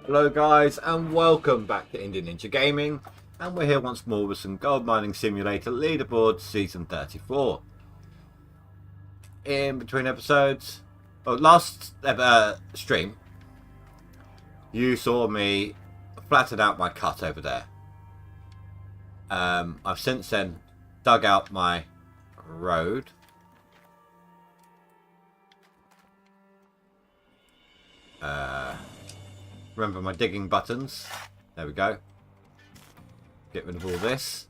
Hello guys and welcome back to Indian Ninja Gaming, and we're here once more with some Gold Mining Simulator Leaderboard Season 34. In between episodes, last stream, you saw me flatten out my cut over there. I've since then dug out my road. Remember my digging buttons. There we go. Get rid of all this.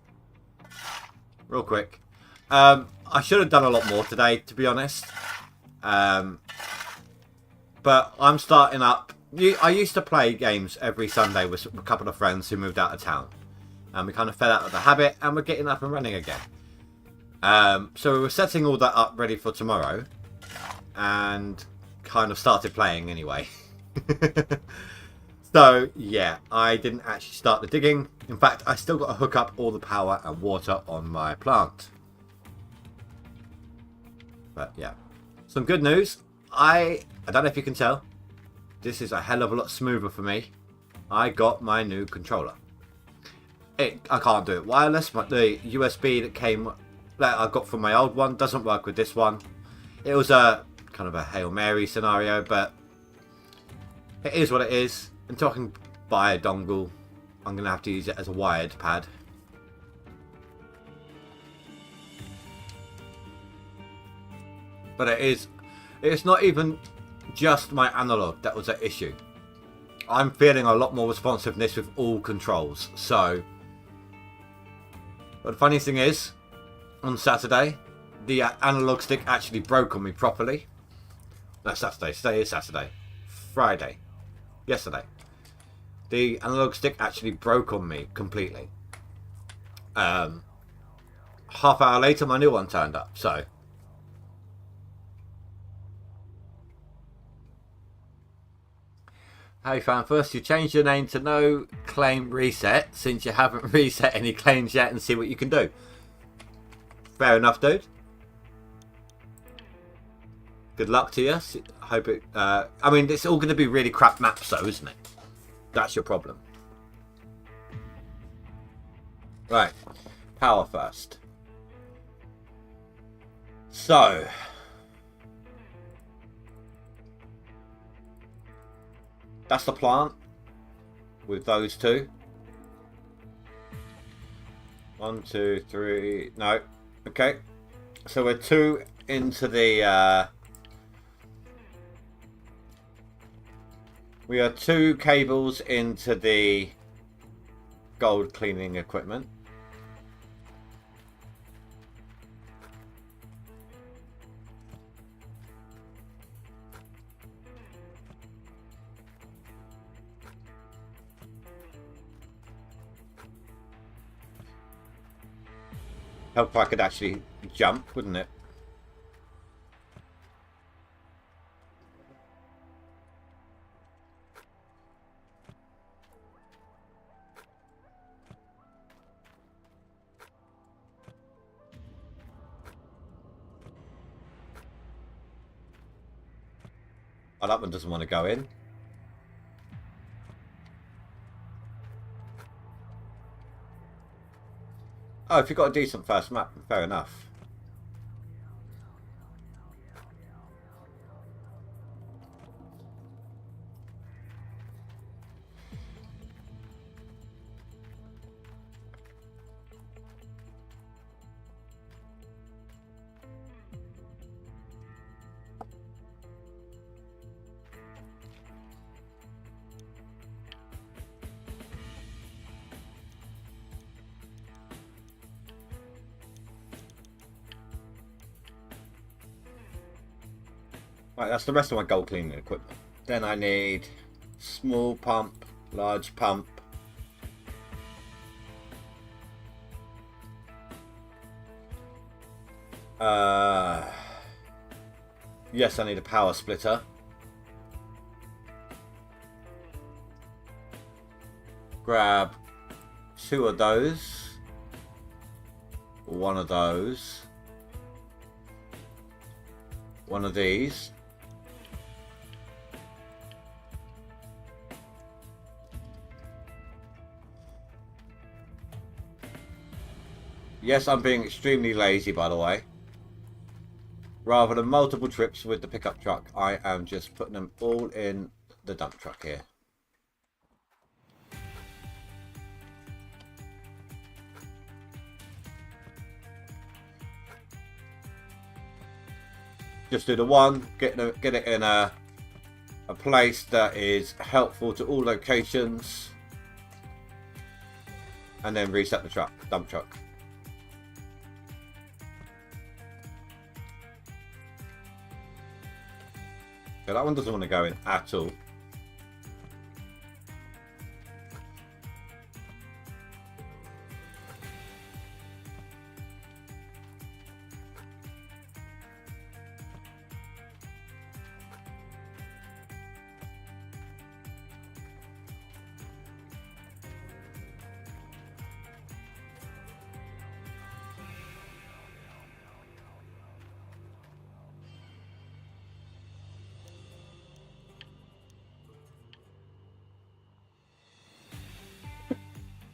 Real quick. I should have done a lot more today, to be honest. But I'm starting up. I used to play games every Sunday with a couple of friends who moved out of town. And we kind of fell out of the habit, and we're getting up and running again. So we were setting all that up ready for tomorrow. And kind of started playing anyway. So, yeah, I didn't actually start the digging. In fact, I still got to hook up all the power and water on my plant. But, yeah. Some good news. I don't know if you can tell. This is a hell of a lot smoother for me. I got my new controller. I can't do it wireless, but the USB that I got from my old one doesn't work with this one. It was a kind of a Hail Mary scenario, but it is what it is. Until I can buy a dongle, I'm going to have to use it as a wired pad. But it's not even just my analog that was at issue. I'm feeling a lot more responsiveness with all controls. So, but the funny thing is, on Saturday, the analog stick actually broke on me properly. No, Saturday. Today is Saturday. Friday. Yesterday. The analog stick actually broke on me completely. Half hour later, my new one turned up. So, hey fan, first you changed your name to No Claim Reset since you haven't reset any claims yet, and see what you can do. Fair enough, dude. Good luck to you. Hope it. I mean, it's all going to be really crap maps, though, isn't it? That's your problem. Right. Power first. So. That's the plant. With those two. 1, 2, 3. No. Okay. So we're 2 into the. We are 2 cables into the gold cleaning equipment. Help if I could actually jump, wouldn't it? Oh, that one doesn't want to go in. Oh, if you've got a decent first map, fair enough. Right, that's the rest of my gold cleaning equipment. Then I need small pump, large pump. Yes, I need a power splitter. Grab 2 of those. 1 of those. 1 of these. Yes, I'm being extremely lazy, by the way. Rather than multiple trips with the pickup truck, I am just putting them all in the dump truck here. Just do the one, get it in a place that is helpful to all locations, and then reset the truck, dump truck. So that one doesn't want to go in at all.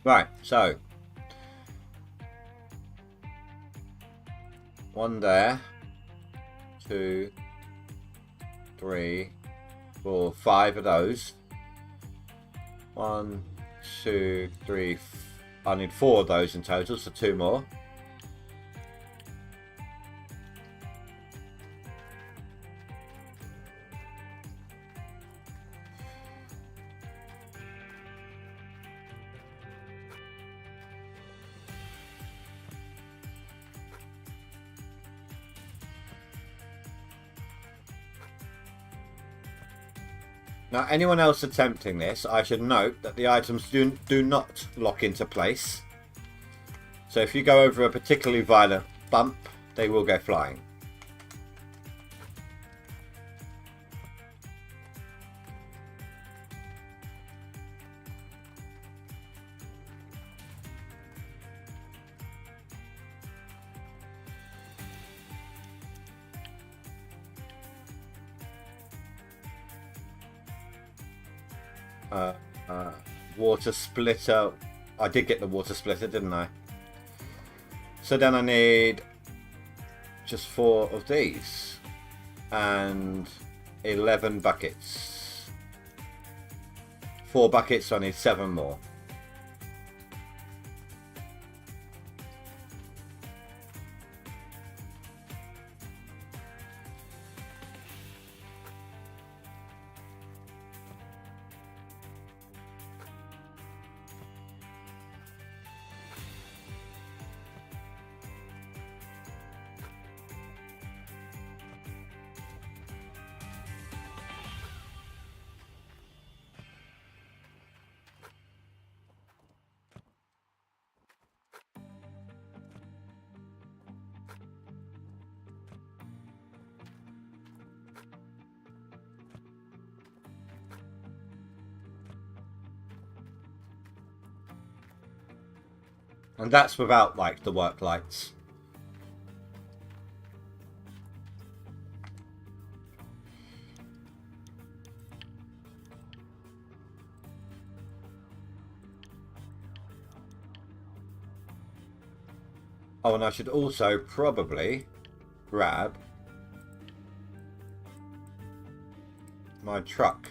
Right, so one there, 2, 3, 4, 5 of those. 1, 2, 3. I need 4 of those in total, so 2 more. Now, anyone else attempting this, I should note that the items do not lock into place. So if you go over a particularly violent bump, they will go flying. Water splitter. I did get the water splitter, didn't I? So then I need just 4 of these and 11 buckets. 4 buckets, so I need 7 more. And that's without, like, the work lights. Oh, and I should also probably grab my truck.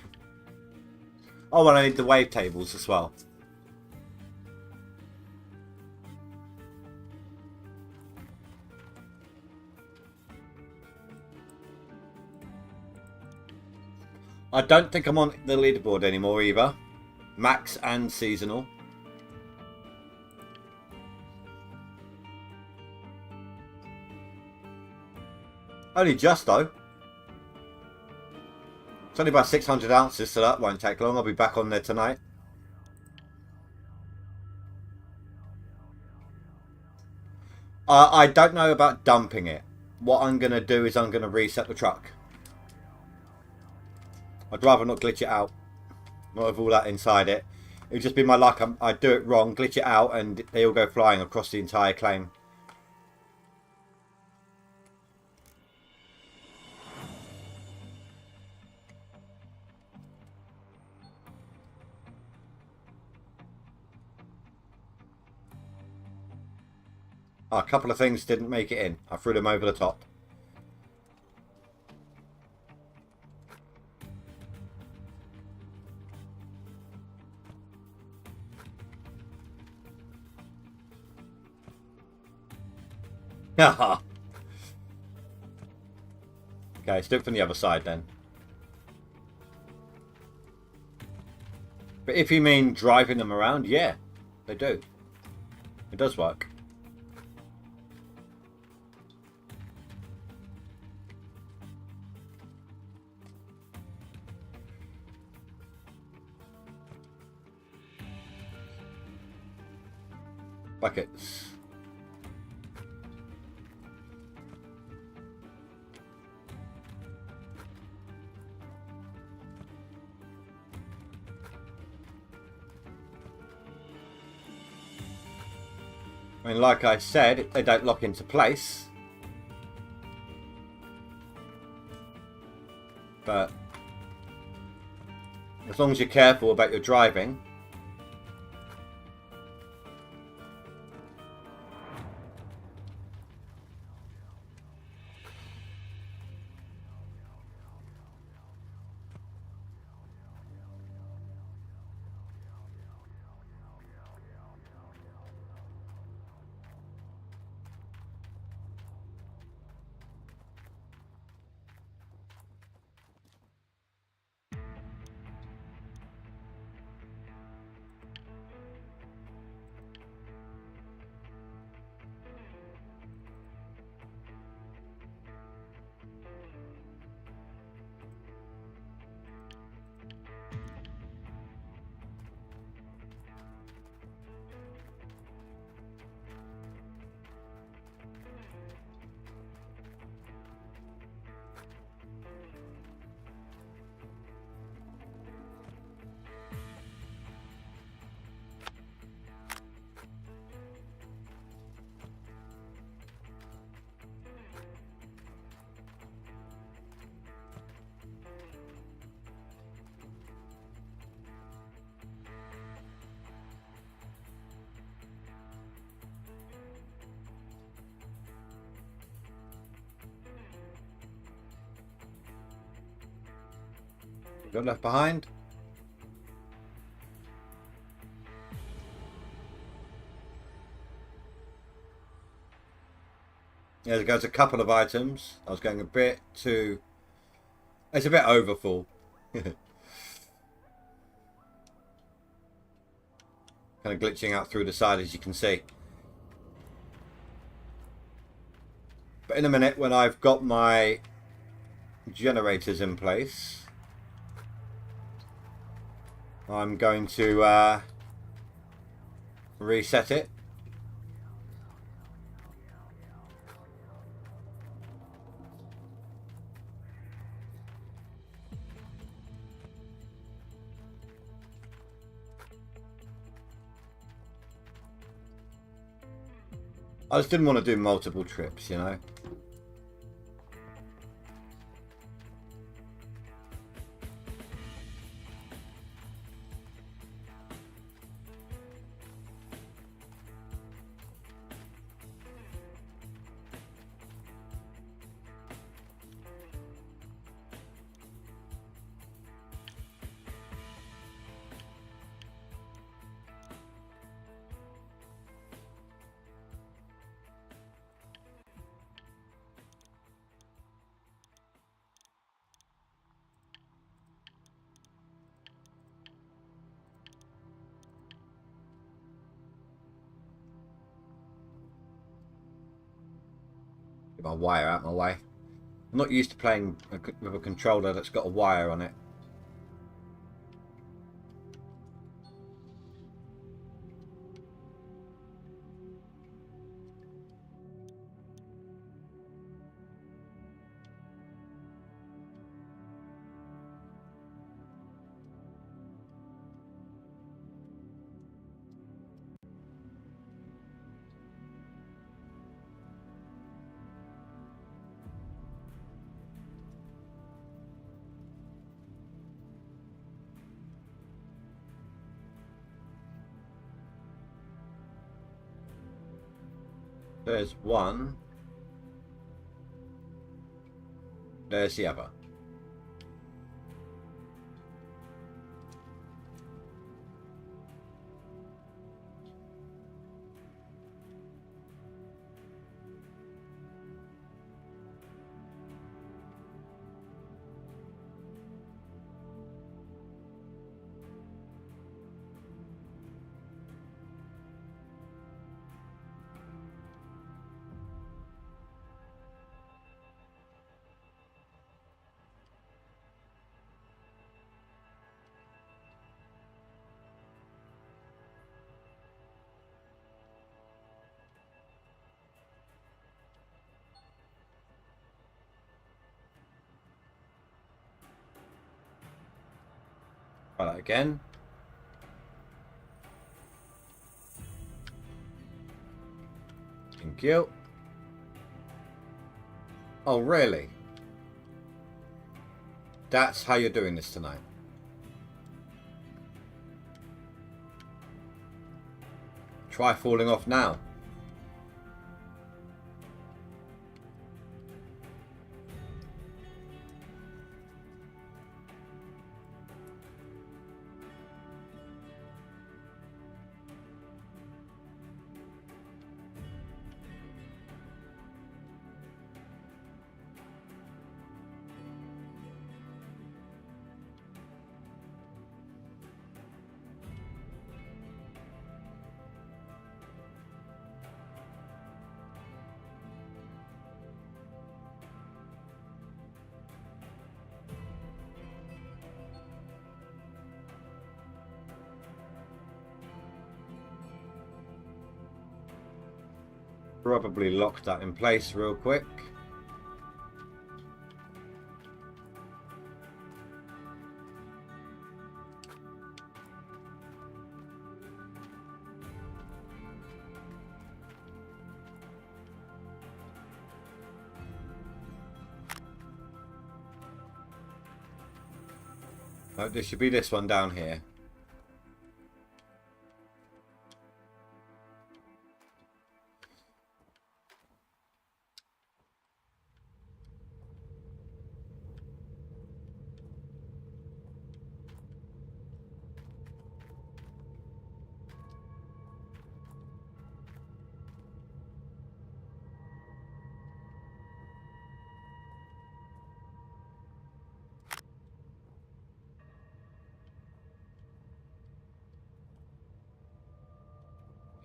Oh, and I need the wave tables as well. I don't think I'm on the leaderboard anymore either. Max and seasonal. Only just though. It's only about 600 ounces, so that won't take long. I'll be back on there tonight. I don't know about dumping it. What I'm going to do is I'm going to reset the truck. I'd rather not glitch it out. Not with all that inside it. It would just be my luck. I'd do it wrong, glitch it out, and they all go flying across the entire claim. Oh, a couple of things didn't make it in. I threw them over the top. Haha. Okay, let's do it from the other side then. But if you mean driving them around, yeah, they do. It does work. Buckets. I mean, like I said, they don't lock into place. But as long as you're careful about your driving. Got left behind. Yeah, there goes a couple of items. I was going a bit too... It's a bit overfull. Kind of glitching out through the side, as you can see. But in a minute, when I've got my generators in place, I'm going to reset it. I just didn't want to do multiple trips, you know. Get my wire out my way. I'm not used to playing with a controller that's got a wire on it. There's one. There's the other. Try that again. Thank you. Oh, really? That's how you're doing this tonight. Try falling off now. Probably lock that in place real quick. Oh, there should be this one down here.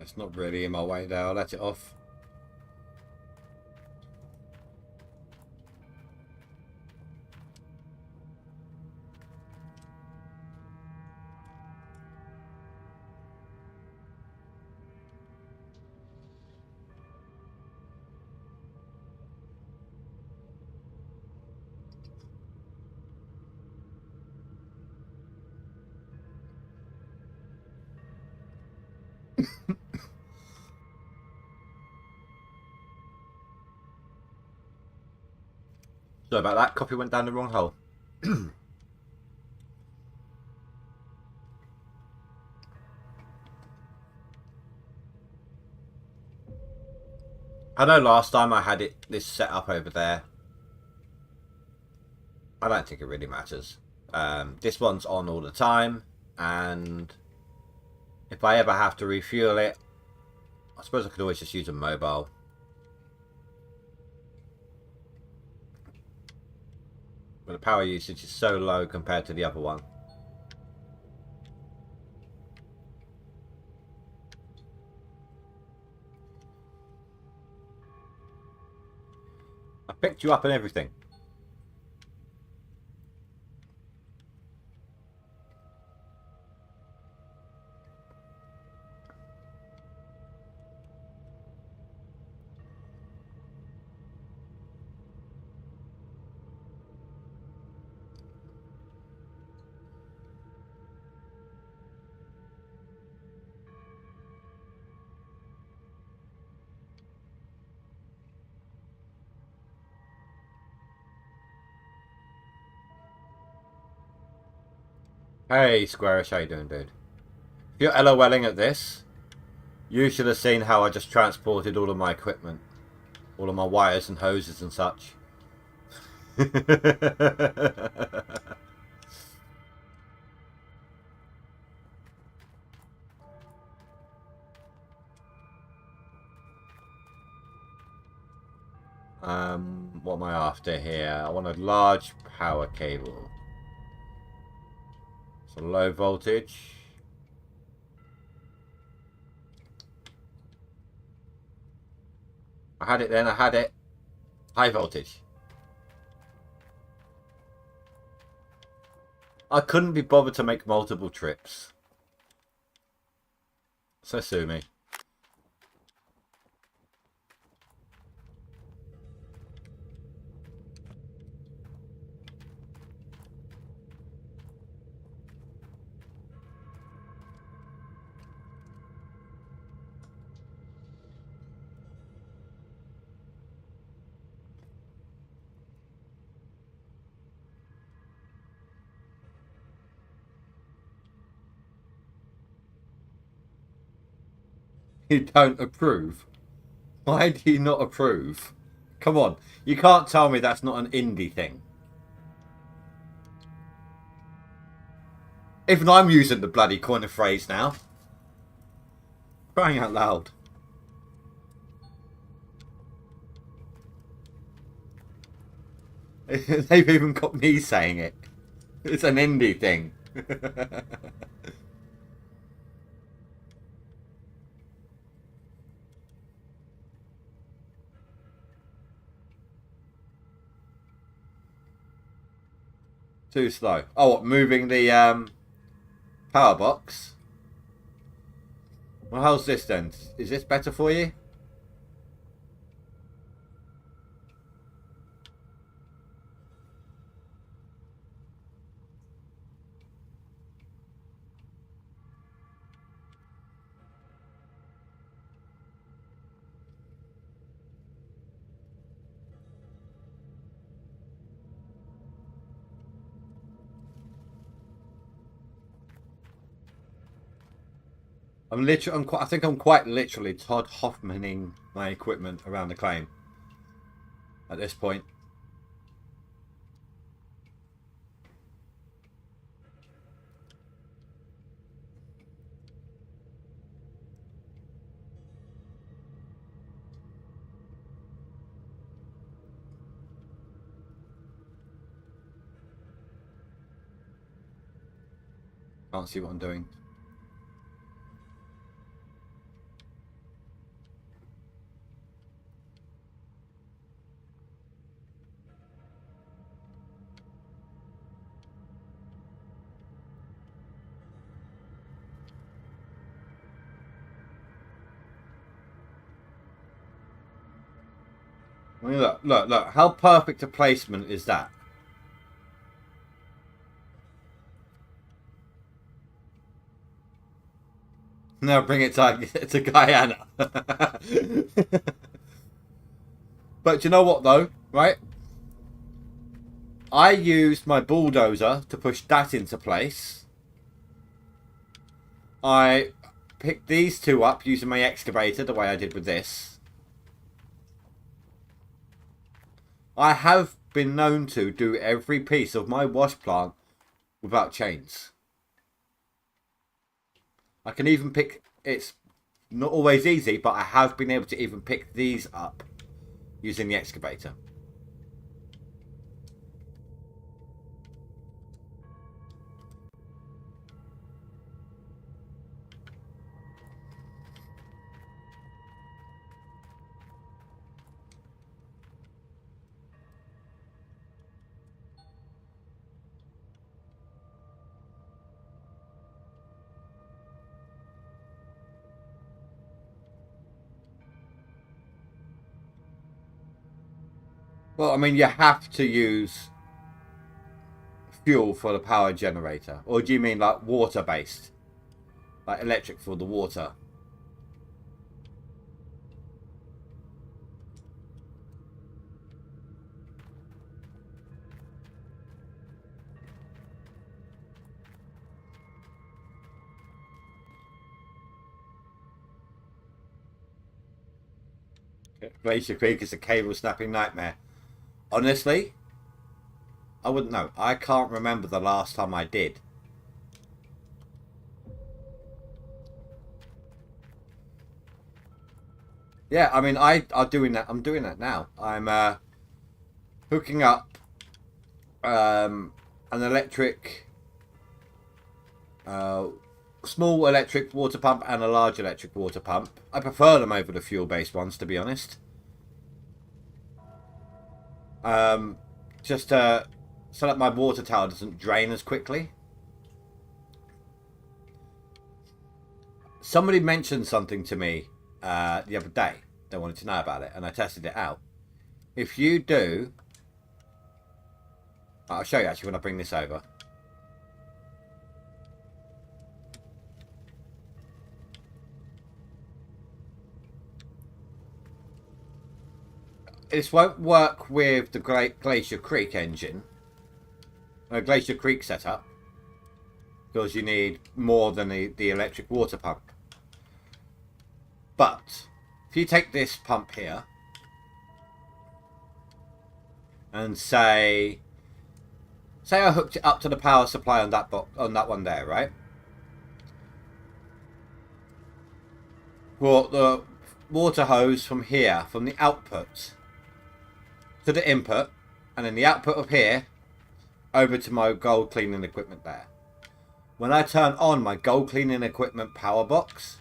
It's not really in my way there. I'll let it off. Sorry about that. Copy went down the wrong hole. I know last time I had this set up over there. I don't think it really matters. This one's on all the time, and if I ever have to refuel it, I suppose I could always just use a mobile. But the power usage is so low compared to the other one. I picked you up and everything. Hey, Squarish, how you doing, dude? If you're LOLing at this, You should have seen how I just transported all of my equipment. All of my wires and hoses and such. What am I after here? I want a large power cable. So low voltage. I had it then, I had it. High voltage. I couldn't be bothered to make multiple trips. So sue me. You don't approve? Why do you not approve? Come on, you can't tell me that's not an indie thing. Even I'm using the bloody coin of phrase now. Crying out loud. They've even got me saying it. It's an indie thing. Too slow. Oh, what, moving the power box? Well, how's this then? Is this better for you? I think I'm quite literally Todd Hoffmaning my equipment around the claim at this point. Can't see what I'm doing. I mean, look. How perfect a placement is that? Now bring it to Guyana. But you know what, though? Right? I used my bulldozer to push that into place. I picked these two up using my excavator the way I did with this. I have been known to do every piece of my wash plant without chains. I can even pick... It's not always easy, but I have been able to even pick these up using the excavator. Well, I mean, you have to use fuel for the power generator. Or do you mean like water-based? Like electric for the water? Glacier Creek is a cable snapping nightmare. Honestly, I wouldn't know. I can't remember the last time I did. Yeah, I mean, I'm doing that. I'm doing that now. I'm hooking up an electric, small electric water pump and a large electric water pump. I prefer them over the fuel-based ones, to be honest. Just so that my water tower doesn't drain as quickly. Somebody mentioned something to me the other day. They wanted to know about it, and I tested it out. If you do, I'll show you actually when I bring this over. This won't work with the Glacier Creek engine, Glacier Creek setup, because you need more than the electric water pump. But if you take this pump here and say I hooked it up to the power supply on that one there, right? Well, the water hose from here, from the output to the input, and then the output of here over to my gold cleaning equipment there. When I turn on my gold cleaning equipment power box,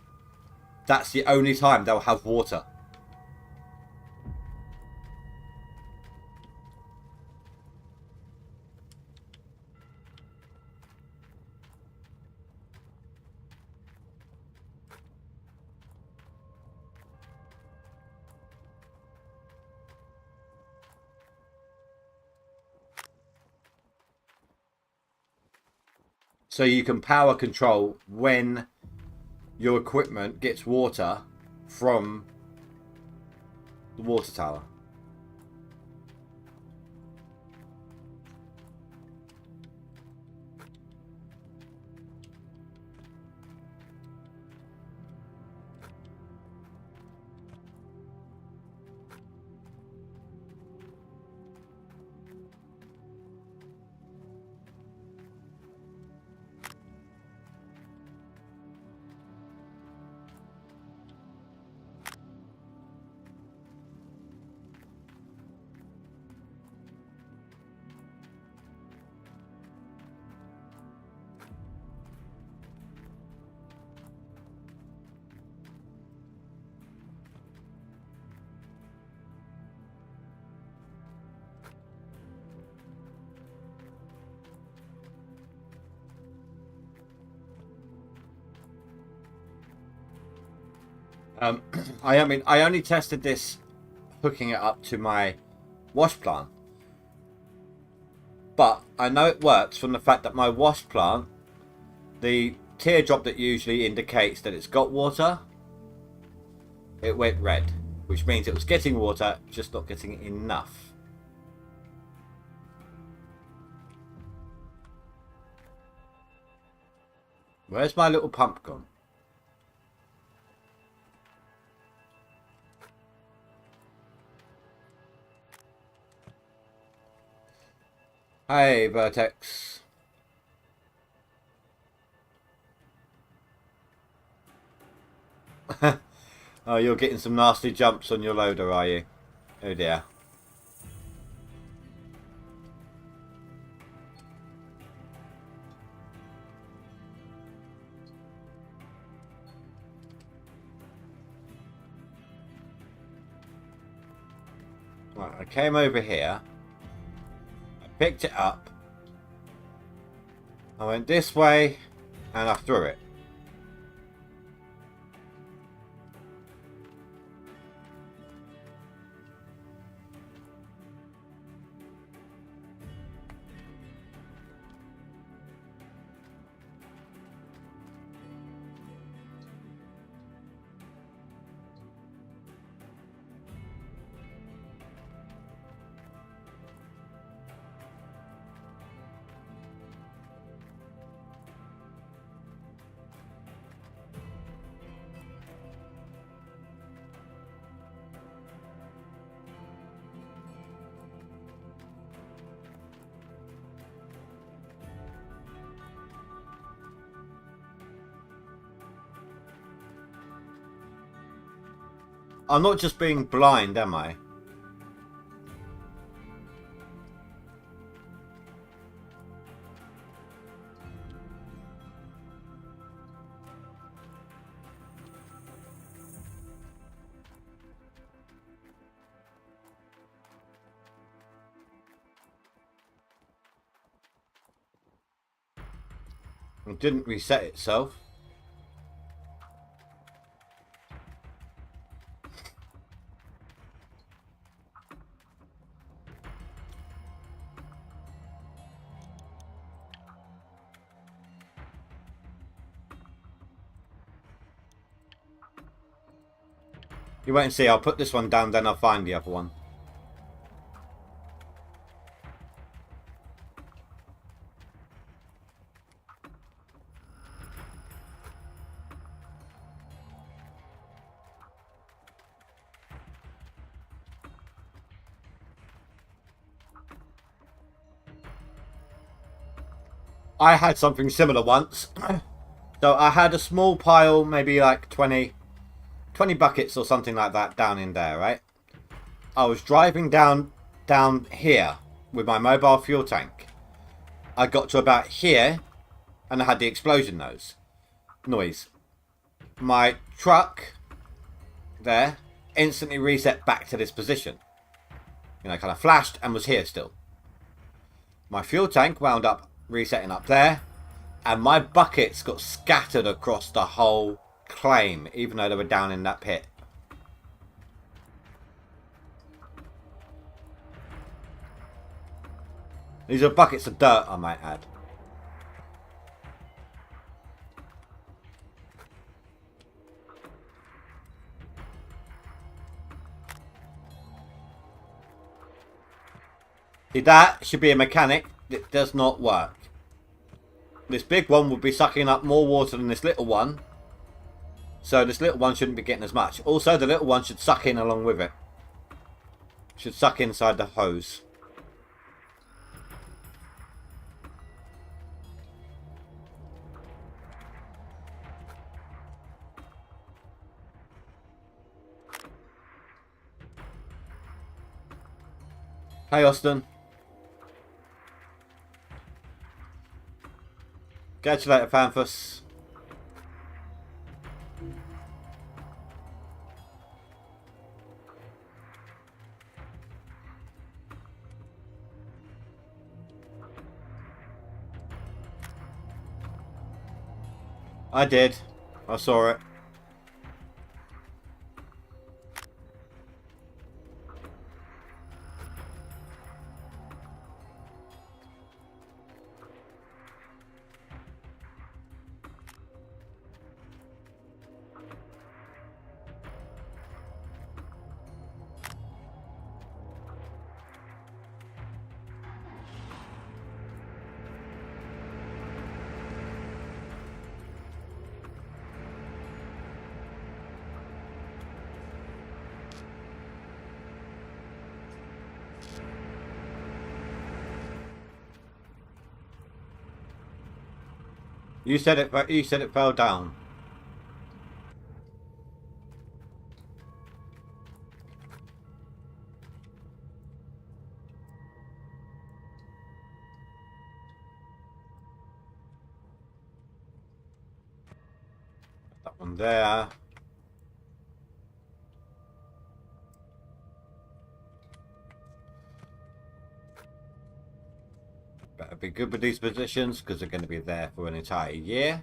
that's the only time they'll have water. So you can power control when your equipment gets water from the water tower. I only tested this hooking it up to my wash plant, but I know it works from the fact that my wash plant, the teardrop that usually indicates that it's got water, it went red, which means it was getting water, just not getting enough. Where's my little pump gone? Hey, Vertex. Oh, you're getting some nasty jumps on your loader, are you? Oh dear. Right, I came over here. I picked it up. I went this way and I threw it. I'm not just being blind, am I? It didn't reset itself. You wait and see. I'll put this one down, then I'll find the other one. I had something similar once. So I had a small pile, maybe like 20 buckets or something like that down in there, right? I was driving down here with my mobile fuel tank. I got to about here and I had the explosion noise. My truck there instantly reset back to this position. You know, kind of flashed and was here still. My fuel tank wound up resetting up there, and my buckets got scattered across the whole claim, even though they were down in that pit. These are buckets of dirt, I might add. See, that should be a mechanic. It does not work. This big one would be sucking up more water than this little one. So this little one shouldn't be getting as much. Also, the little one should suck in along with it. Should suck inside the hose. Hey, Austin. Catch you later, Phanthus. I did. I saw it. You said it fell down. That one there. Better be good with these positions because they're going to be there for an entire year.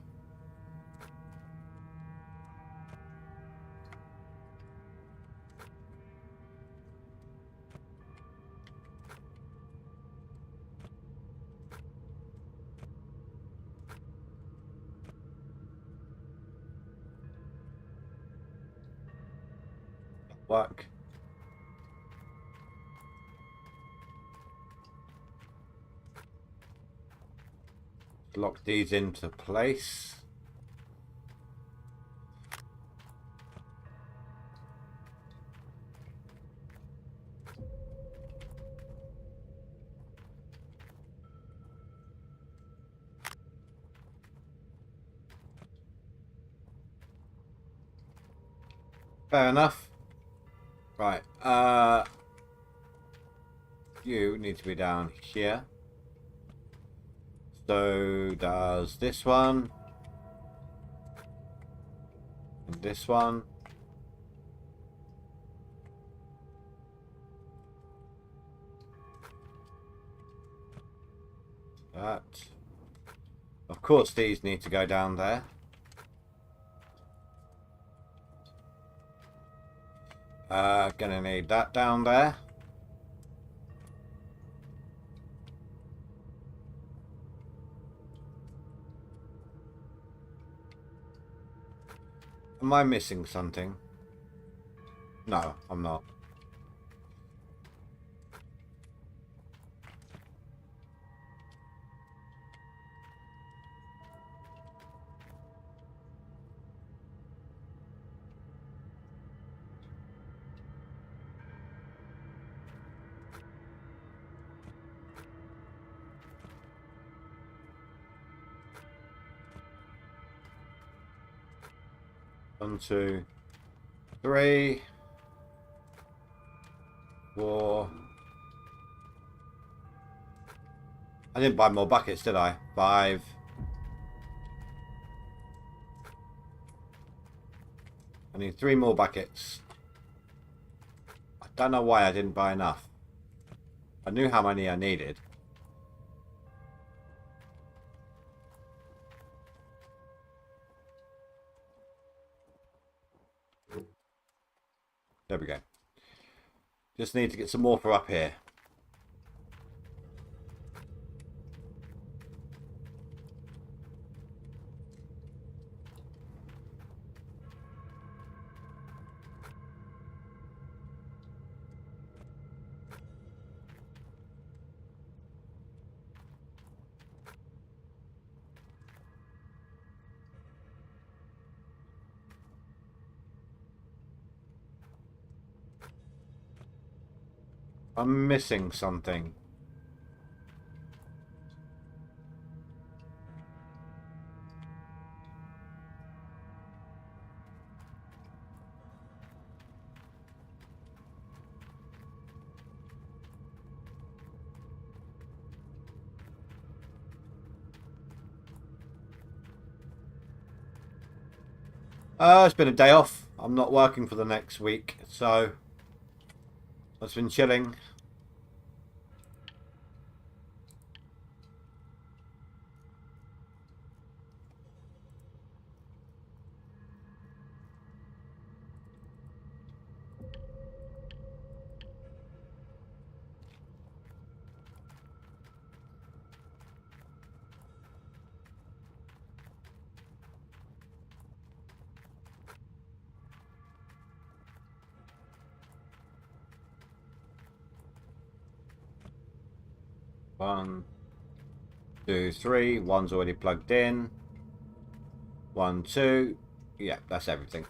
Work. Lock these into place. Fair enough. Right. You need to be down here. So does this one. And this one. That. Of course these need to go down there. Gonna need that down there. Am I missing something? No, I'm not. One, two, three, four. I didn't buy more buckets, did I? 5. I need 3 more buckets. I don't know why I didn't buy enough. I knew how many I needed. There we go. Just need to get some more for up here. I'm missing something. It's been a day off. I'm not working for the next week, so I've been chilling. One, two, three. One's already plugged in. 1, 2. Yeah, that's everything.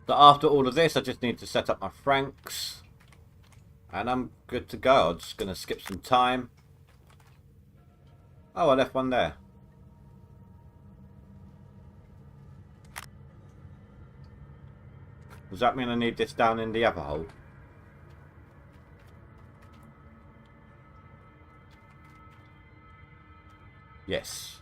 So after all of this, I just need to set up my Franks. And I'm good to go. I'm just going to skip some time. Oh, I left one there. Does that mean I need this down in the other hole? Yes.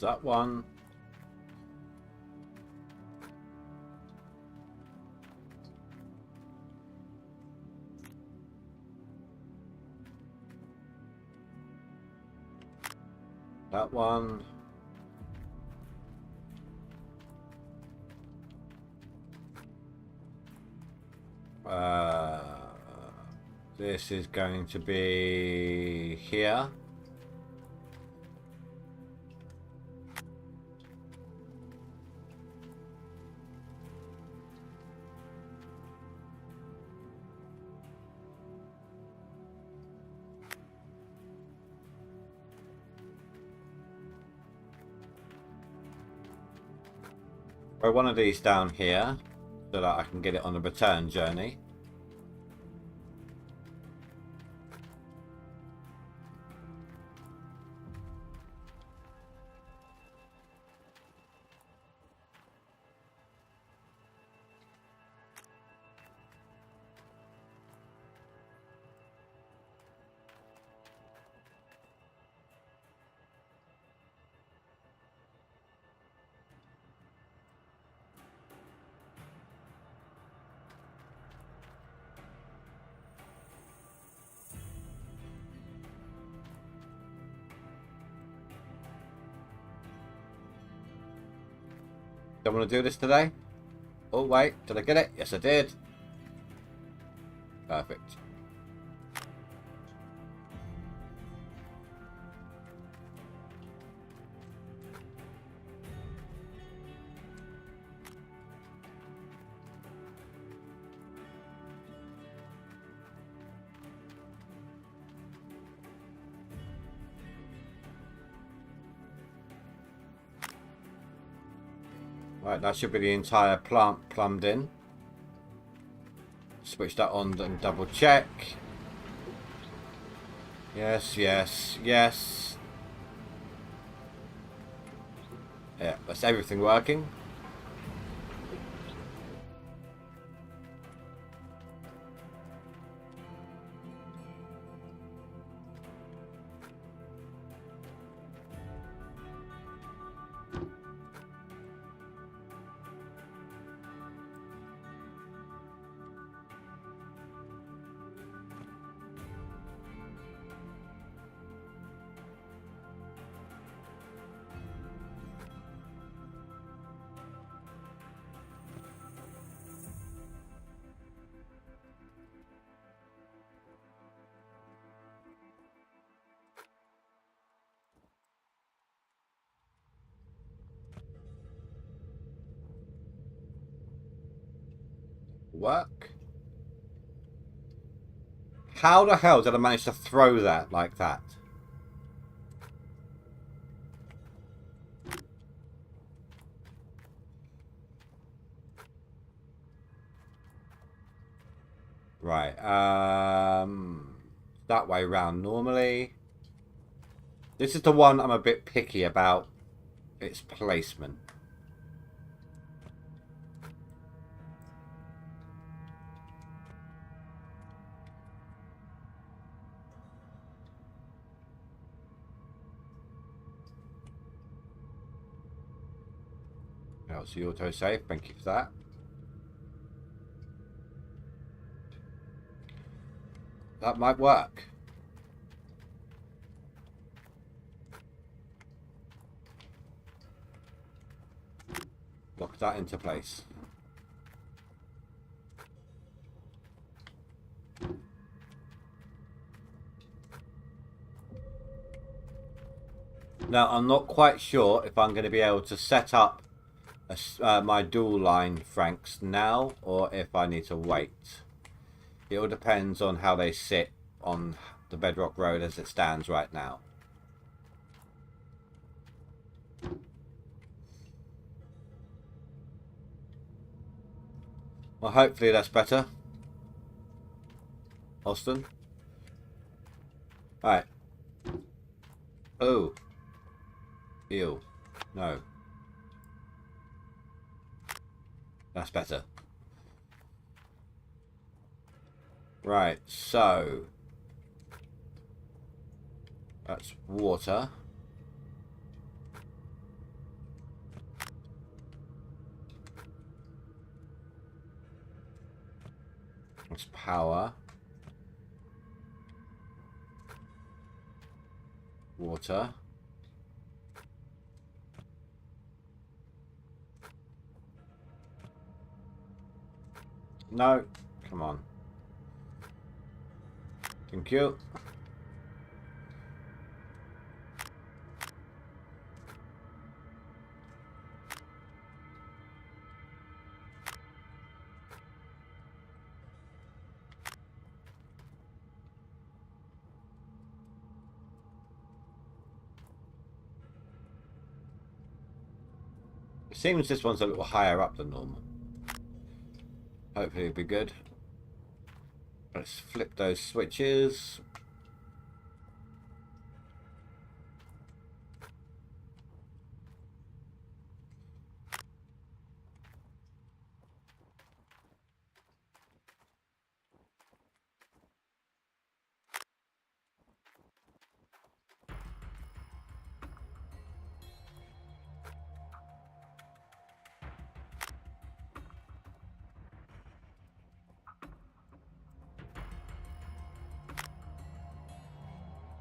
There's that one. That one. This is going to be here. Throw one of these down here so that I can get it on a return journey. Don't want to do this today? Oh wait, did I get it? Yes I did. Perfect. Right, that should be the entire plant plumbed in. Switch that on and double check. Yes, yes, yes. Yeah, that's everything working. Work. How the hell did I manage to throw that like that? Right, that way round normally. This is the one I'm a bit picky about its placement. That's the autosave, thank you for that. That might work. Lock that into place. Now, I'm not quite sure if I'm going to be able to set up my dual line Franks now, or if I need to wait. It all depends on how they sit on the Bedrock Road as it stands right now. Well, hopefully that's better. Austin. Alright. Oh. Ew. No. That's better. Right, so that's water. It's power. Water. No. Come on. Thank you. It seems this one's a little higher up than normal. Hopefully it'll be good. Let's flip those switches.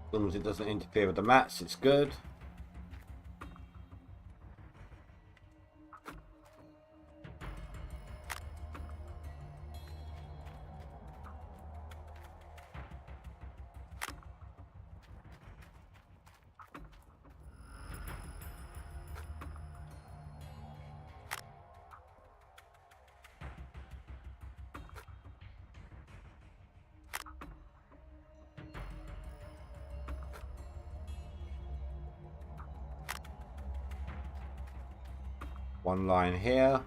As long as it doesn't interfere with the mats, it's good. One line here.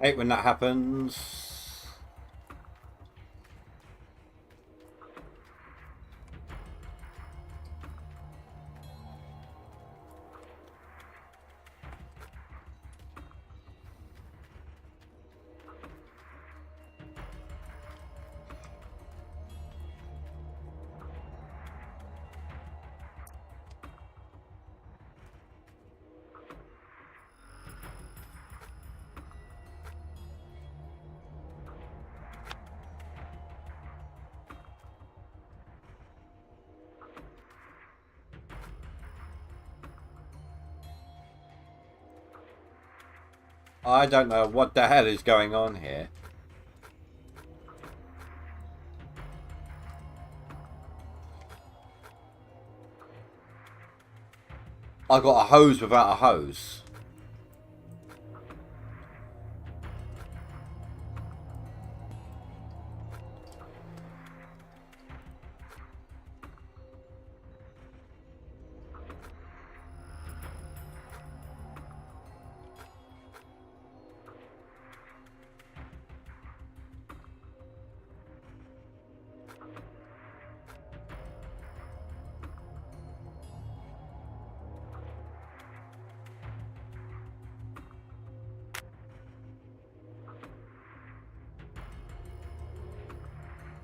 Hate when that happens. I don't know what the hell is going on here. I got a hose without a hose.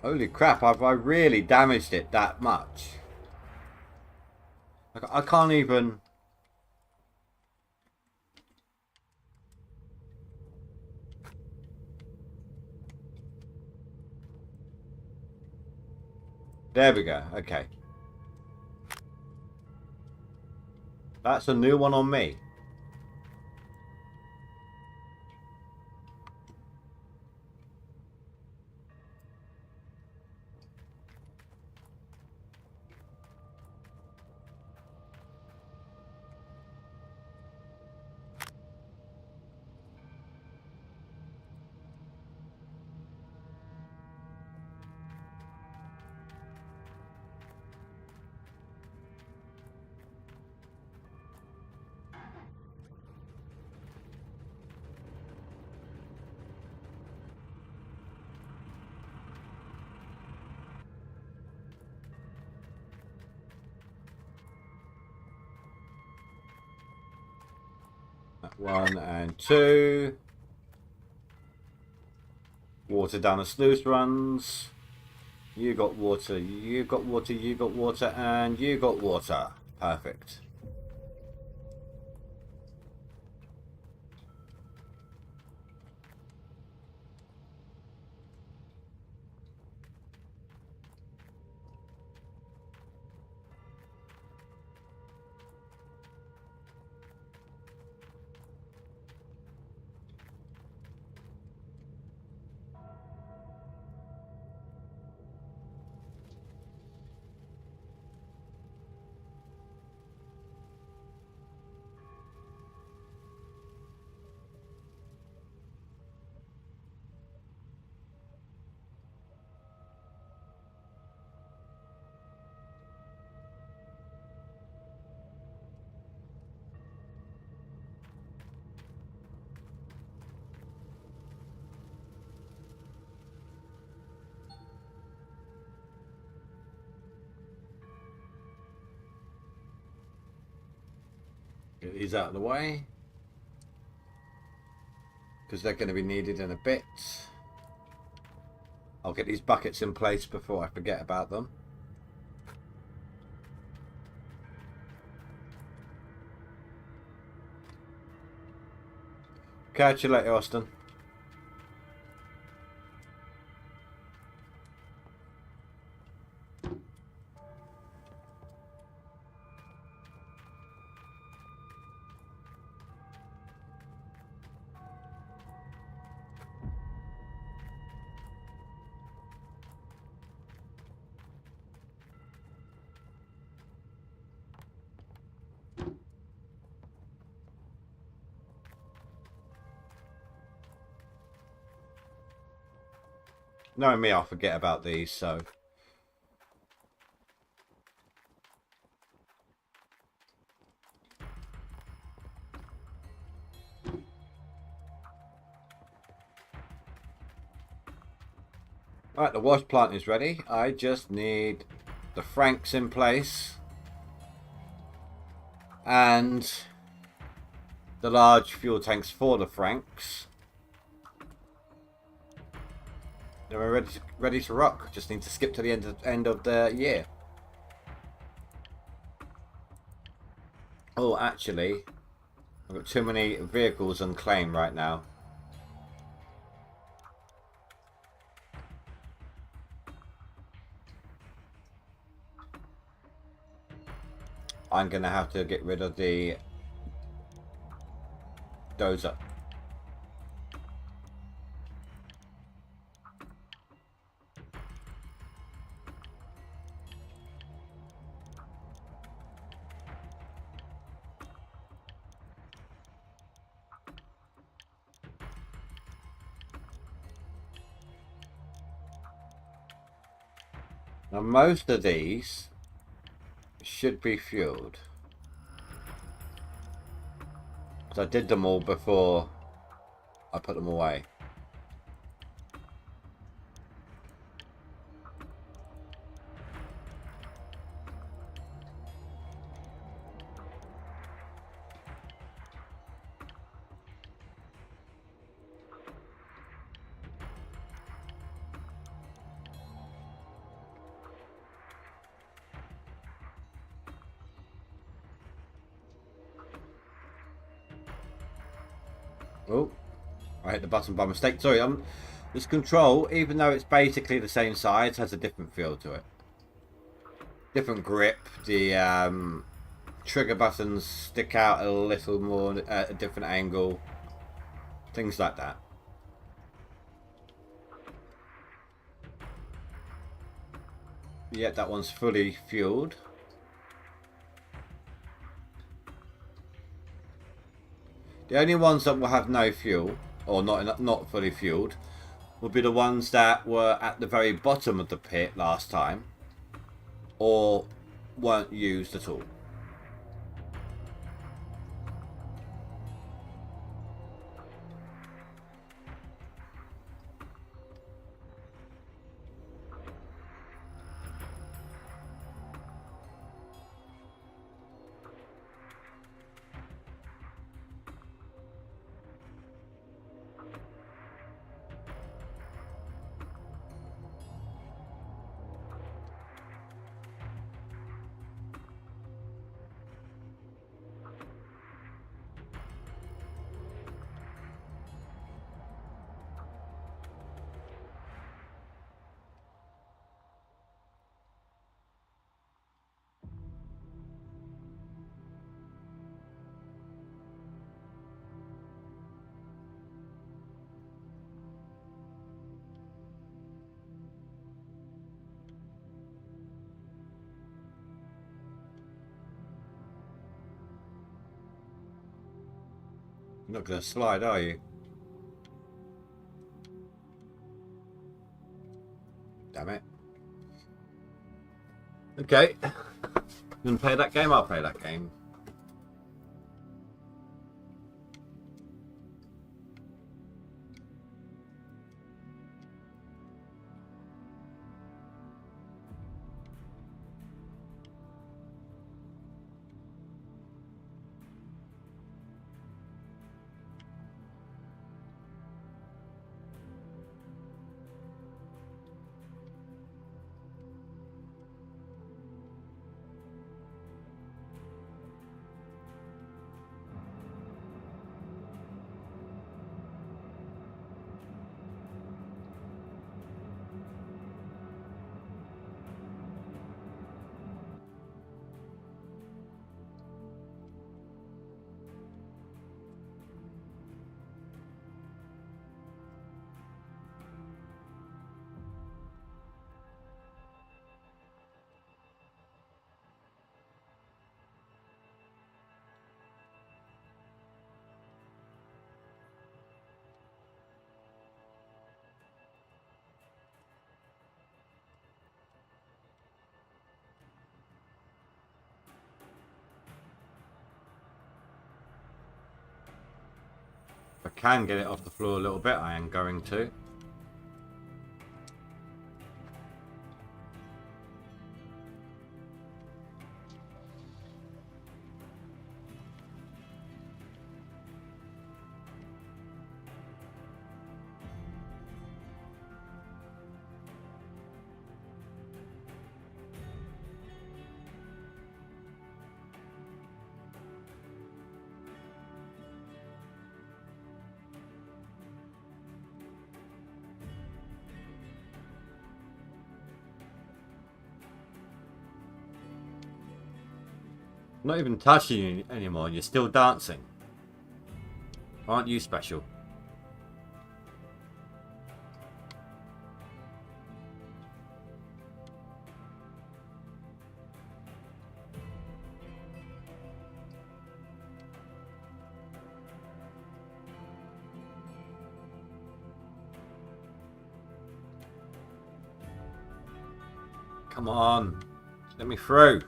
Holy crap, have I really damaged it that much? I can't even... There we go, okay. That's a new one on me. 1 and 2. Water down the sluice runs. You got water, you got water, you got water, and you got water. Perfect. Get these out of the way, because they're going to be needed in a bit. I'll get these buckets in place before I forget about them. Catch you later, Austin. Knowing me, I'll forget about these, so... Right, the wash plant is ready. I just need the Franks in place. And the large fuel tanks for the Franks. Then we're ready to rock. Just need to skip to the end of the year. Oh, actually, I've got too many vehicles on claim right now. I'm gonna have to get rid of the dozer. Now most of these should be fueled, because I did them all before I put them away. Oh, I hit the button by mistake. Sorry, this control, even though it's basically the same size, has a different feel to it. Different grip. The trigger buttons stick out a little more at a different angle. Things like that. Yeah, that one's fully fueled. The only ones that will have no fuel, or not fully fueled, will be the ones that were at the very bottom of the pit last time, or weren't used at all. You're not going to slide, are you? Damn it. Okay. You want to play that game? I'll play that game. If I can get it off the floor a little bit, I am going to. I'm not even touching you anymore, and you're still dancing. Aren't you special? Come on. Let me through.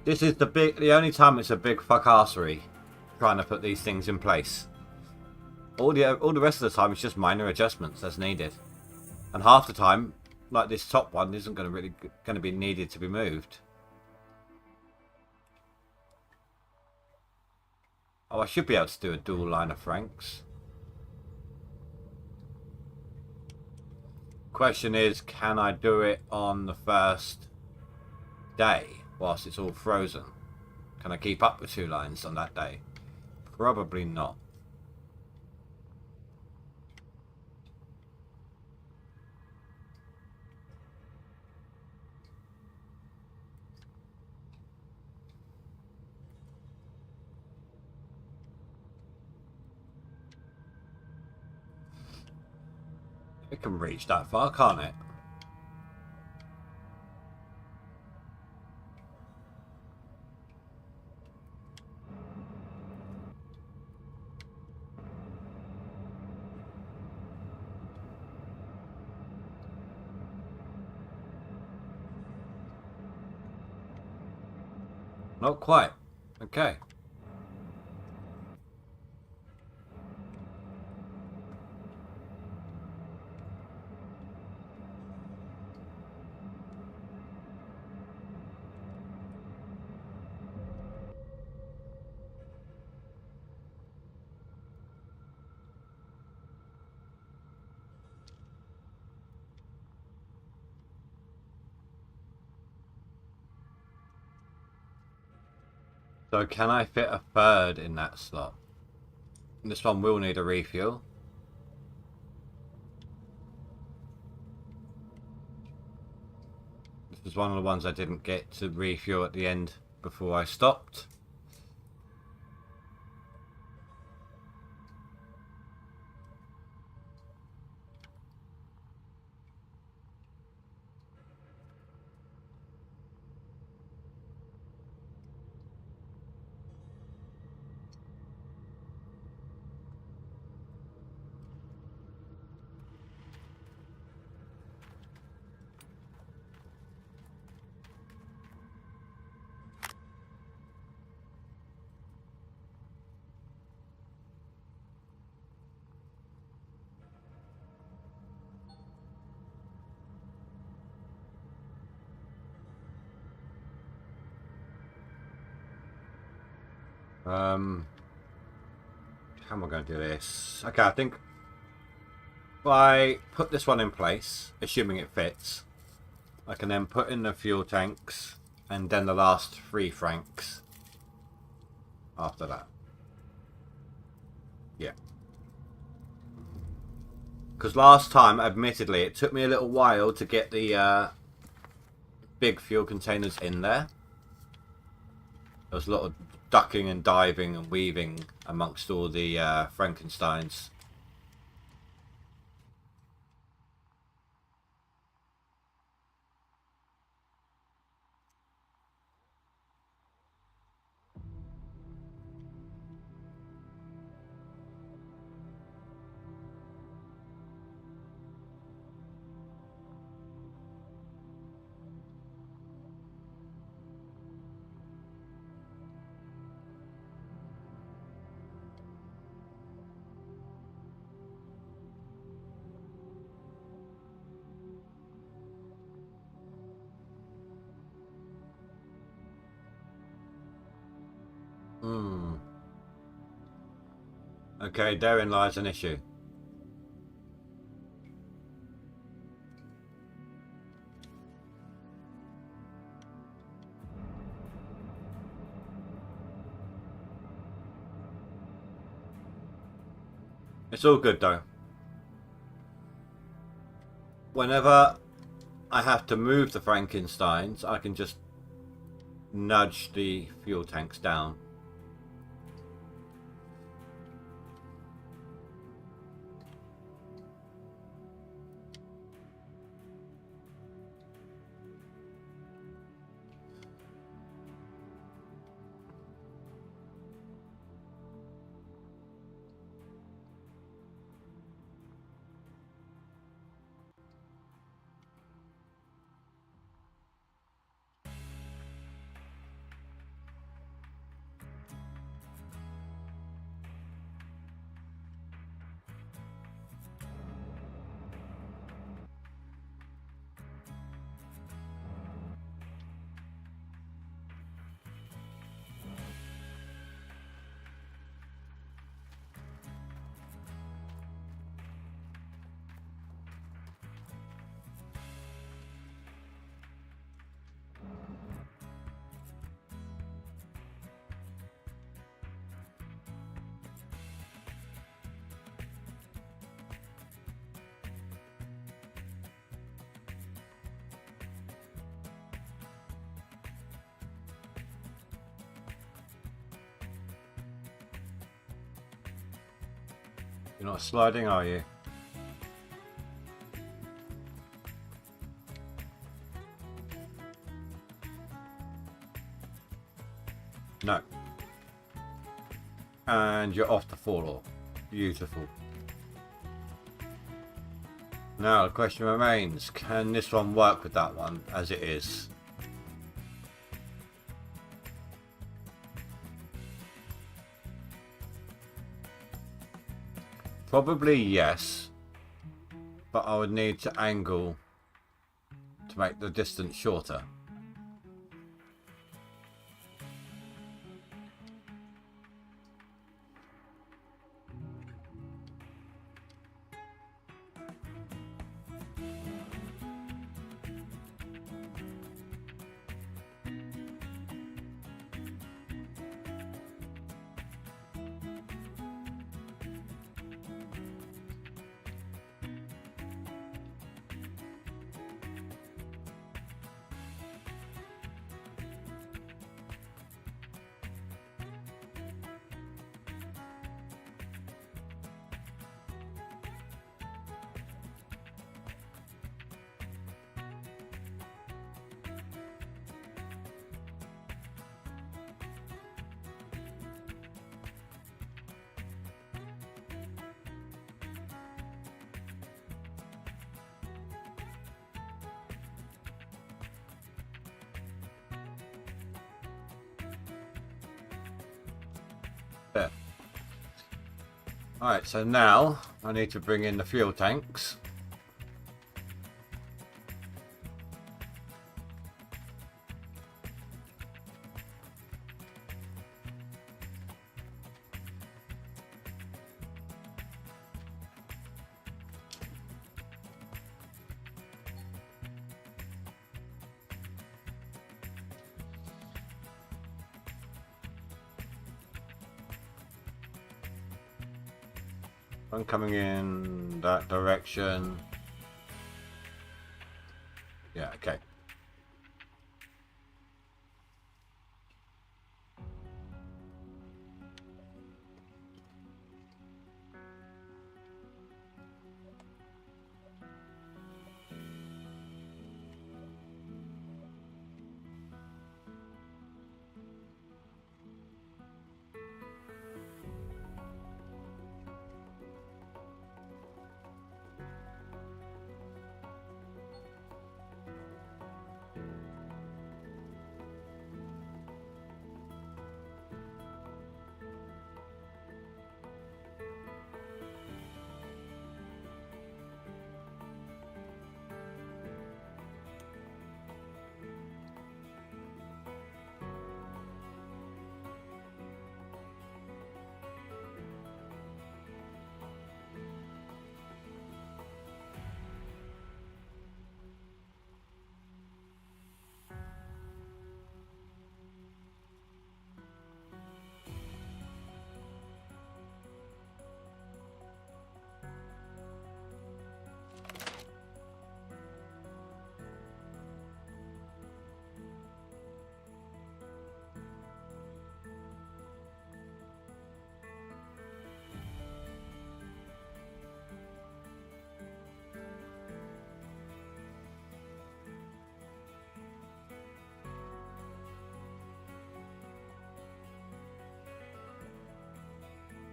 This is the only time it's a big fuckassery trying to put these things in place. All the rest of the time it's just minor adjustments as needed. And half the time, like this top one isn't going to be needed to be moved. Oh, I should be able to do a dual line of Franks. Question is, can I do it on the first day whilst it's all frozen? Can I keep up with 2 lines on that day? Probably not. It can reach that far, can't it? Not quite. Okay. So can I fit a third in that slot? This one will need a refuel. This was one of the ones I didn't get to refuel at the end before I stopped. How am I going to do this? Okay, I think if I put this one in place, assuming it fits, I can then put in the fuel tanks and then the last 3 franks after that. Yeah. Because last time, admittedly, it took me a little while to get the big fuel containers in there. There was a lot of ducking and diving and weaving amongst all the Frankensteins. Okay, therein lies an issue. It's all good though. Whenever I have to move the Frankensteins, I can just nudge the fuel tanks down. You're not sliding, are you? No. And you're off the floor. Beautiful. Now the question remains, can this one work with that one as it is? Probably yes, but I would need to angle to make the distance shorter. There. Alright, so now I need to bring in the fuel tanks. One coming in that direction. Yeah, okay.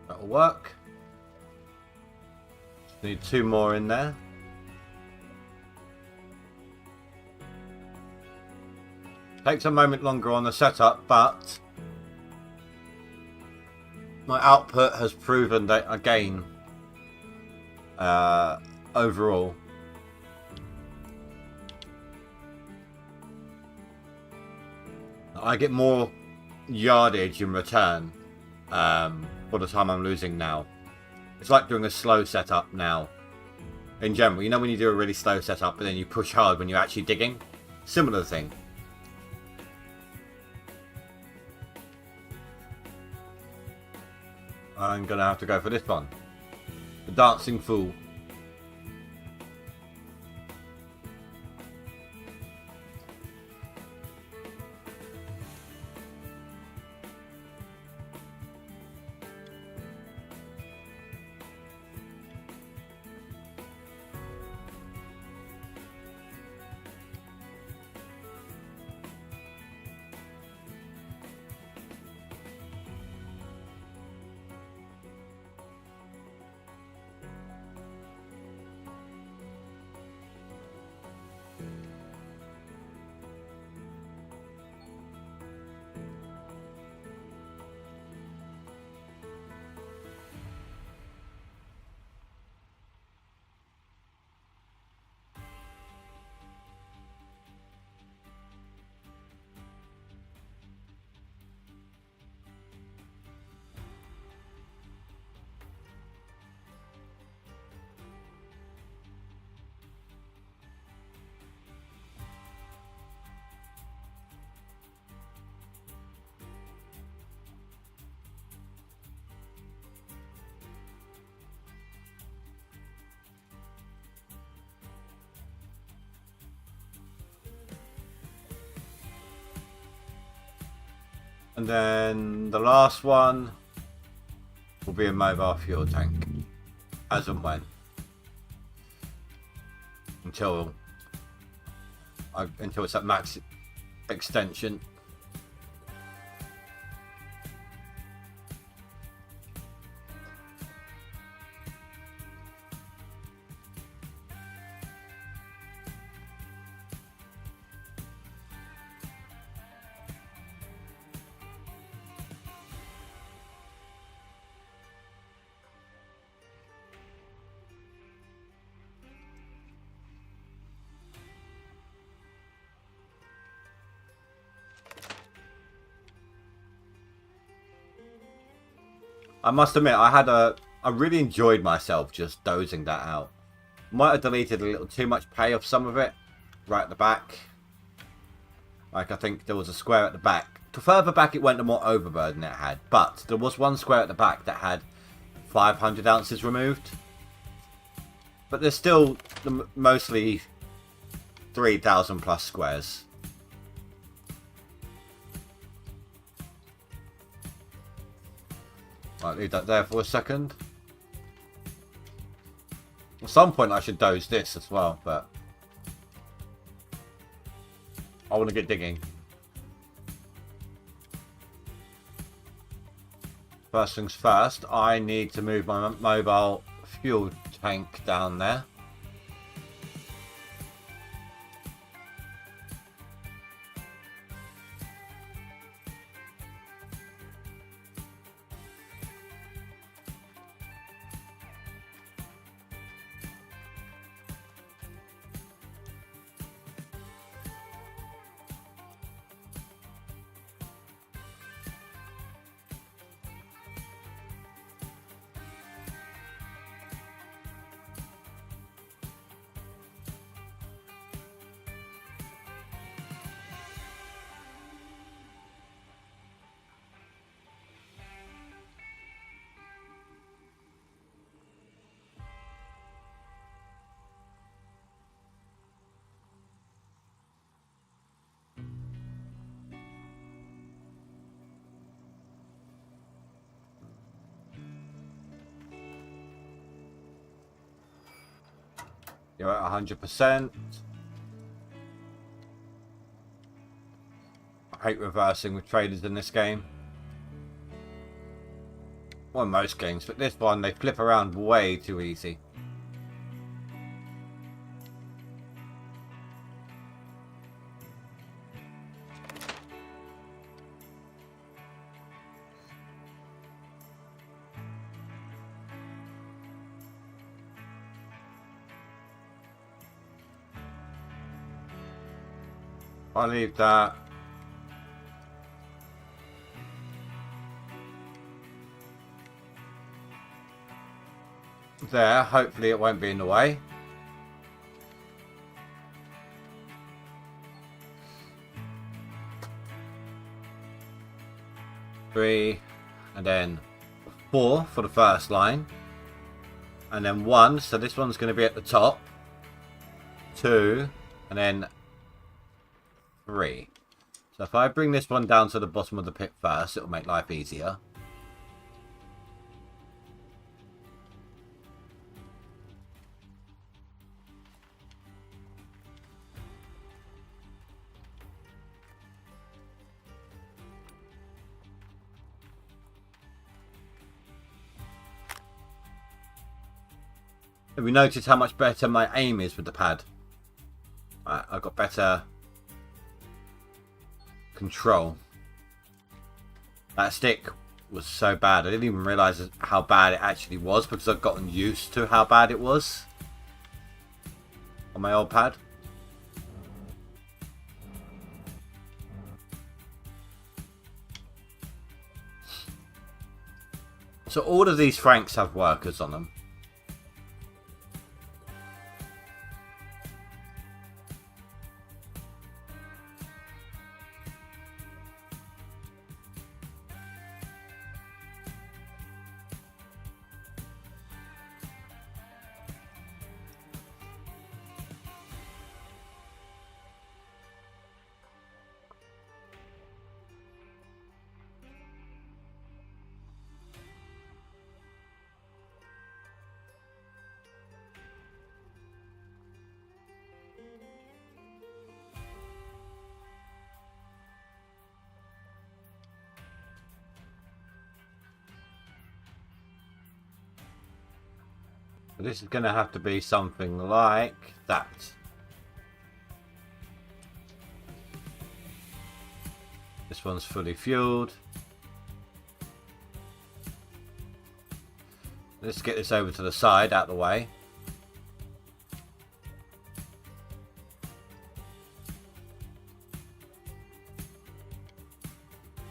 That'll work. Need 2 more in there. Takes a moment longer on the setup, but my output has proven that again, overall, I get more yardage in return for the time I'm losing now. It's like doing a slow setup now. In general, you know when you do a really slow setup but then you push hard when you're actually digging? Similar thing. I'm gonna have to go for this one. The Dancing Fool. And then the last one will be a mobile fuel tank, as and when, until it's at max extension. I must admit, I really enjoyed myself just dozing that out. Might have deleted a little too much payoff some of it, right at the back. Like, I think there was a square at the back. The further back it went, the more overburden it had. But there was one square at the back that had 500 ounces removed. But there's still mostly 3,000 plus squares. Right, leave that there for a second. At some point I should dose this as well, but I want to get digging. First things first, I need to move my mobile fuel tank down there. You're at 100%. I hate reversing with traders in this game. Well, in most games, but this one, they flip around way too easy. I'll leave that. There, hopefully it won't be in the way. Three, and then 4 for the first line. And then 1, so this one's going to be at the top. 2, and then 3. So if I bring this one down to the bottom of the pit first, it'll make life easier. Have you noticed how much better my aim is with the pad? Right, I've got better control. That stick was so bad. I didn't even realise how bad it actually was because I've gotten used to how bad it was on my old pad. So all of these Franks have workers on them. But this is going to have to be something like that. This one's fully fueled. Let's get this over to the side, out of the way.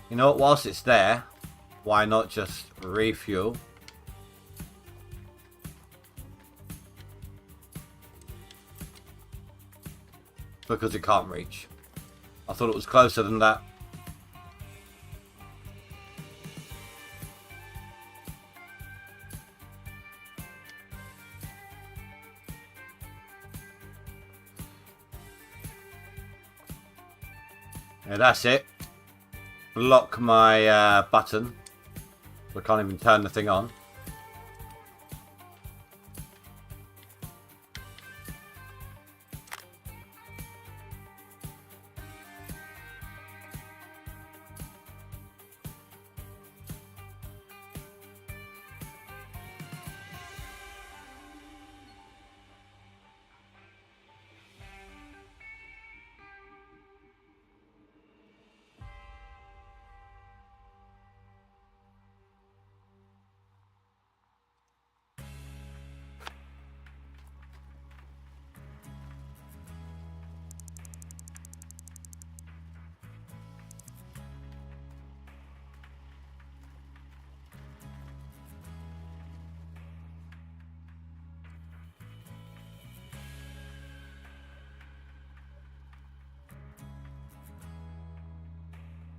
You know what, whilst it's there, why not just refuel? Because it can't reach. I thought it was closer than that. Yeah, that's it. Block my button. I can't even turn the thing on.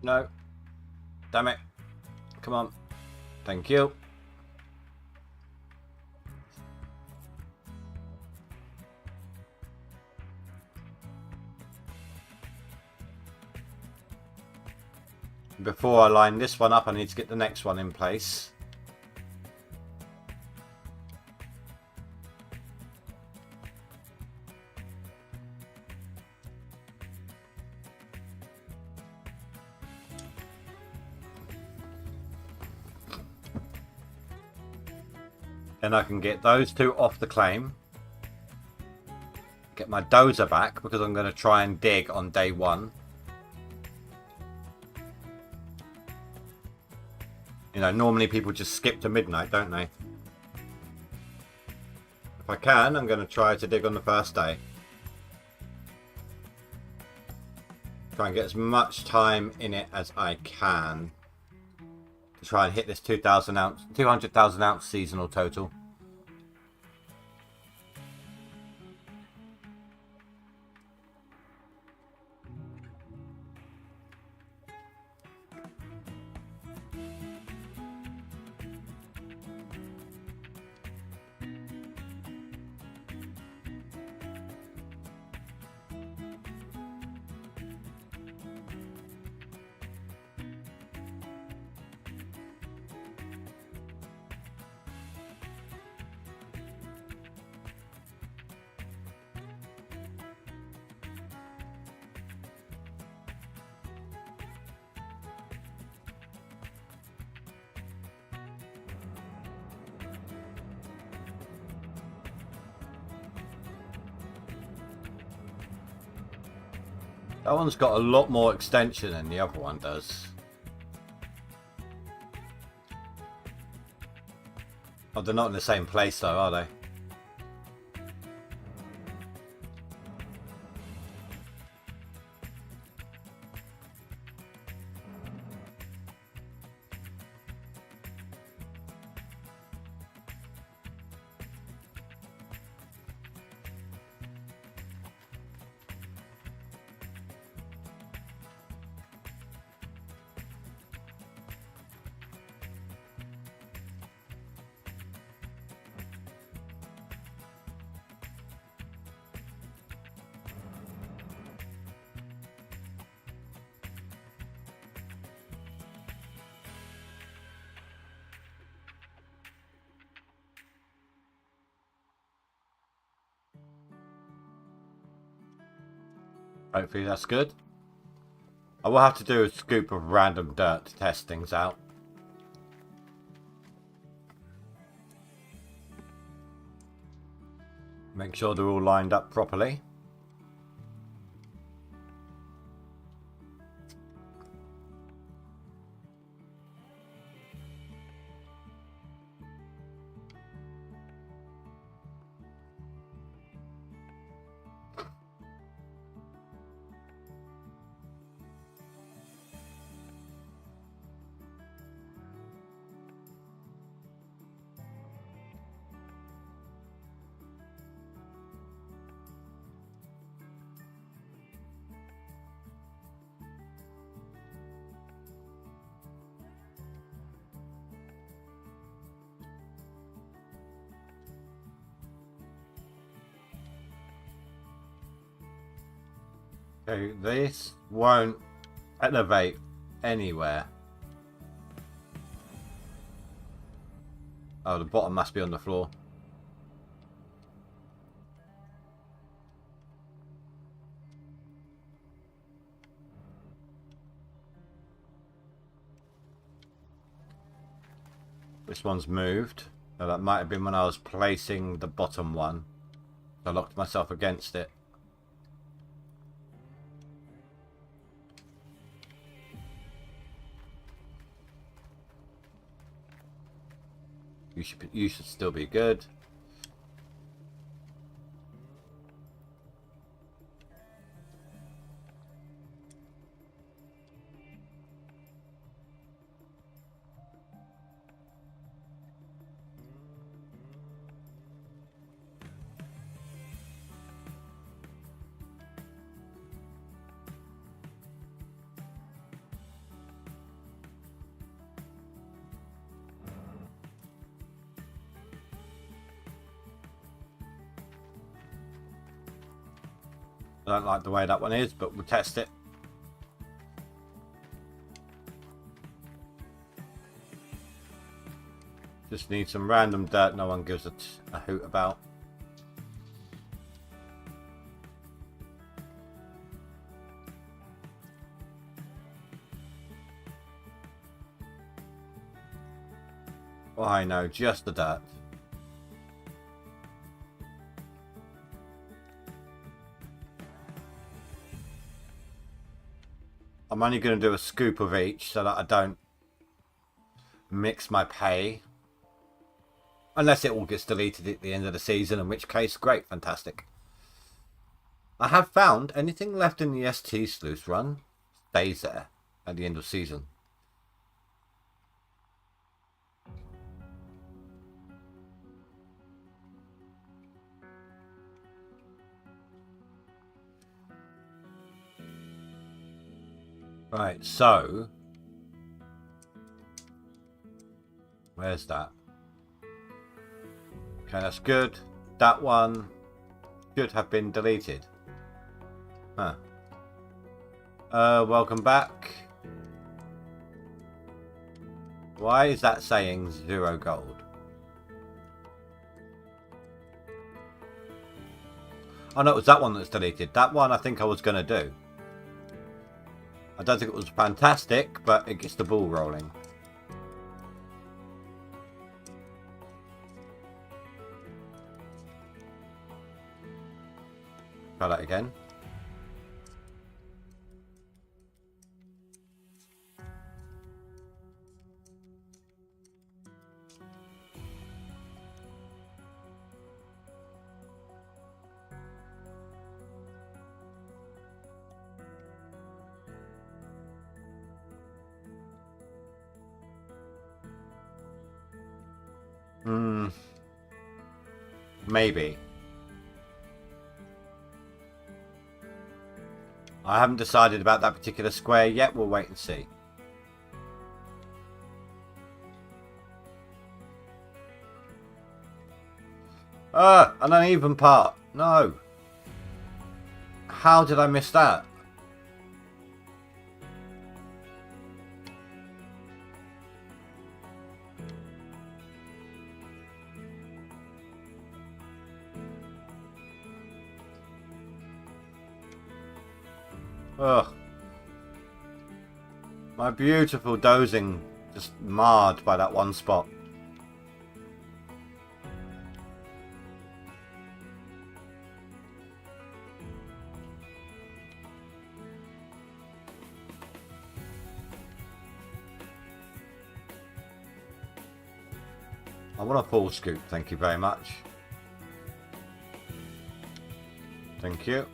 No. Damn it. Come on. Thank you. Before I line this one up, I need to get the next one in place. Then I can get those two off the claim. Get my dozer back because I'm going to try and dig on day one. You know, normally people just skip to midnight, don't they? If I can, I'm going to try to dig on the first day. Try and get as much time in it as I can. To try and hit this 200,000 ounce seasonal total. That one's got a lot more extension than the other one does. Oh, they're not in the same place though, are they? Hopefully that's good. I will have to do a scoop of random dirt to test things out. Make sure they're all lined up properly. Okay, this won't Elevate anywhere. Oh, the bottom must be on the floor. This one's moved. So that might have been when I was placing the bottom one. I locked myself against it. You should still be good. I don't like the way that one is, but we'll test it. Just need some random dirt no one gives a hoot about. Oh, I know, just the dirt. I'm only going to do a scoop of each so that I don't mix my pay. Unless it all gets deleted at the end of the season, in which case, great, fantastic. I have found anything left in the ST Sleuth run stays there at the end of season. Right, so where's that? Okay, that's good. That one should have been deleted. Huh. Welcome back. Why is that saying 0 gold? Oh no, it was that one that's deleted. That one I think I was going to do. I don't think it was fantastic, but it gets the ball rolling. Try that again. Maybe. I haven't decided about that particular square yet. We'll wait and see. An uneven part. No. How did I miss that? Ugh. My beautiful dozing just marred by that one spot. I want a full scoop, thank you very much. Thank you.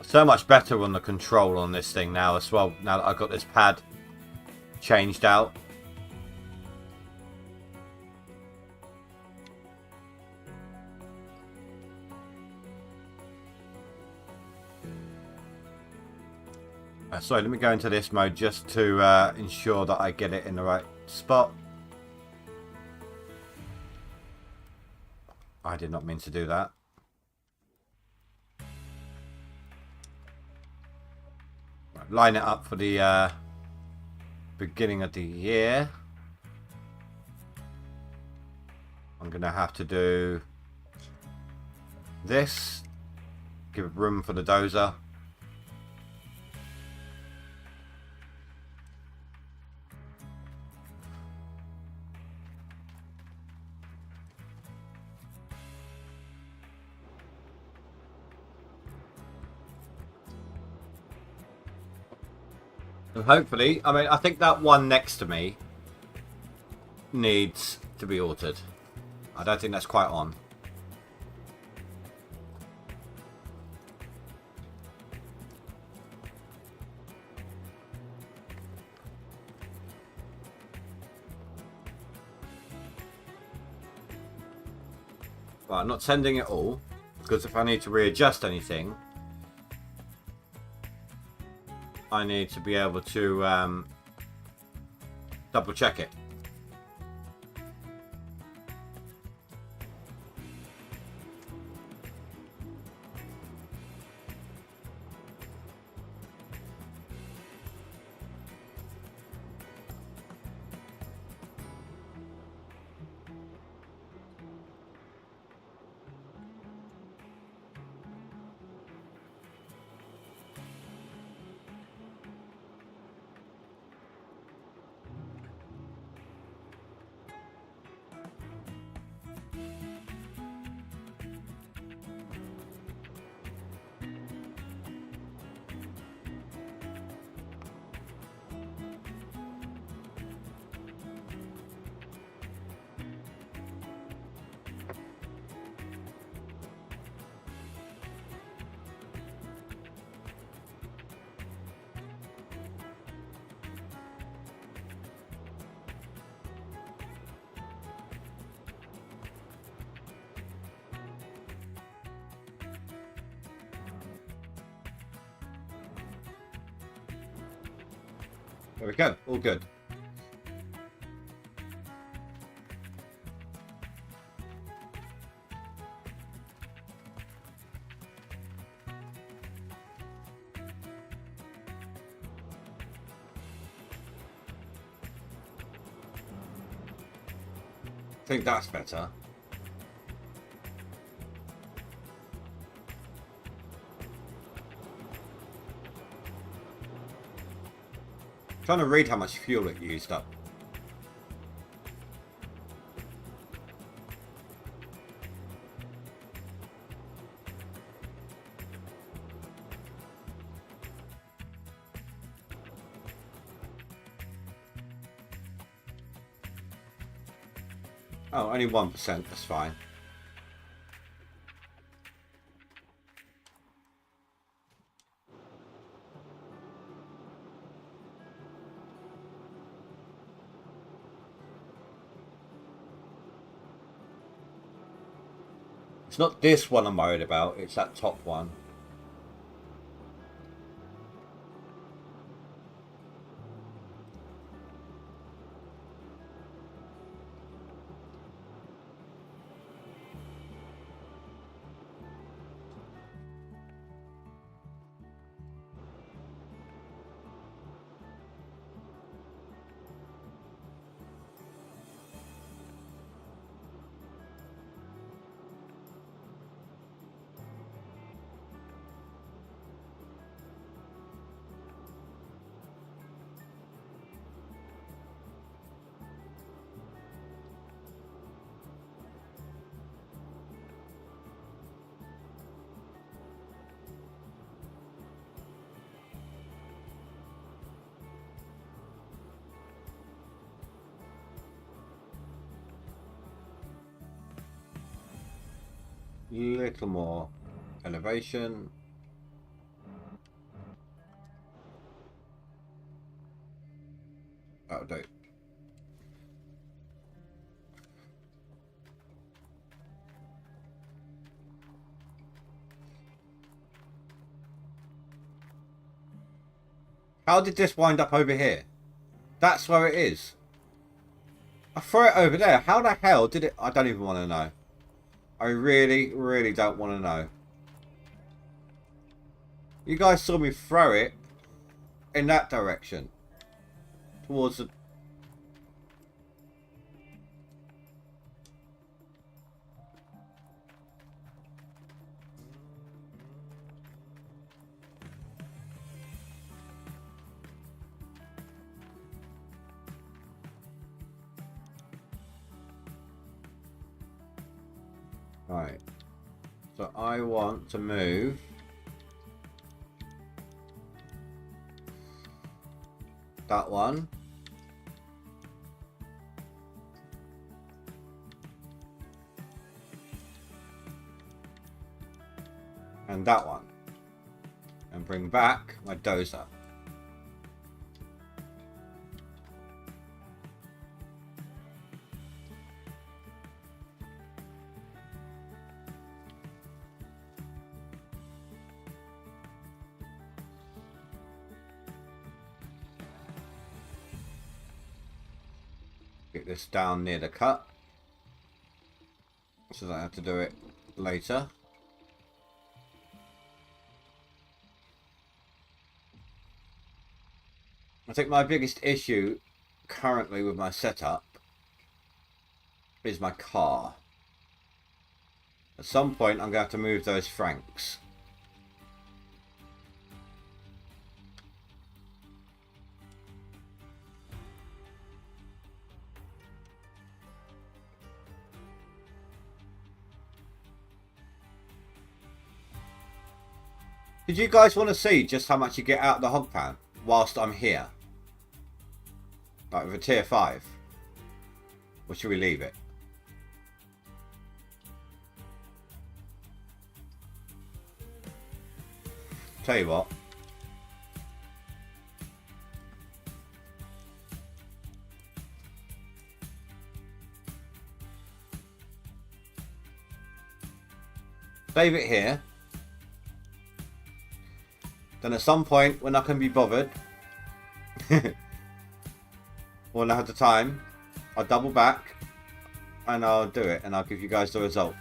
So much better on the control on this thing now as well, now that I've got this pad changed out. Sorry, let me go into this mode just to ensure that I get it in the right spot. I did not mean to do that. Right, line it up for the beginning of the year. I'm going to have to do this. Give room for the dozer. And hopefully, I mean, I think that one next to me needs to be altered. I don't think that's quite on. Well, I'm not sending it all, because if I need to readjust anything, I need to be able to double check it. There we go, all good. I think that's better. Trying to read how much fuel it used up. Oh, only 1%, that's fine. It's not this one I'm worried about, it's that top one. Little more elevation. That'll do. How did this wind up over here? That's where it is. I threw it over there. How the hell did it... I don't even want to know. I really, really don't want to know. You guys saw me throw it in that direction. Towards the... Right. So I want to move that one. And that one. And bring back my dozer. Get this down near the cut, so that I have to do it later. I think my biggest issue currently with my setup is my car. At some point I'm going to have to move those Franks. Did you guys want to see just how much you get out of the hog pan whilst I'm here? Like with a tier 5? Or should we leave it? Tell you what. Save it here. Then at some point when I can be bothered when I have the time, I'll double back and I'll do it and I'll give you guys the result.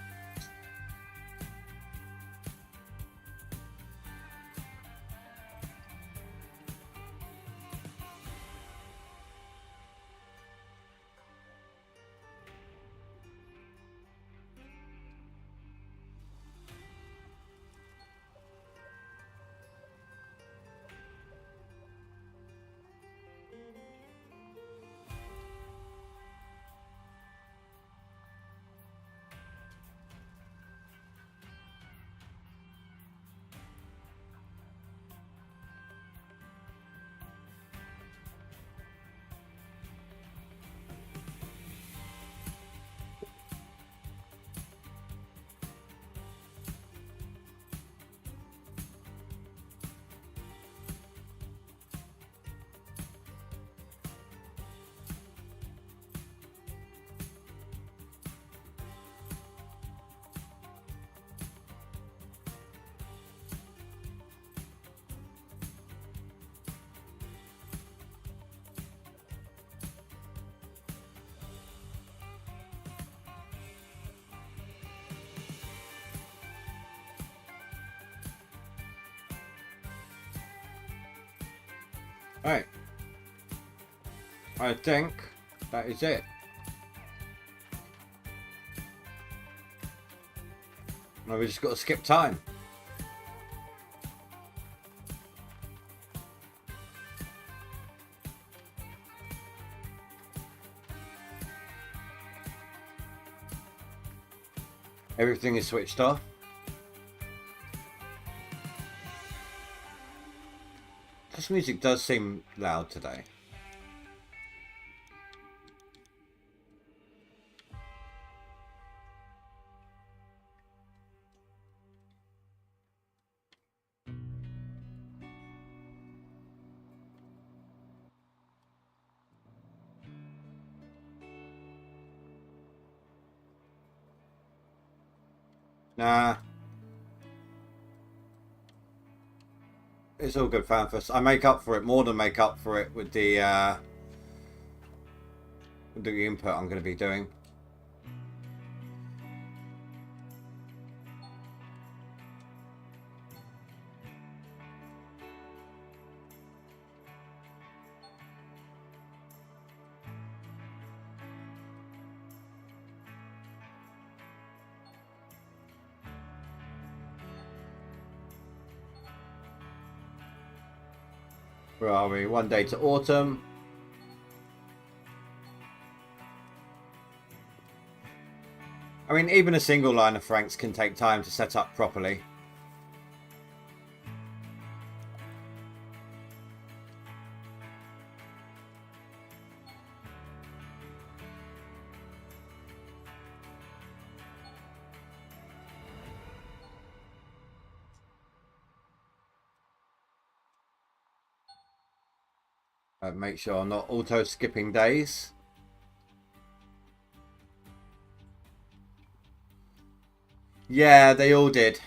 Alright. I think that is it. Now we just got to skip time. Everything is switched off. This music does seem loud today. Nah. It's all good, Fanfus. I make up for it, more than make up for it with the input I'm going to be doing. Where are we? One day to autumn. I mean, even a single line of Franks can take time to set up properly. Make sure I'm not auto skipping days. Yeah, they all did.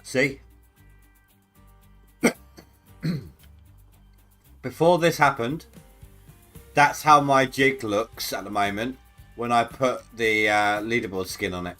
See? Before this happened, that's how my jig looks at the moment when I put the leaderboard skin on it.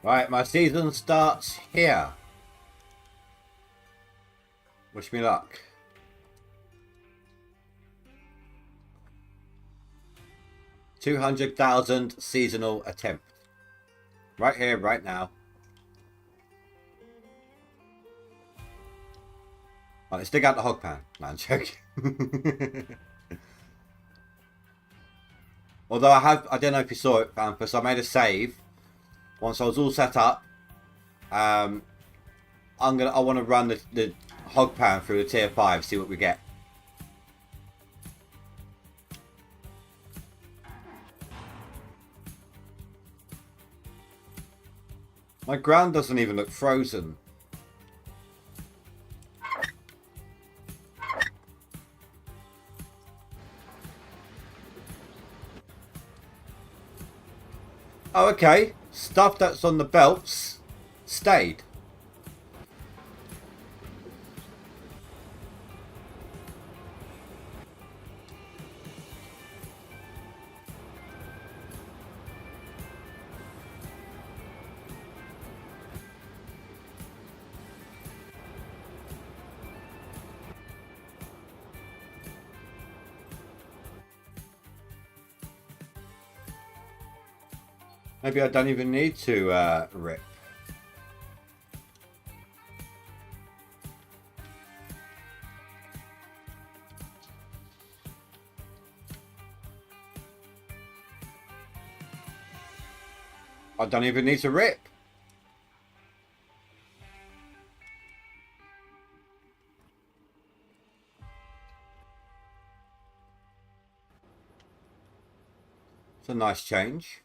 Right, my season starts here. Wish me luck. $200,000 seasonal attempt. Right here, right now. Right, let's dig out the hog pan. No, I'm joking. Although I don't know if you saw it, Vampus, I made a save. Once I was all set up, I want to run the hog pan through the tier 5, see what we get. My ground doesn't even look frozen. Oh, okay. Stuff that's on the belts stayed. Maybe I don't even need to rip. I don't even need to rip. It's a nice change.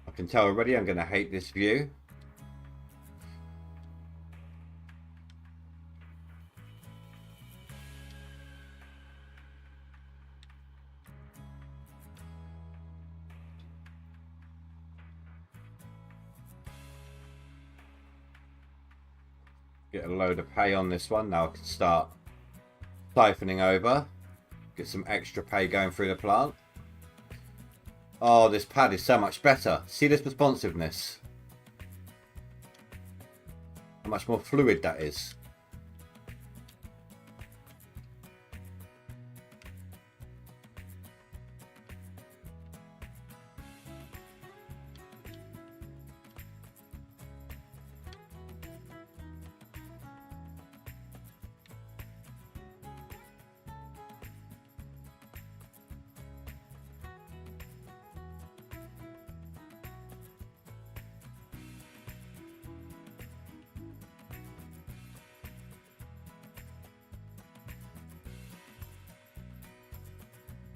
I can tell already I'm going to hate this view. Get a load of pay on this one. Now I can start siphoning over. Get some extra pay going through the plant. Oh, this pad is so much better. See this responsiveness? How much more fluid that is.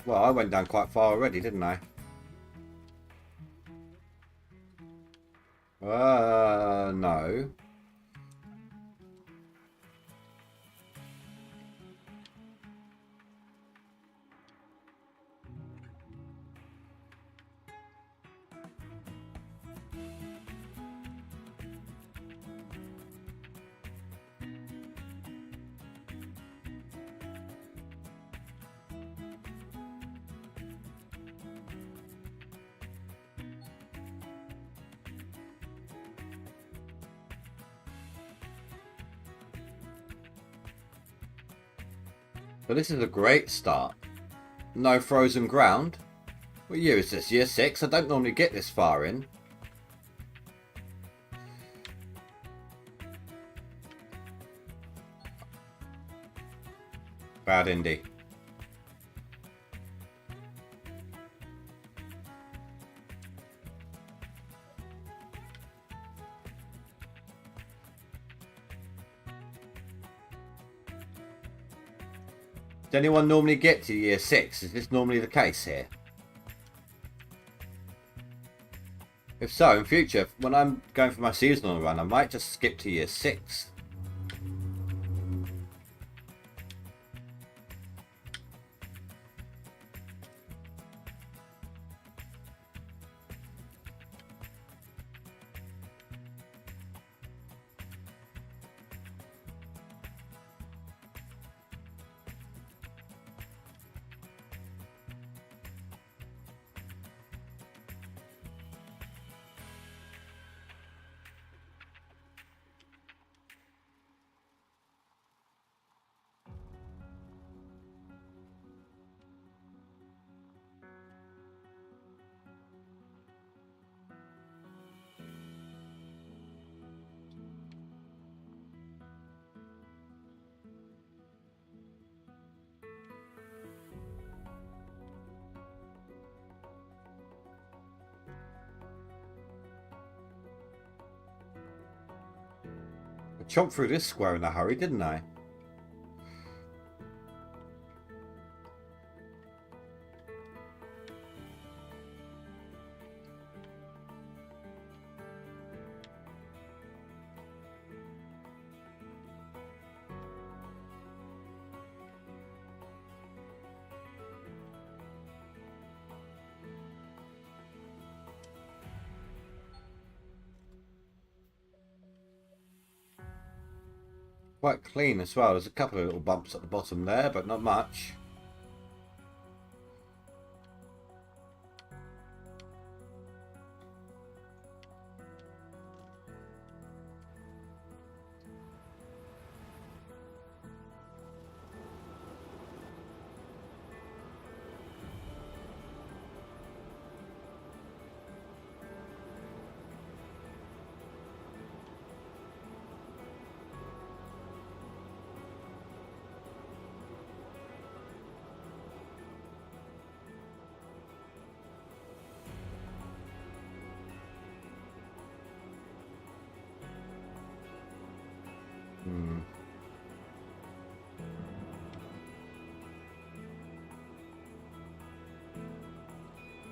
Well, I went down quite far already, didn't I? No. But this is a great start. No frozen ground. What year is this? Year 6? I don't normally get this far in. Bad indie. Does anyone normally get to year 6? Is this normally the case here? If so, in future, when I'm going for my seasonal run, I might just skip to year 6. I chomped through this square in a hurry, didn't I? Quite clean as well. There's a couple of little bumps at the bottom there, but not much.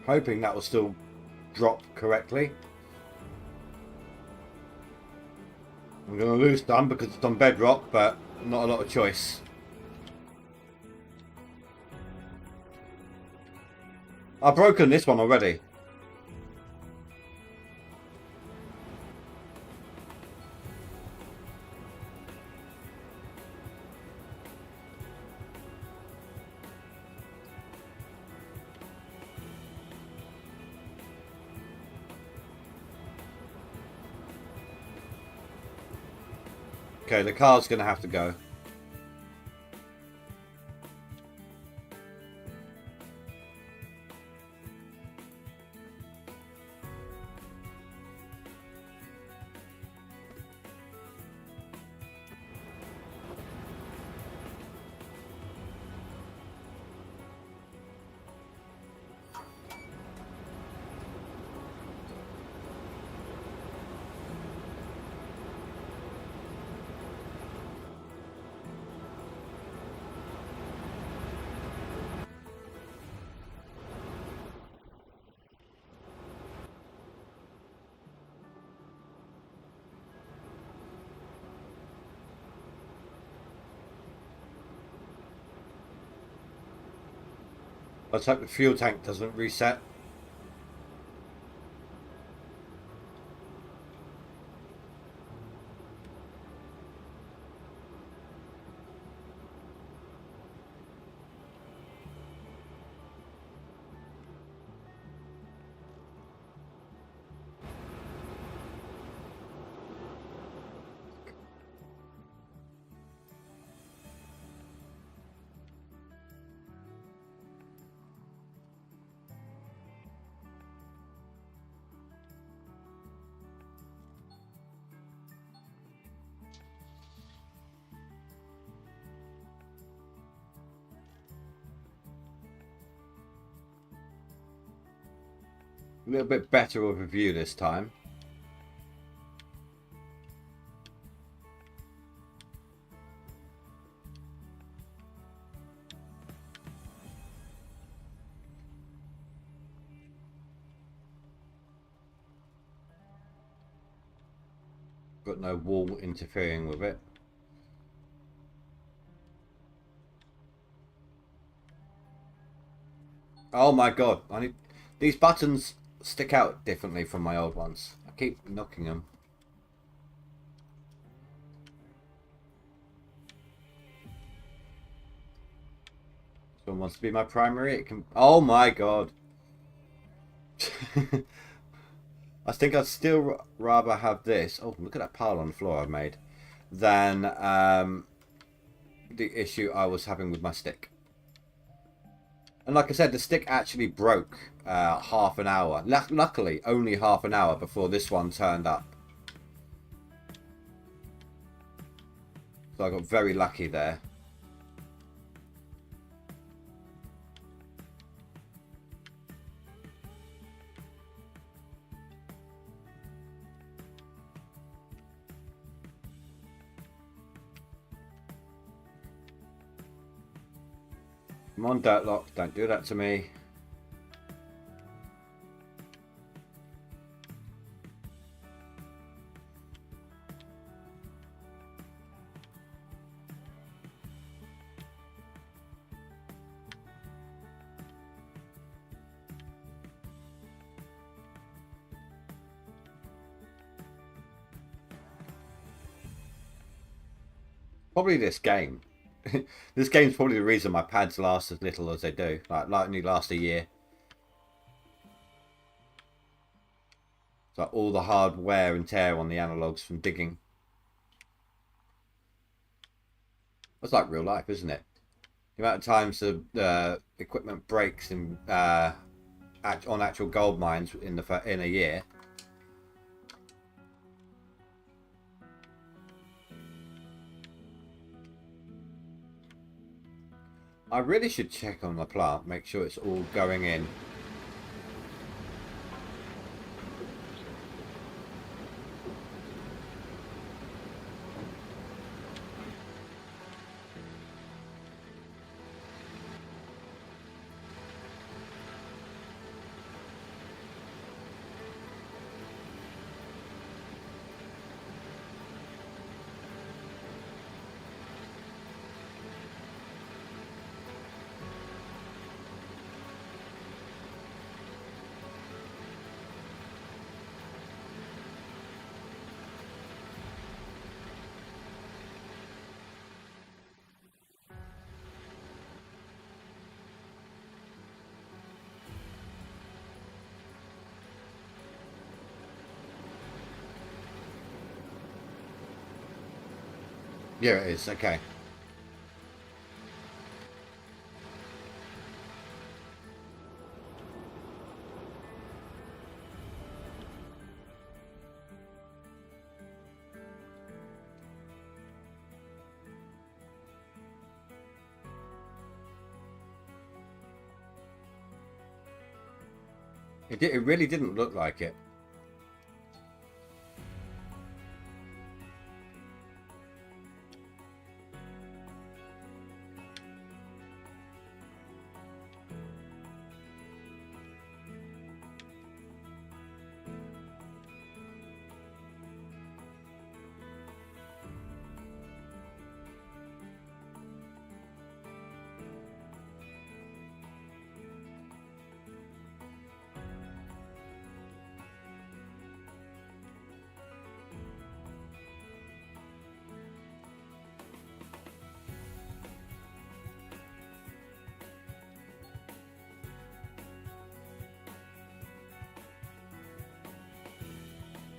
Hoping that will still drop correctly. I'm going to lose some because it's on bedrock, but not a lot of choice. I've broken this one already. Okay, the car's going to have to go. Let's hope the fuel tank doesn't reset. A little bit better of a view this time. Got no wall interfering with it. Oh my god, I need these buttons stick out differently from my old ones. I keep knocking them. Someone wants to be my primary. It can. Oh my god. I think I'd still rather have this. Oh, look at that pile on the floor I've made. Than the issue I was having with my stick. And like I said, the stick actually broke half an hour. Luckily, only half an hour before this one turned up. So I got very lucky there. Come on, Dirtlock, don't do that to me. Probably this game. This game's probably the reason my pads last as little as they do. Like only last a year. It's like all the hard wear and tear on the analogs from digging. That's like real life, isn't it? The amount of times the equipment breaks in on actual gold mines in a year. I really should check on the plant, make sure it's all going in. Yeah, it is. Okay. It really didn't look like it.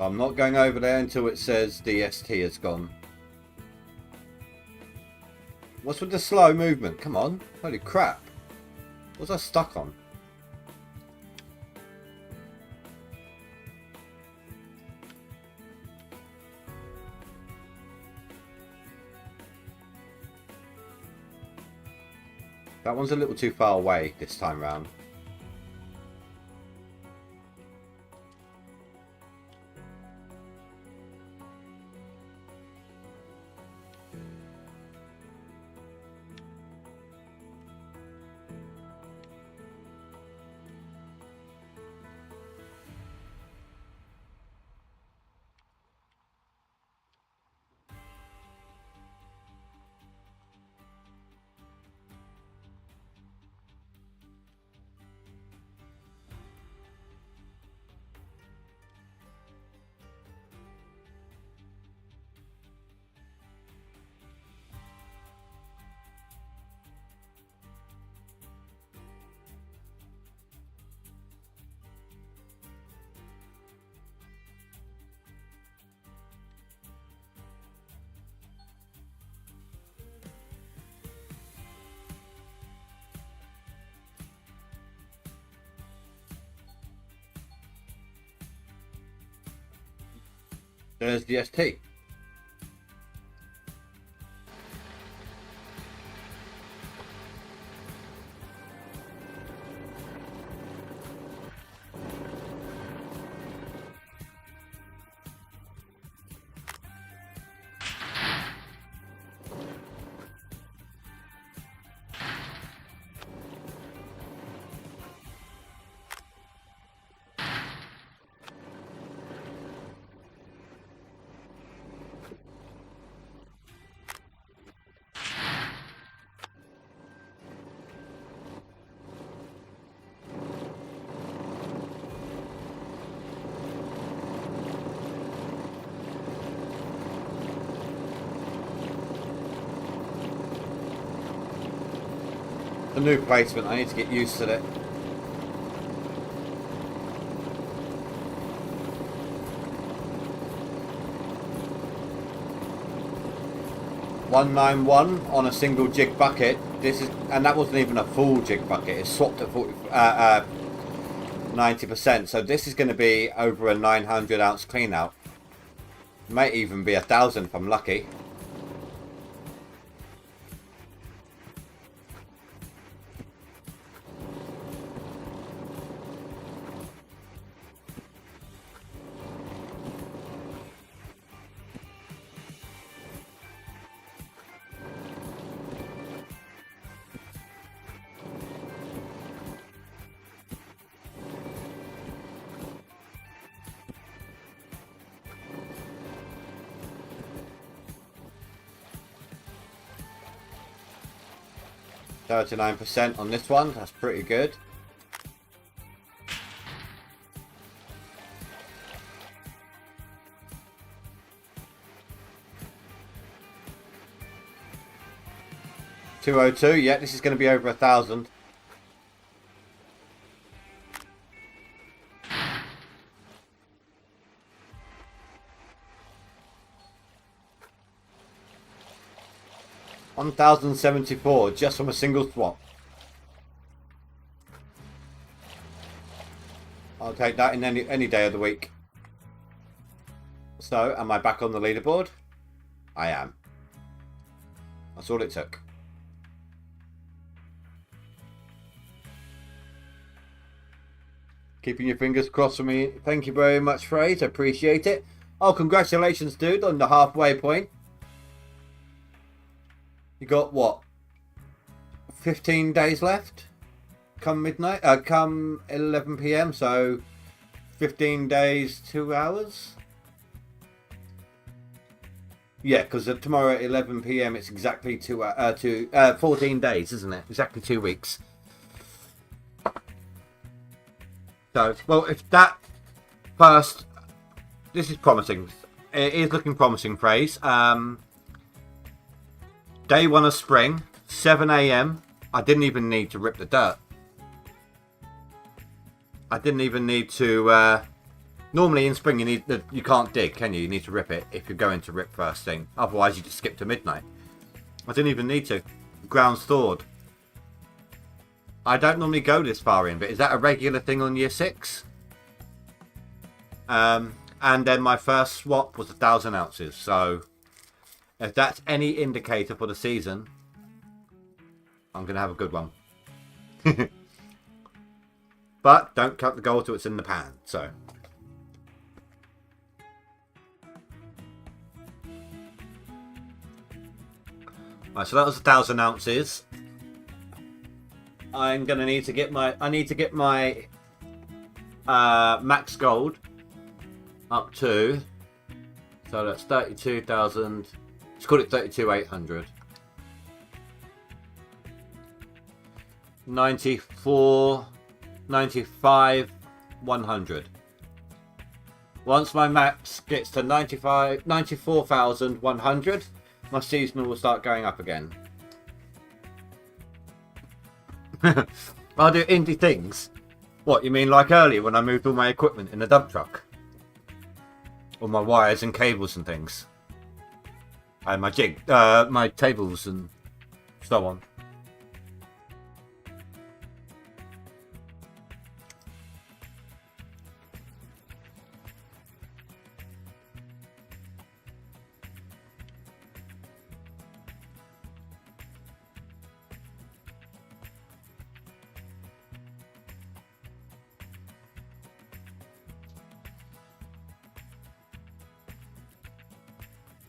I'm not going over there until it says DST has gone. What's with the slow movement? Come on. Holy crap. What's I stuck on? That one's a little too far away this time round. There's DST. The new placement, I need to get used to it. $191 on a single jig bucket. This is, and that wasn't even a full jig bucket. It's swapped at 90%. So this is going to be over a 900 ounce clean out. Might even be 1,000 if I'm lucky. %39 on this one, that's pretty good. $202, yeah, this is going to be over 1,000. $1,074 just from a single swap. I'll take that in any day of the week. So, am I back on the leaderboard? I am. That's all it took. Keeping your fingers crossed for me. Thank you very much, Fraser. Appreciate it. Oh, congratulations, dude, on the halfway point. You got what? 15 days left? Come midnight? Come 11 PM, so 15 days, 2 hours? Yeah, because tomorrow at 11 PM it's exactly 14 days, isn't it? Exactly 2 weeks. So, well, if that first... This is promising. It is looking promising, Phrase. Day 1 of spring, 7 AM. I didn't even need to rip the dirt. I didn't even need to Normally in spring you can't dig, can you? You need to rip it if you're going to rip first thing. Otherwise you just skip to midnight. I didn't even need to. Grounds thawed. I don't normally go this far in, but is that a regular thing on year 6? And then my first swap was 1,000 ounces. So if that's any indicator for the season, I'm going to have a good one. But don't cut the gold till it's in the pan. So. Right, so that was 1,000 ounces. I'm gonna need to get my. I need to get my max gold up to. So that's 32,000. Let's call it 32,800. 94, 95, 100. Once my max gets to 94,100, my seasonal will start going up again. I'll do indie things. What, you mean like earlier when I moved all my equipment in the dump truck? All my wires and cables and things. And my tables and so on.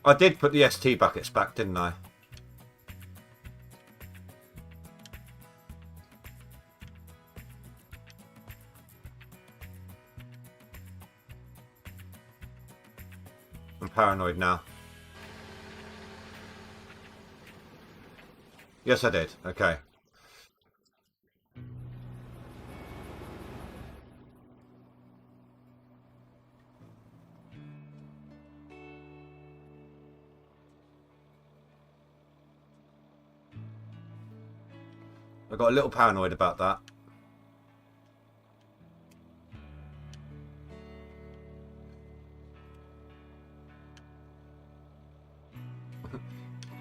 I did put the ST buckets back, didn't I? I'm paranoid now. Yes, I did. Okay. I got a little paranoid about that.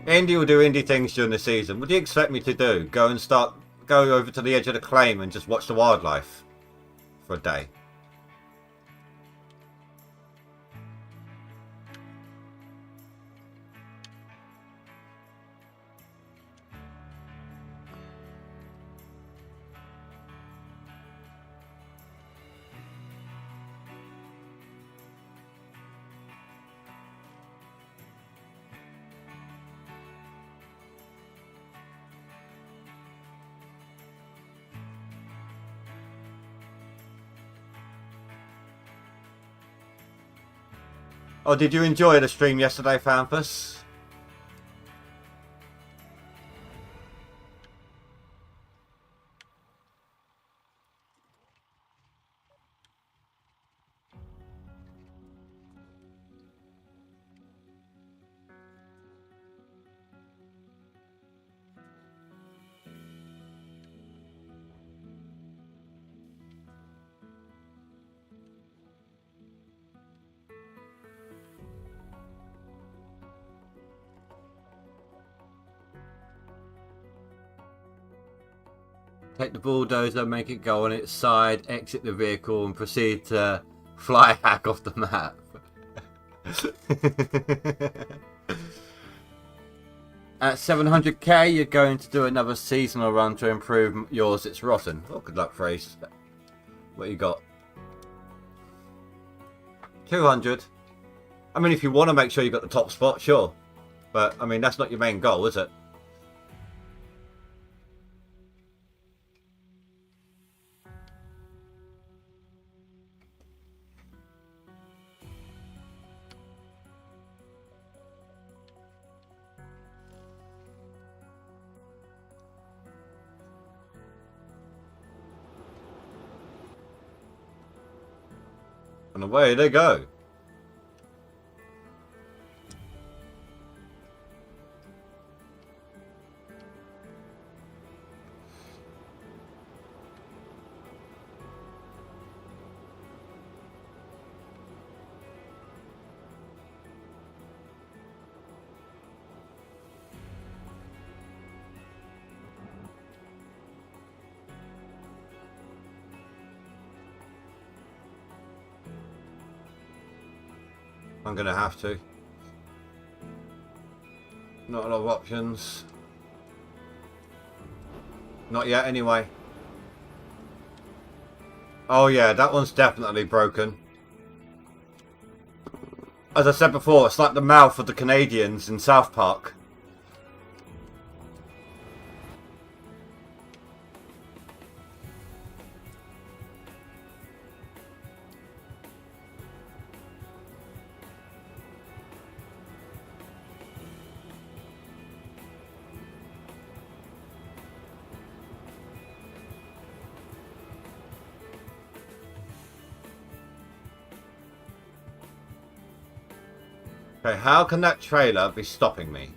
Indy will do indie things during the season. What do you expect me to do? Go over to the edge of the claim and just watch the wildlife for a day? Oh, did you enjoy the stream yesterday, Fampus? Take the bulldozer, make it go on its side, exit the vehicle and proceed to fly hack off the map. At 700k, you're going to do another seasonal run to improve yours. It's rotten. Oh, good luck, Phrase. What you got? 200. I mean, if you want to make sure you got the top spot, sure. But, I mean, that's not your main goal, is it? And away they go. I'm going to have to. Not a lot of options. Not yet, anyway. Oh yeah, that one's definitely broken. As I said before, it's like the mouth of the Canadians in South Park. Okay, how can that trailer be stopping me?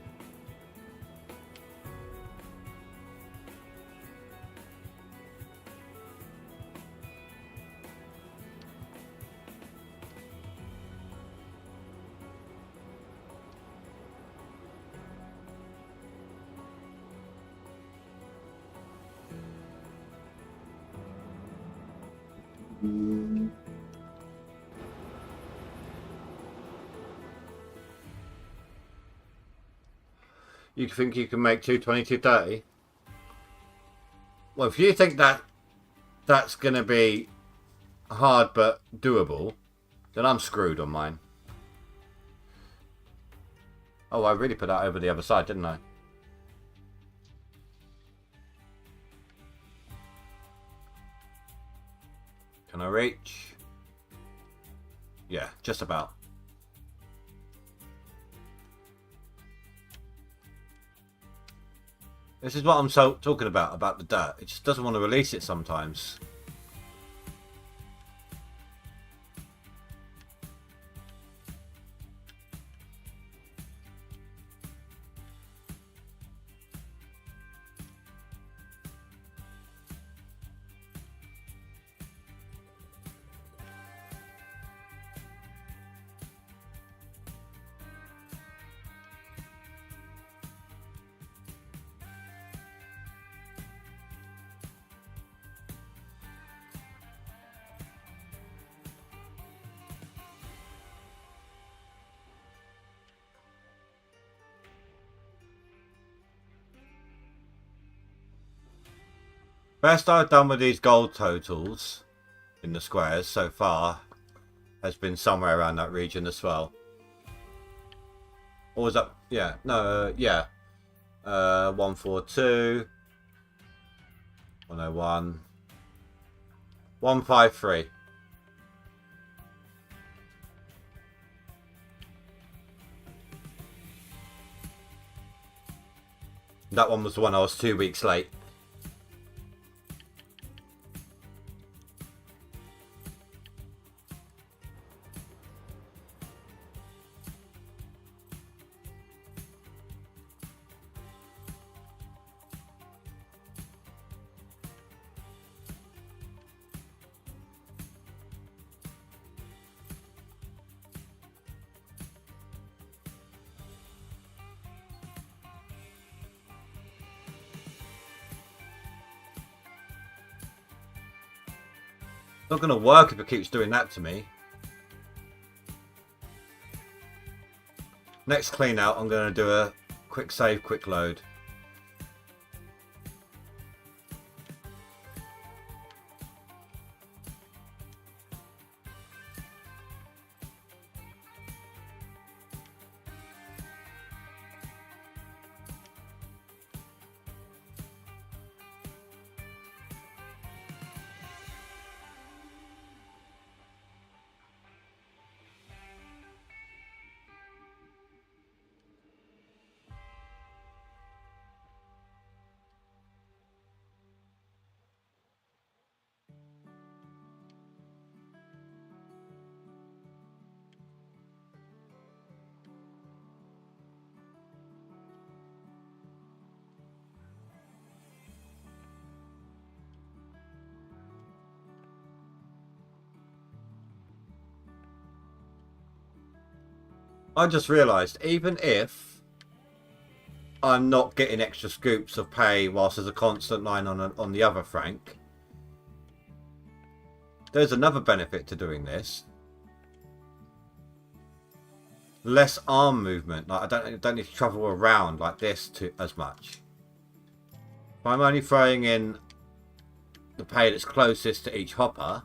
You think you can make 220, 230? Well, if you think that's going to be hard but doable, then I'm screwed on mine. Oh, I really put that over the other side, didn't I? Can I reach? Yeah, just about. This is what I'm talking about the dirt. It just doesn't want to release it sometimes. Best I've done with these gold totals in the squares so far has been somewhere around that region as well. Or was that? Yeah, no, yeah. 142, 101, 153. That one was the one I was 2 weeks late. Not going to work if it keeps doing that to me. Next clean out, I'm going to do a quick save, quick load. I just realised, even if I'm not getting extra scoops of pay whilst there's a constant line on the other frank, there's another benefit to doing this. less arm movement. Like I don't need to travel around like this as much. If I'm only throwing in the pay that's closest to each hopper.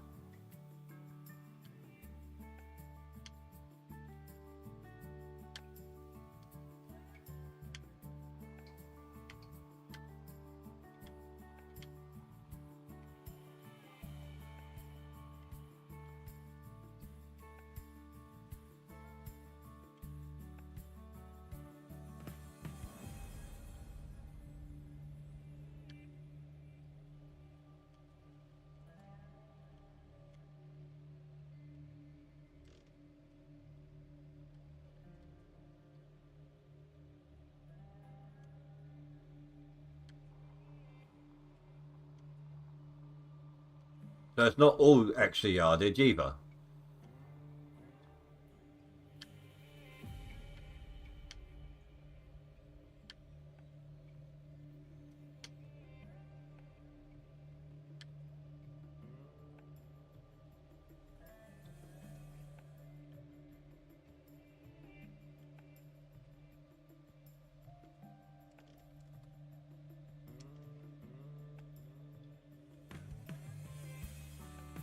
So it's not all extra yardage either.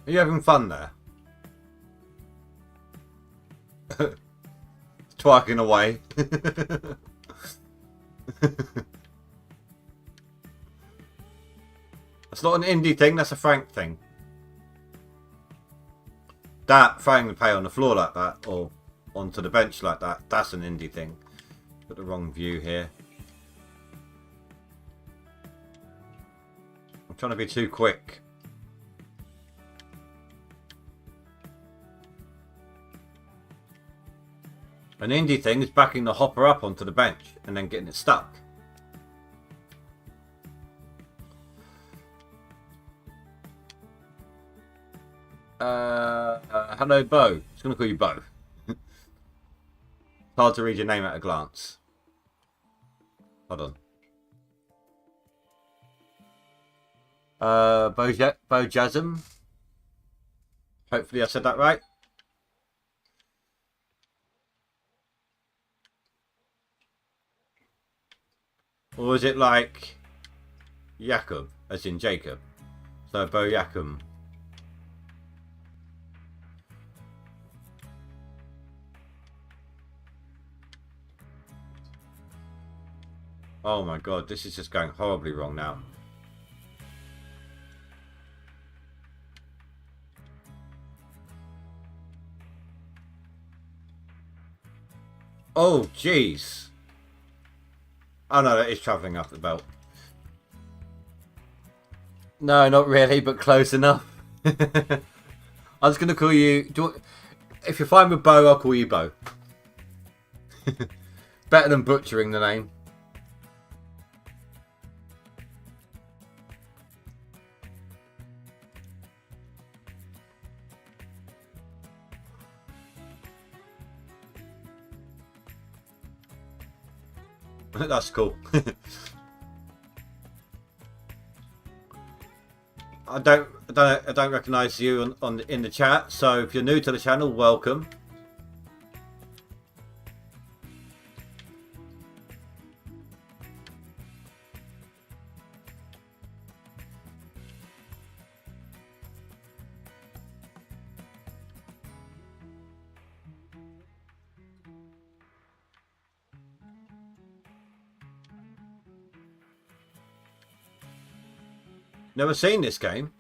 Are you having fun there? Twerking away. That's not an indie thing, that's a Frank thing. That, throwing the pay on the floor like that, or onto the bench like that, that's an indie thing. Got the wrong view here. I'm trying to be too quick. An indie thing is backing the hopper up onto the bench and then getting it stuck. Hello, Bo. Just going to call you Bo. Hard to read your name at a glance. Hold on. Bojasm. Hopefully I said that right. Or is it like Jacob, as in Jacob? So Bo Yakum. Oh my god, this is just going horribly wrong now. Oh jeez. Oh no, that is travelling up the belt. No, not really, but close enough. I was going to call you... if you're fine with Bo, I'll call you Bo. Better than butchering the name. That's cool. I don't recognise you in the chat, so if you're new to the channel, welcome. Never seen this game.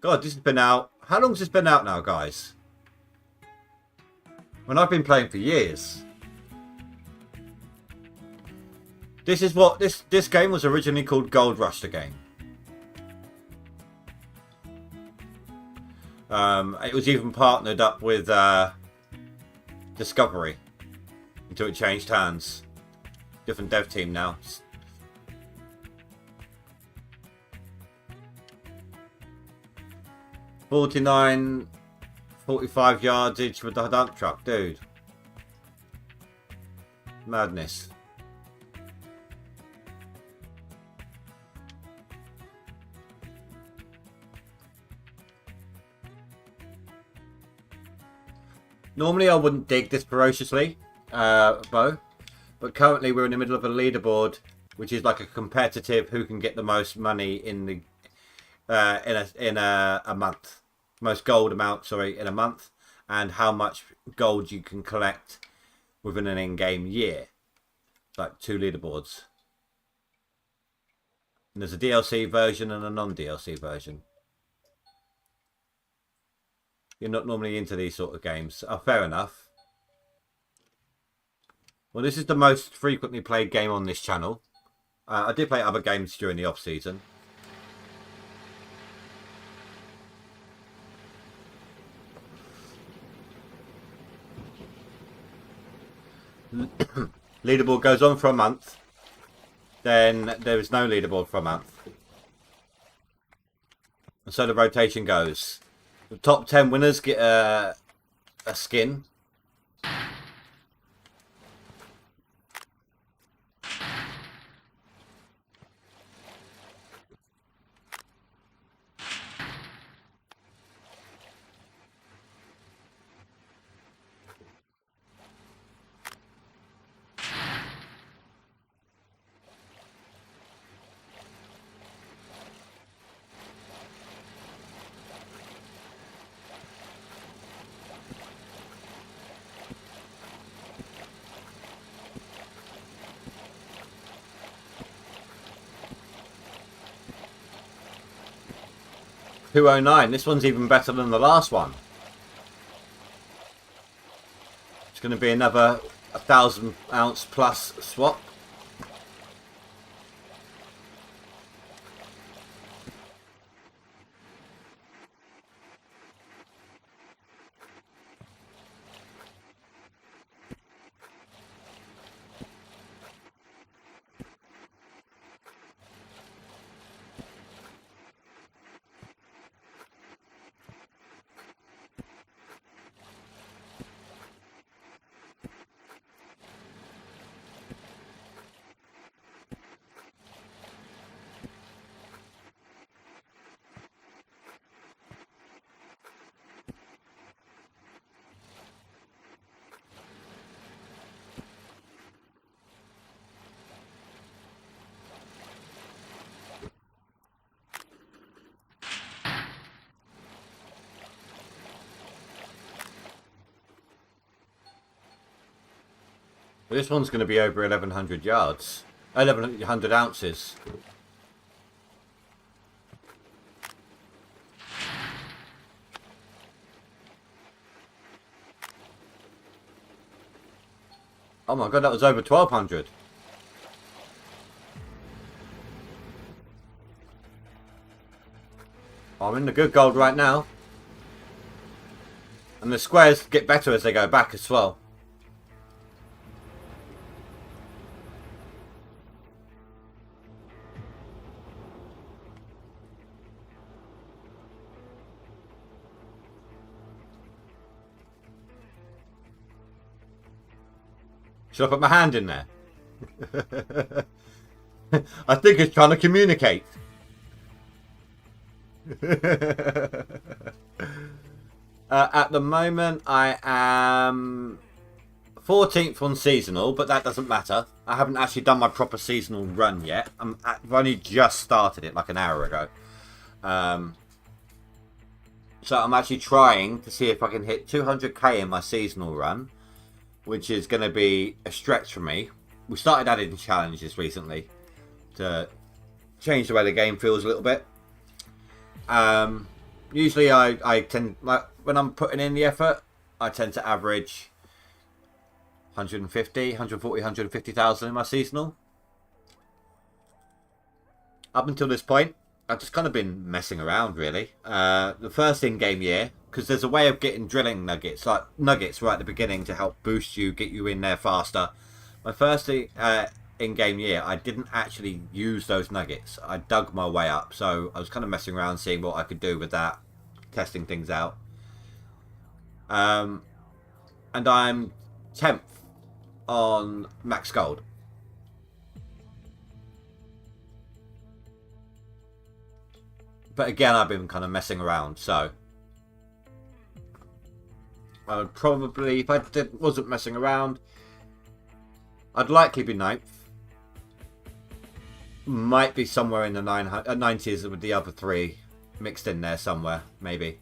God, this has been out. How long has this been out now, guys? When I've been playing for years. This is what this game was originally called Gold Rush the game. It was even partnered up with Discovery until it changed hands. Different dev team now. $49, 45 yardage with the dump truck, dude. Madness. Normally I wouldn't dig this ferociously, Bo. But currently we're in the middle of a leaderboard, which is like a competitive who can get the most money in the in a month, most gold amount, sorry, in a month, and how much gold you can collect within an in-game year. Like 2 leaderboards. And there's a DLC version and a non-DLC version. You're not normally into these sort of games. Oh, fair enough. Well, this is the most frequently played game on this channel. I did play other games during the off-season. Leaderboard goes on for a month. Then there is no leaderboard for a month. And so the rotation goes. The top 10 winners get a skin. $209. This one's even better than the last one. It's going to be another 1,000 ounce plus swap. This one's going to be over 1,100 yards. 1,100 ounces. Oh my god, that was over 1,200. I'm in the good gold right now. And the squares get better as they go back as well. Should I put my hand in there? I think it's trying to communicate. At the moment, I am 14th on seasonal, but that doesn't matter. I haven't actually done my proper seasonal run yet. I've only just started it like an hour ago. So I'm actually trying to see if I can hit 200k in my seasonal run, which is going to be a stretch for me. We started adding challenges recently to change the way the game feels a little bit. Usually I tend, like, when I'm putting in the effort, I tend to average 150,000 in my seasonal. Up until this point, I've just kind of been messing around, really. The first in-game year, because there's a way of getting drilling nuggets, like nuggets right at the beginning to help boost you, get you in there faster. My first in-game year, I didn't actually use those nuggets. I dug my way up, so I was kind of messing around, seeing what I could do with that, testing things out. And I'm 10th on max gold. But again, I've been kind of messing around, so I would probably, if I wasn't messing around, I'd likely be 9th. Might be somewhere in the 90s with the other 3 mixed in there somewhere, maybe.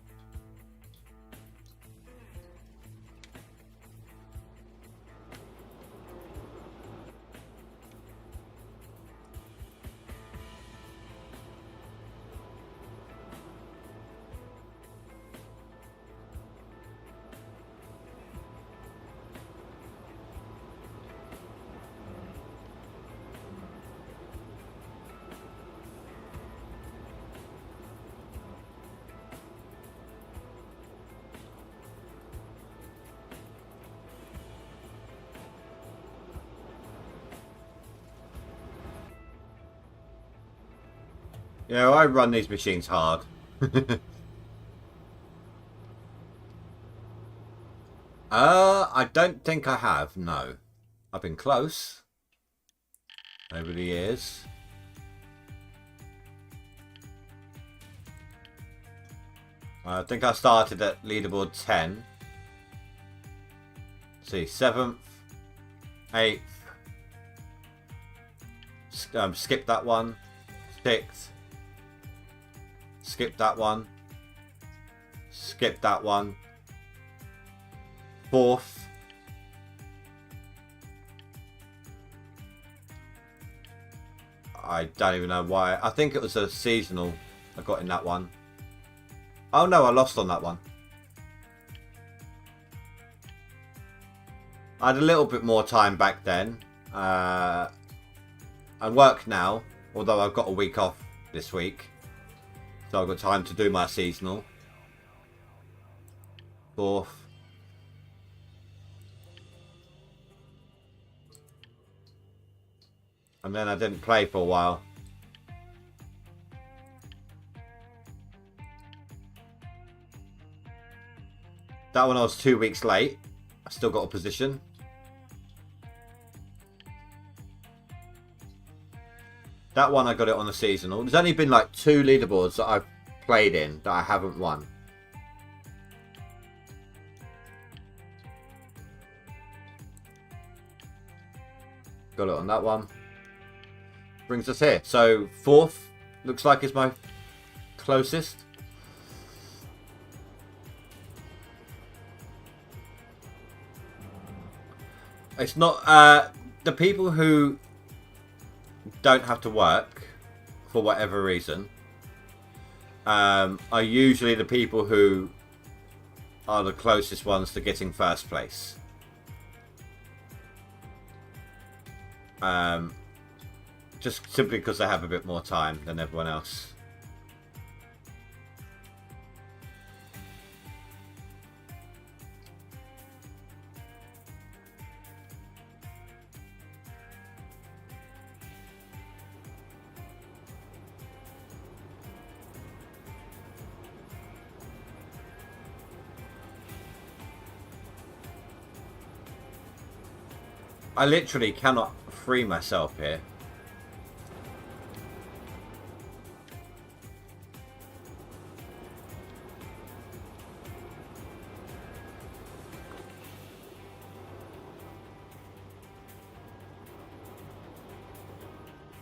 You know, I run these machines hard. I don't think I have, no. I've been close over the years. I think I started at leaderboard 10. Let's see, 7th, 8th. Skip that one. 6th. Skip that one. Skip that one. 4th. I don't even know why. I think it was a seasonal I got in that one. Oh no, I lost on that one. I had a little bit more time back then. I work now, although I've got a week off this week. So I've got time to do my seasonal. 4th. And then I didn't play for a while. That one I was 2 weeks late. I still got a position. That one I got it on the seasonal. There's only been like 2 leaderboards that I've played in that I haven't won. Got it on that one. Brings us here. So 4th looks like is my closest. It's not the people who don't have to work for whatever reason are usually the people who are the closest ones to getting first place. Just simply because they have a bit more time than everyone else. I literally cannot free myself here.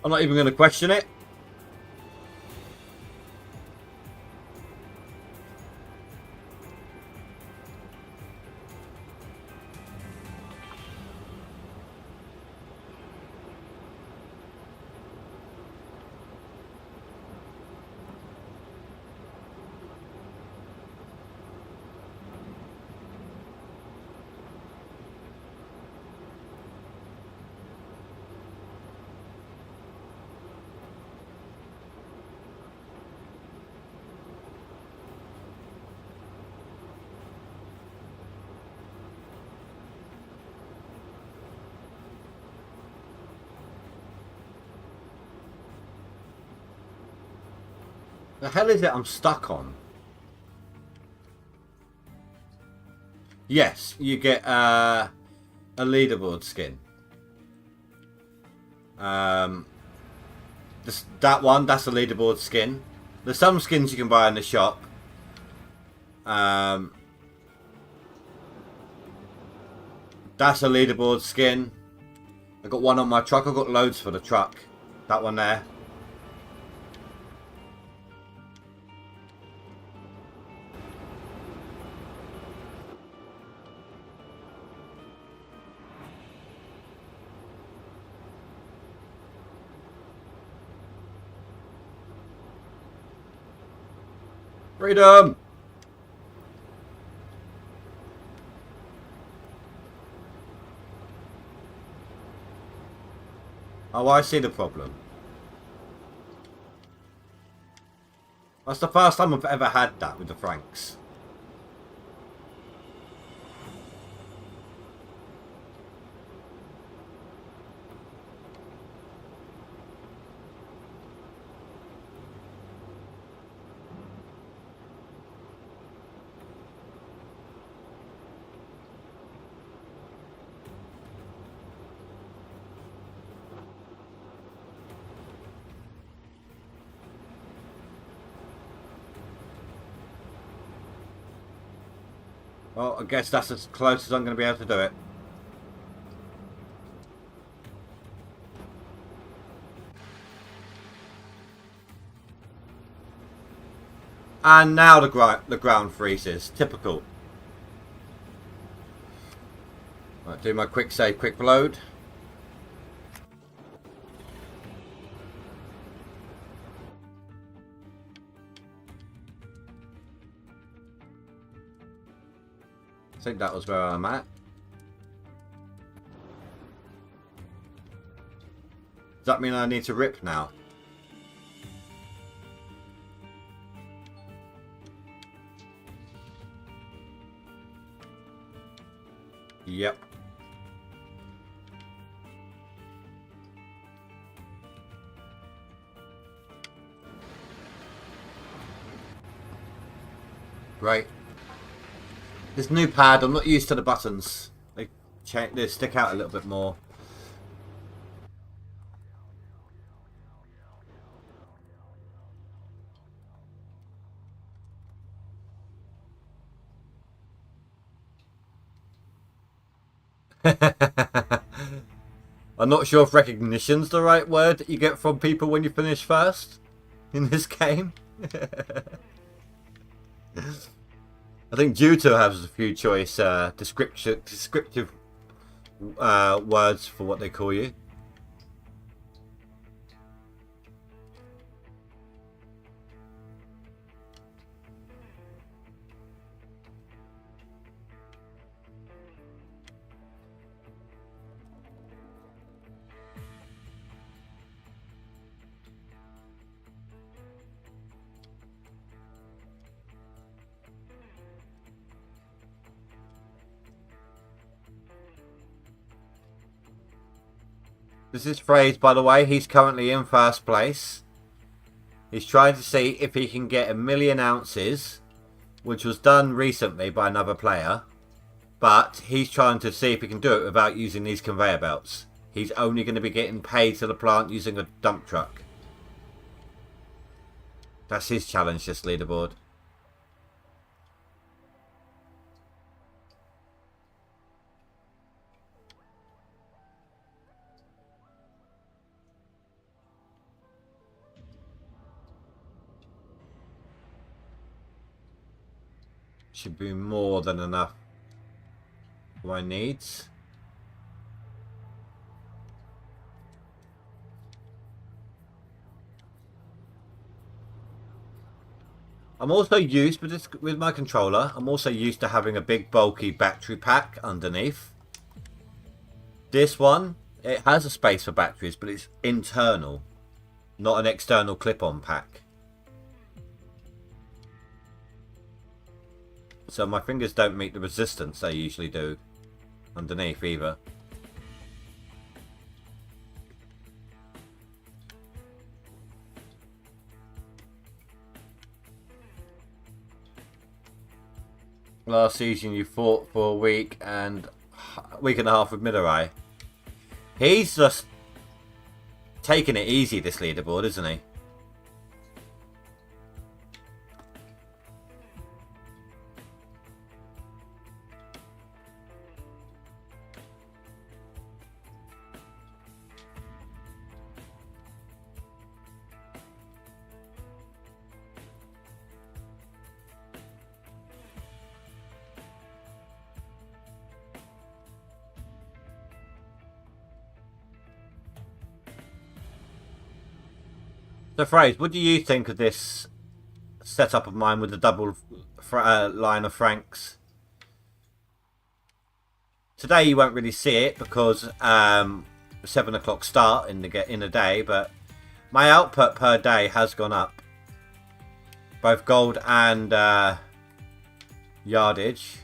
I'm not even going to question it. The hell is it I'm stuck on? Yes, you get a leaderboard skin. That one, that's a leaderboard skin. There's some skins you can buy in the shop. That's a leaderboard skin. I got one on my truck. I got loads for the truck. That one there. Freedom! Oh, I see the problem. That's the first time I've ever had that with the Franks. Well, I guess that's as close as I'm going to be able to do it. And now the ground freezes. Typical. Right, do my quick save, quick load. I think that was where I'm at. Does that mean I need to rip now? Yep. Right. This new pad, I'm not used to the buttons. They stick out a little bit more. I'm not sure if recognition's the right word that you get from people when you finish first in this game. I think Juto has a few choice descriptive words for what they call you. This is Phrase, by the way. He's currently in first place. He's trying to see if he can get 1,000,000 ounces, which was done recently by another player. But he's trying to see if he can do it without using these conveyor belts. He's only going to be getting paid to the plant using a dump truck. That's his challenge, this leaderboard. Should be more than enough for my needs. I'm also used with my controller. I'm also used to having a big bulky battery pack underneath. This one, it has a space for batteries, but it's internal, not an external clip-on pack. So my fingers don't meet the resistance they usually do underneath either. Last season you fought for a week and a half with Midorai. He's just taking it easy, this leaderboard, isn't he? So, Phrase, what do you think of this setup of mine with the double line of Franks? Today you won't really see it because 7 o'clock start in the day, but my output per day has gone up, both gold and yardage.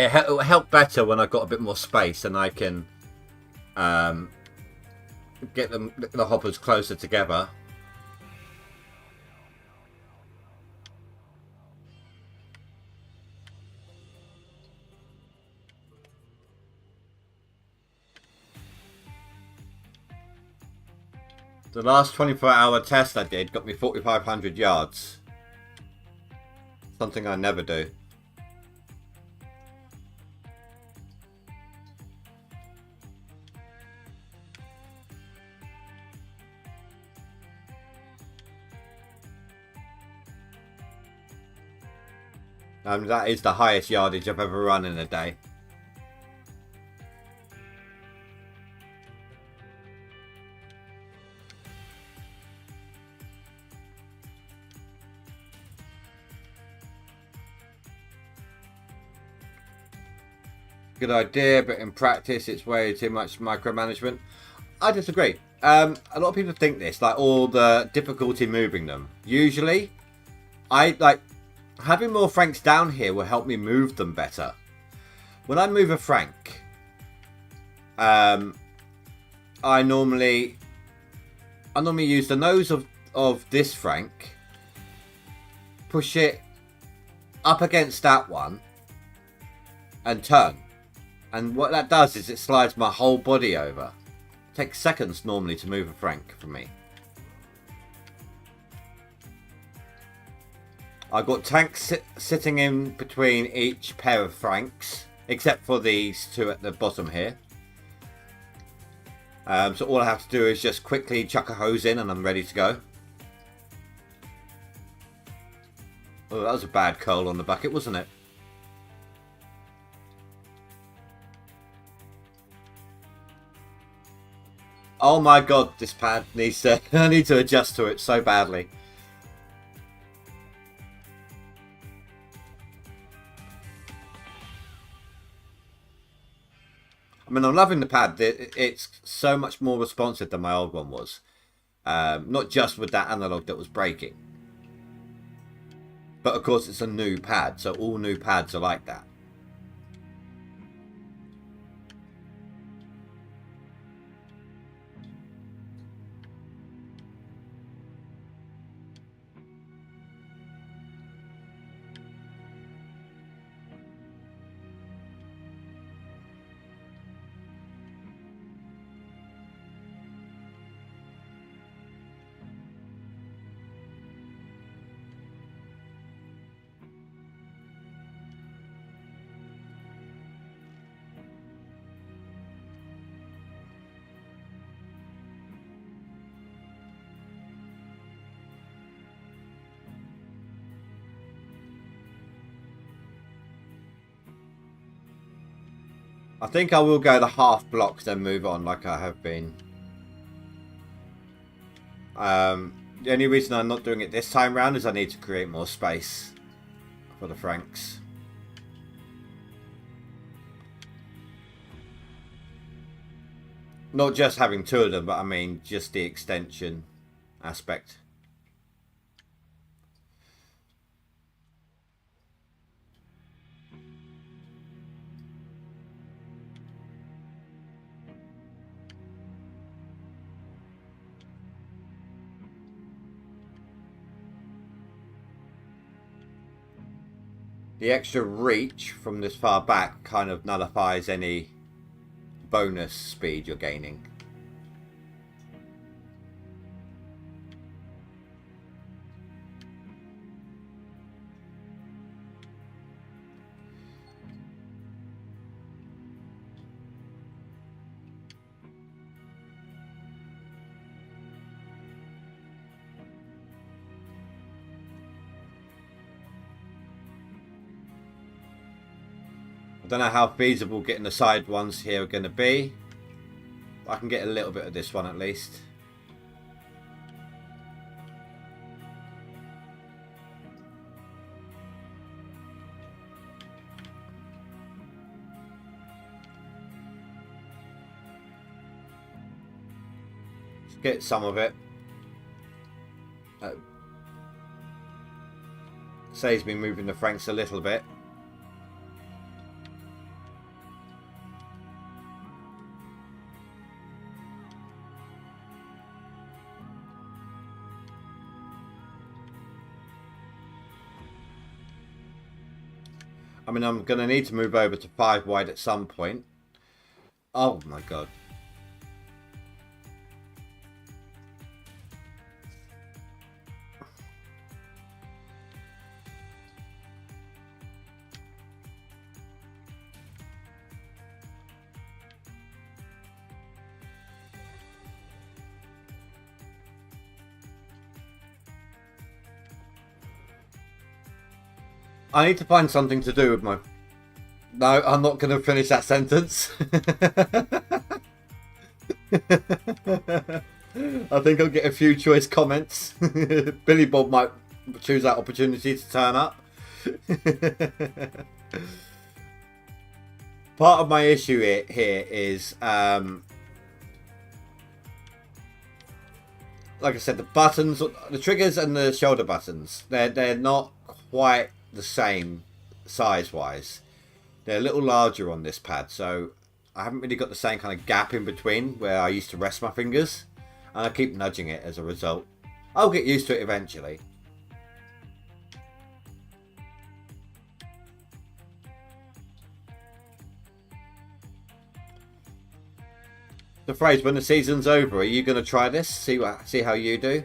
It helped better when I got a bit more space and I can get the hoppers closer together. The last 24-hour test I did got me 4,500 yards. Something I never do. That is the highest yardage I've ever run in a day. Good idea, but in practice it's way too much micromanagement. I disagree. A lot of people think this, like all the difficulty moving them. Usually, I like having more Franks down here will help me move them better. When I move a Frank, I normally use the nose of this Frank, push it up against that one, and turn. And what that does is it slides my whole body over. It takes seconds normally to move a Frank for me. I've got tanks sitting in between each pair of Franks, except for these two at the bottom here. So all I have to do is just quickly chuck a hose in and I'm ready to go. Oh, that was a bad curl on the bucket, wasn't it? Oh my god, this pad needs to... I need to adjust to it so badly. I mean, I'm loving the pad. It's so much more responsive than my old one was. Not just with that analog that was breaking. But of course, it's a new pad, so all new pads are like that. I think I will go the half block, then move on like I have been. The only reason I'm not doing it this time round is I need to create more space for the Franks. Not just having two of them, but I mean just the extension aspect. The extra reach from this far back kind of nullifies any bonus speed you're gaining. I don't know how feasible getting the side ones here are going to be. I can get a little bit of this one at least. Let's get some of it. Saves me moving the Franks a little bit. I mean, I'm going to need to move over to 5 wide at some point. Oh my god. I need to find something to do with my... No, I'm not going to finish that sentence. I think I'll get a few choice comments. Billy Bob might choose that opportunity to turn up. Part of my issue here is... like I said, the buttons, the triggers and the shoulder buttons, they're not quite the same size wise. They're a little larger on this pad, so I haven't really got the same kind of gap in between where I used to rest my fingers, and I keep nudging it as a result. I'll get used to it eventually. The phrase, when the season's over, are you going to try this? See how you do?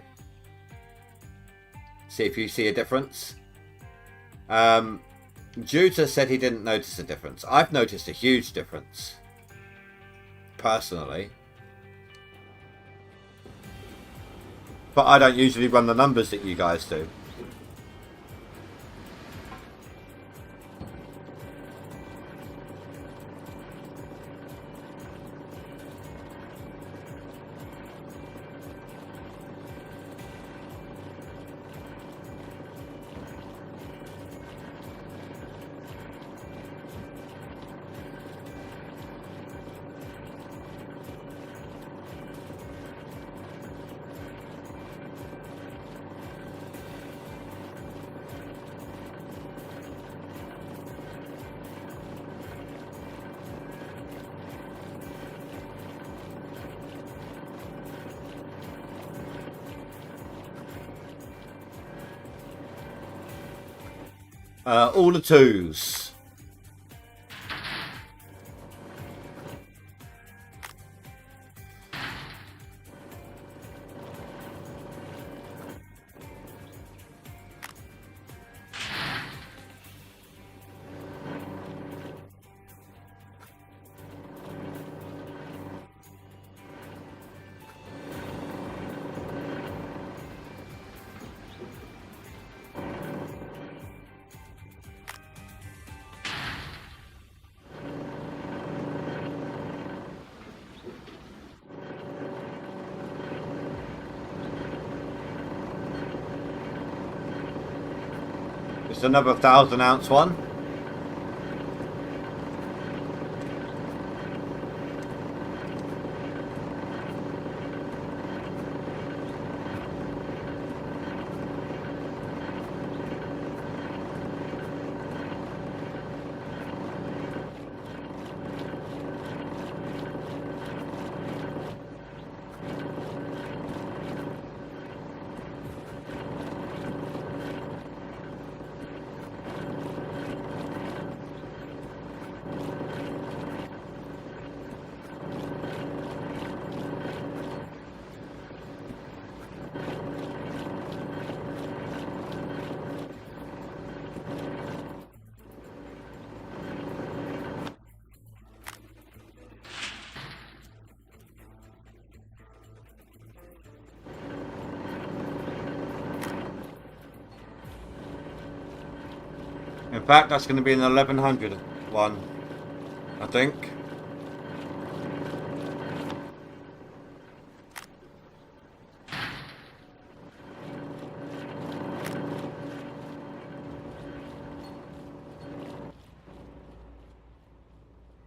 See if you see a difference? Juta said he didn't notice a difference. I've noticed a huge difference. Personally. But I don't usually run the numbers that you guys do. All the twos. It's another 1,000 ounce one. In fact, that's going to be an 1100 one. I think.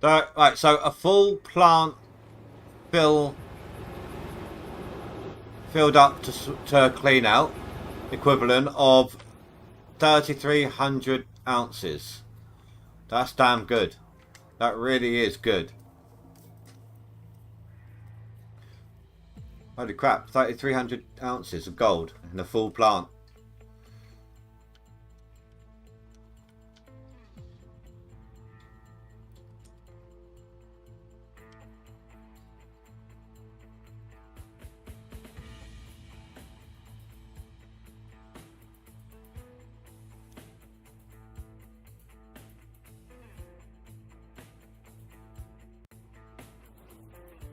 So, right, so a full plant filled up to clean out, equivalent of 3,300 ounces. That's damn good. That really is good. Holy crap, 3,300 ounces of gold in a full plant.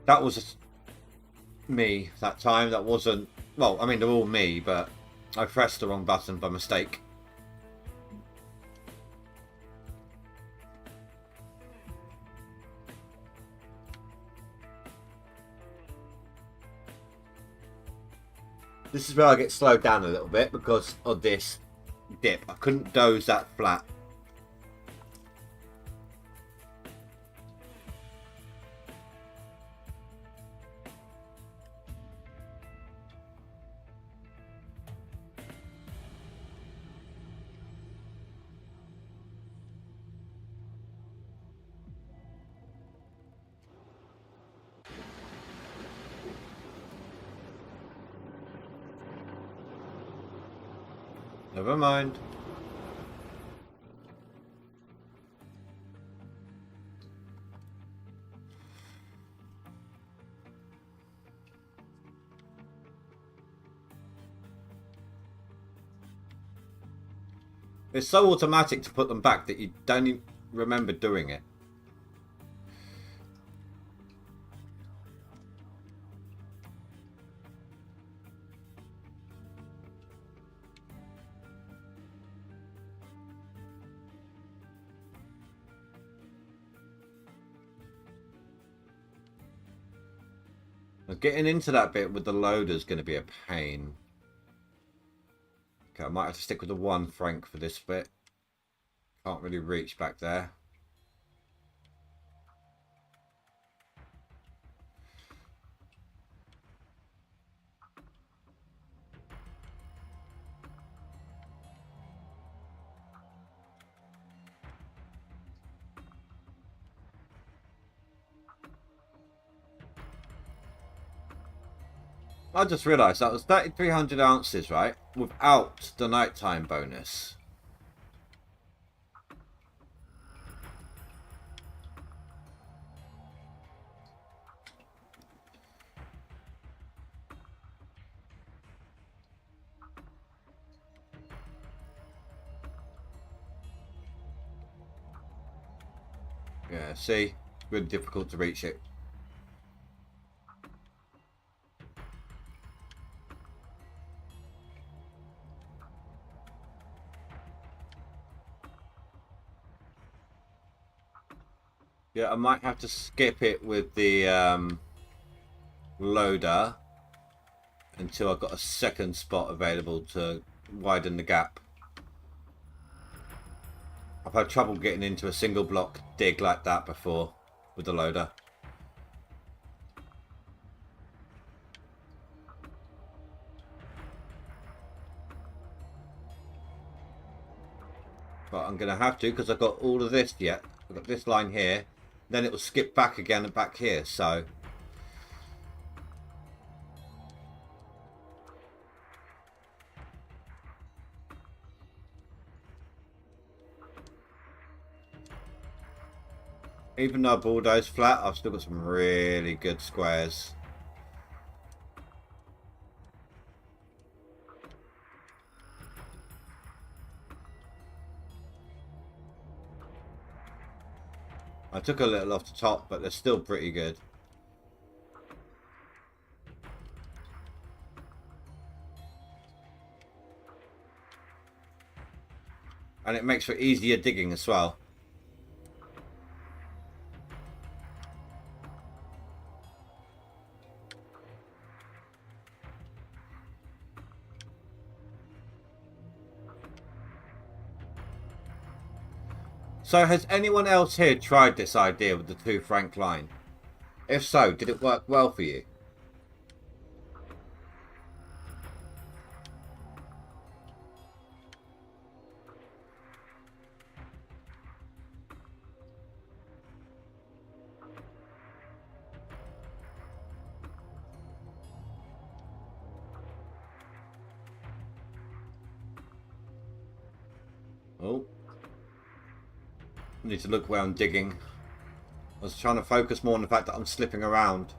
That was me that time. That wasn't... Well, I mean, they're all me, but I pressed the wrong button by mistake. This is where I get slowed down a little bit because of this dip. I couldn't doze that flat. Never mind. It's so automatic to put them back that you don't even remember doing it. Getting into that bit with the loader is going to be a pain. Okay, I might have to stick with the 1 franc for this bit. Can't really reach back there. I just realised that was 3,300 ounces, right? Without the nighttime bonus. Yeah, see? Really difficult to reach it. Yeah, I might have to skip it with the loader until I've got a second spot available to widen the gap. I've had trouble getting into a single block dig like that before with the loader. But I'm going to have to because I've got all of this yet. I've got this line here. Then it will skip back again and back here. So even though I bulldoze flat, I've still got some really good squares. I took a little off the top, but they're still pretty good. And it makes for easier digging as well. So has anyone else here tried this idea with the 2 franc line? If so, did it work well for you? Oh. I need to look where I'm digging. I was trying to focus more on the fact that I'm slipping around.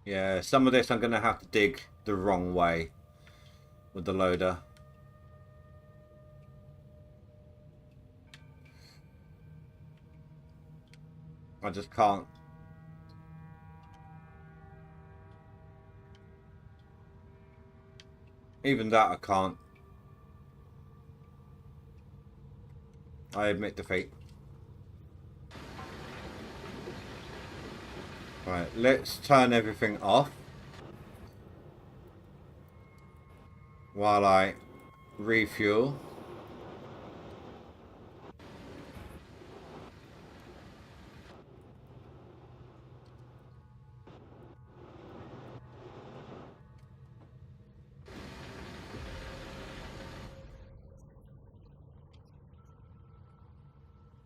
Yeah, some of this I'm going to have to dig the wrong way with the loader. I just can't. Even that I can't. I admit defeat. Right, let's turn everything off while I refuel.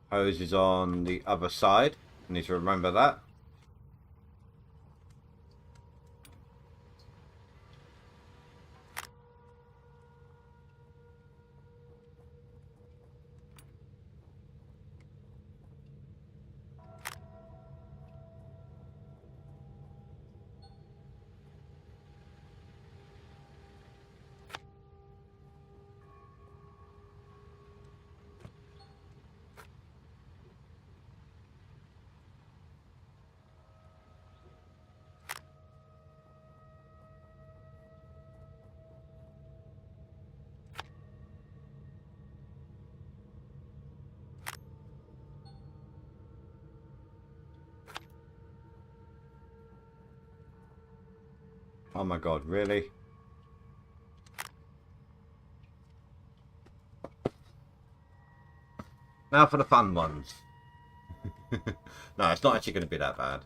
Hose is on the other side. I need to remember that. Oh my god, really? Now for the fun ones. No, it's not actually going to be that bad.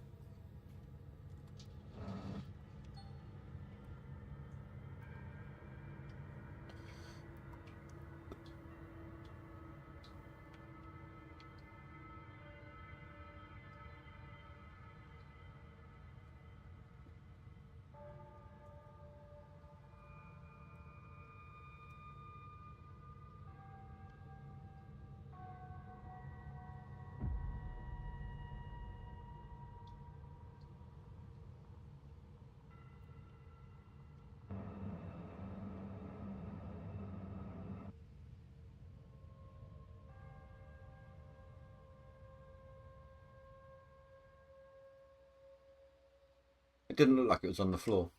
It didn't look like it was on the floor.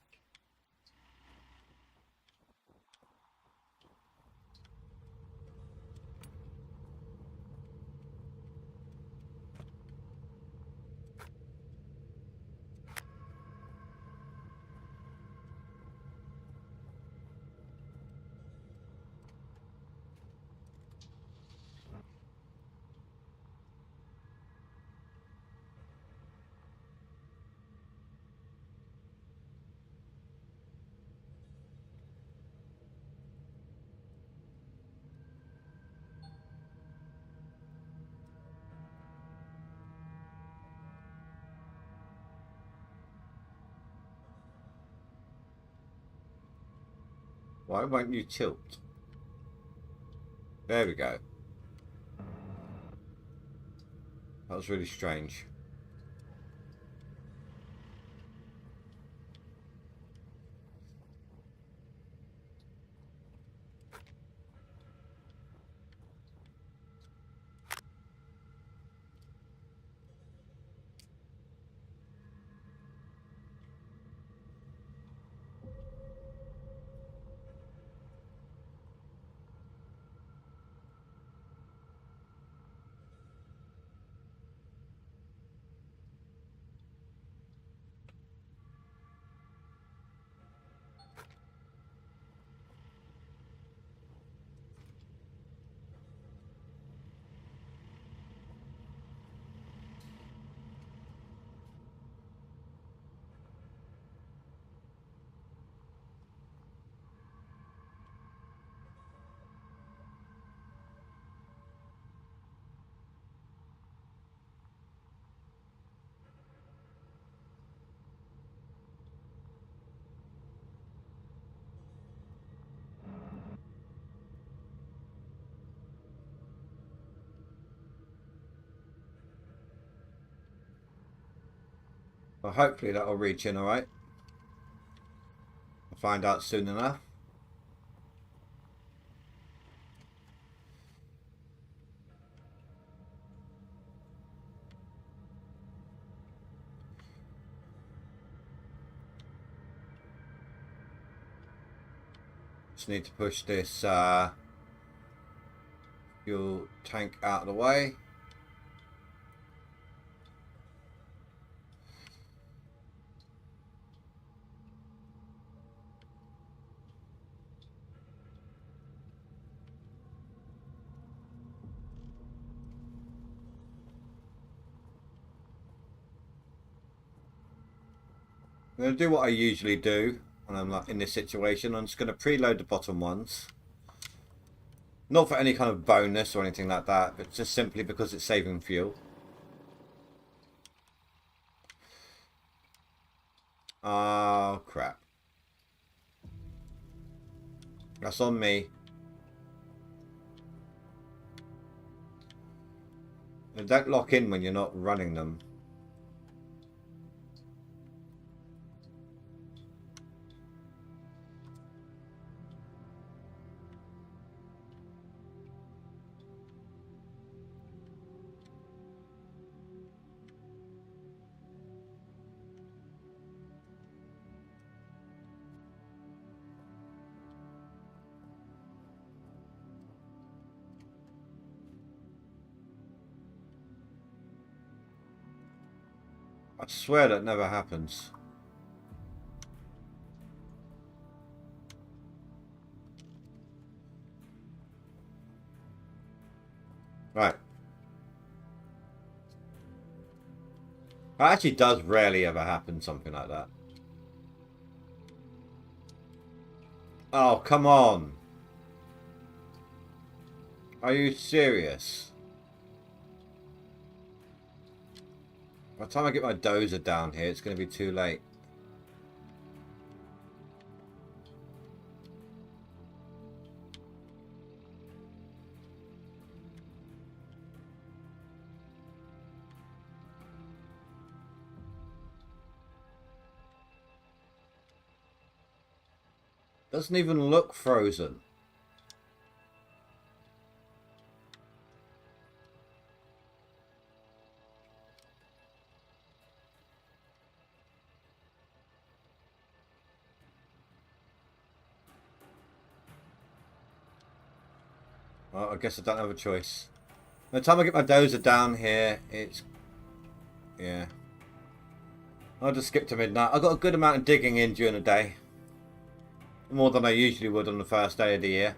Why won't you tilt? There we go. That was really strange. Well, hopefully that'll reach in alright. I'll find out soon enough. Just need to push this fuel tank out of the way. I'm going to do what I usually do when I'm like in this situation. I'm just going to preload the bottom ones. Not for any kind of bonus or anything like that, but just simply because it's saving fuel. Oh, crap. That's on me. They don't lock in when you're not running them. I swear that never happens. Right. It actually does rarely ever happen, something like that. Oh, come on. Are you serious? By the time I get my dozer down here, it's going to be too late. Doesn't even look frozen. Well, I guess I don't have a choice. By the time I get my dozer down here, it's... yeah. I'll just skip to midnight. I've got a good amount of digging in during the day. More than I usually would on the first day of the year.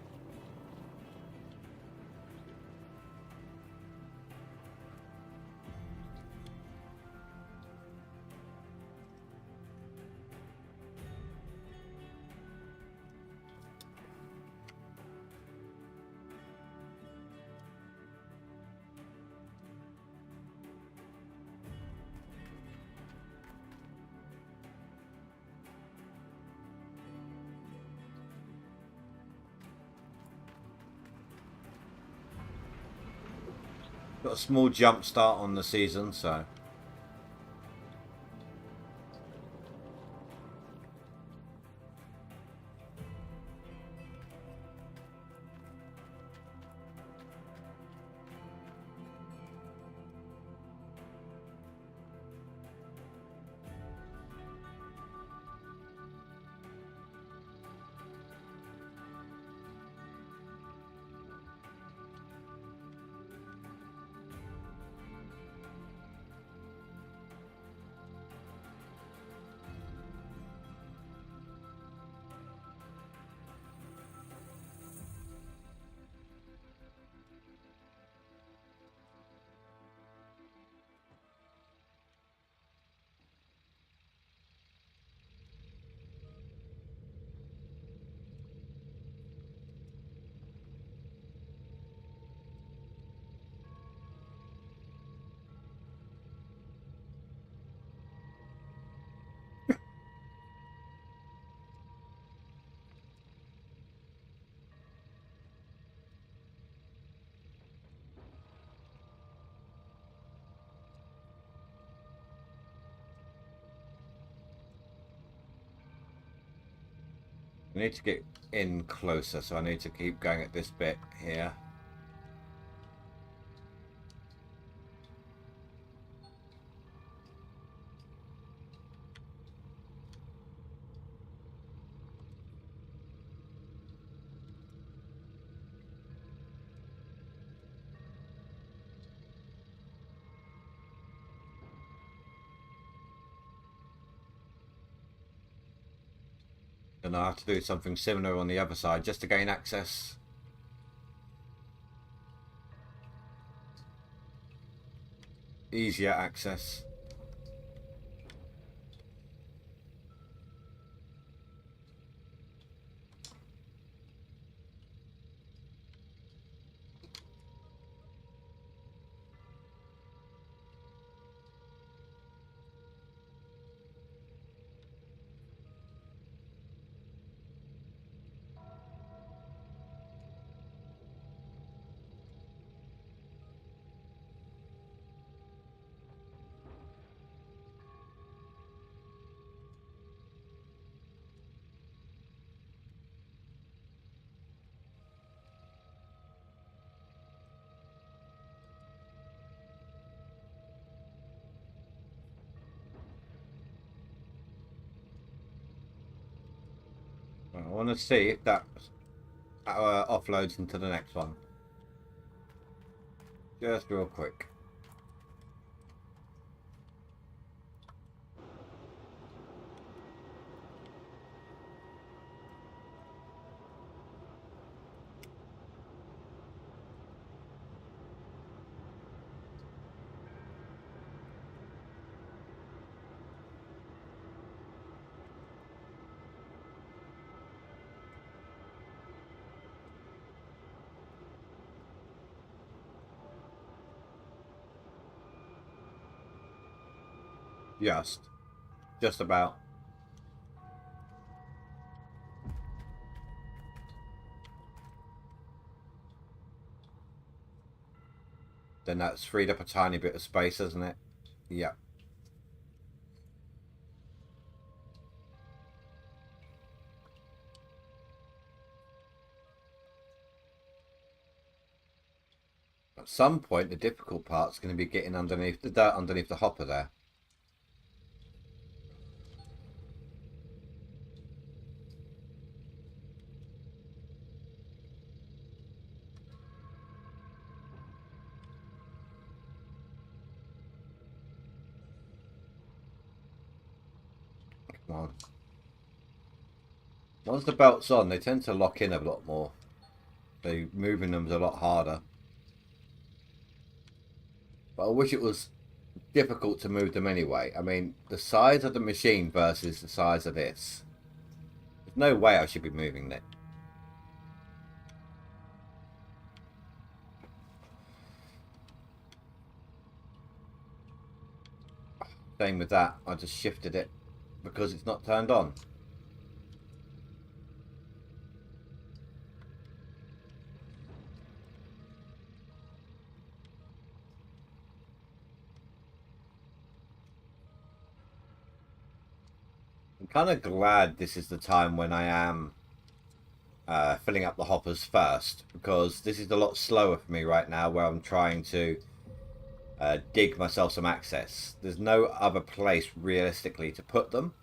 Got a small jump start on the season, so... We need to get in closer, so I need to keep going at this bit here. And I have to do something similar on the other side just to gain access. Easier access. I want to see if that offloads into the next one. Just real quick. Just about. Then that's freed up a tiny bit of space, hasn't it? Yeah. At some point, the difficult part's going to be getting underneath the dirt, underneath the hopper there. Come on. Once the belt's on, they tend to lock in a lot more. So moving them's a lot harder. But I wish it was difficult to move them anyway. I mean, the size of the machine versus the size of this. There's no way I should be moving it. Same with that. I just shifted it because it's not turned on. I'm kind of glad this is the time when I am filling up the hoppers first, because this is a lot slower for me right now where I'm trying to dig myself some access. There's no other place realistically to put them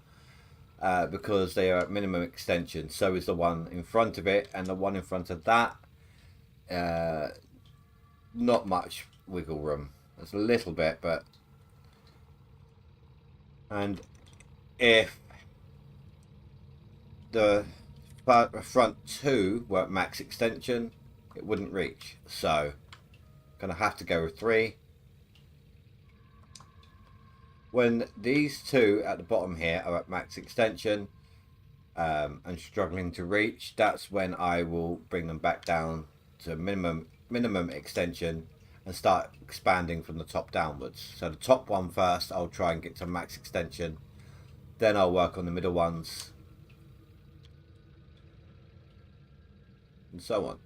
because they are at minimum extension. So is the one in front of it, and the one in front of that. Not much wiggle room. There's a little bit, but... And if the front two were at max extension, it wouldn't reach. So, gonna have to go with 3. When these two at the bottom here are at max extension and struggling to reach, that's when I will bring them back down to minimum extension and start expanding from the top downwards. So the top one first, I'll try and get to max extension. Then I'll work on the middle ones. And so on.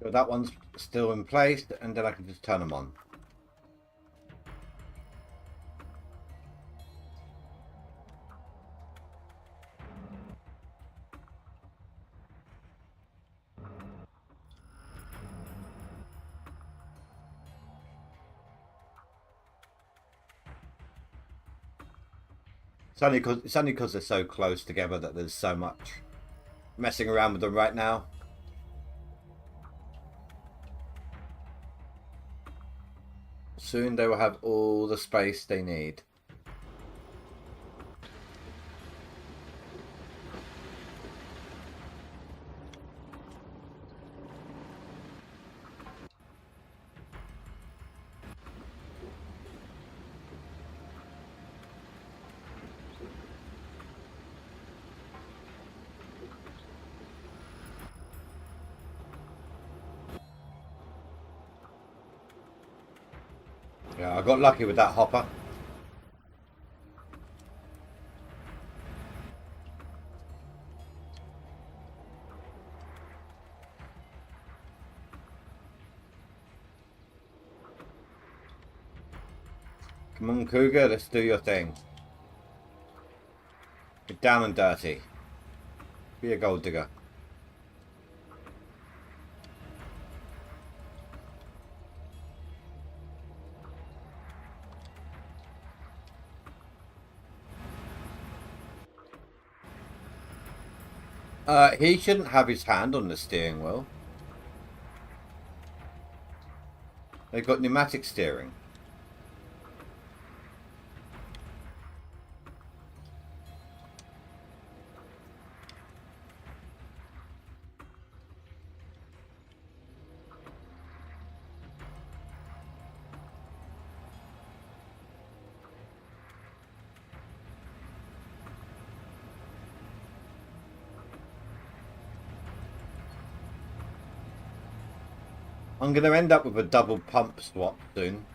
So that one's still in place, and then I can just turn them on. It's only because they're so close together that there's so much messing around with them right now. Soon they will have all the space they need. Yeah, I got lucky with that hopper. Come on, Cougar, let's do your thing. Get down and dirty. Be a gold digger. He shouldn't have his hand on the steering wheel. They've got pneumatic steering. I'm going to end up with a double pump swap soon.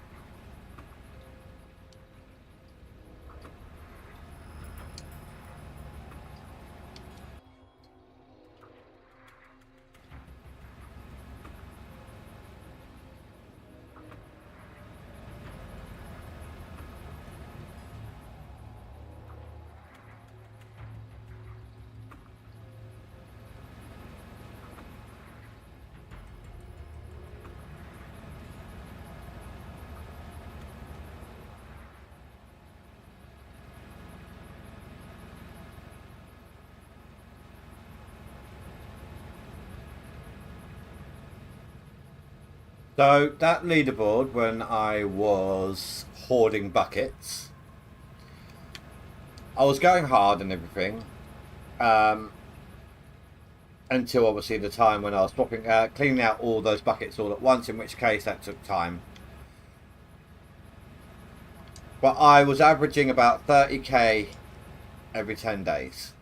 So that leaderboard, when I was hoarding buckets, I was going hard and everything, until obviously the time when I was cleaning out all those buckets all at once, in which case that took time. But I was averaging about 30k every 10 days.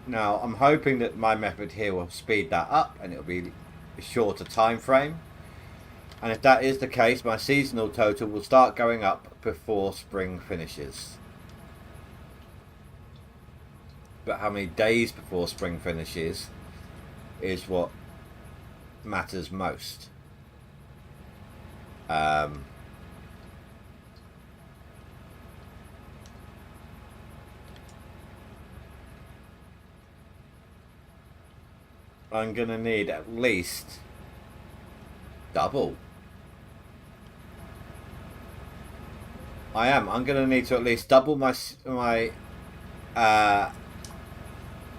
Now, I'm hoping that my method here will speed that up and it'll be a shorter time frame. And if that is the case, my seasonal total will start going up before spring finishes. But how many days before spring finishes is what matters most. I'm going to need at least double. I'm going to need to at least double my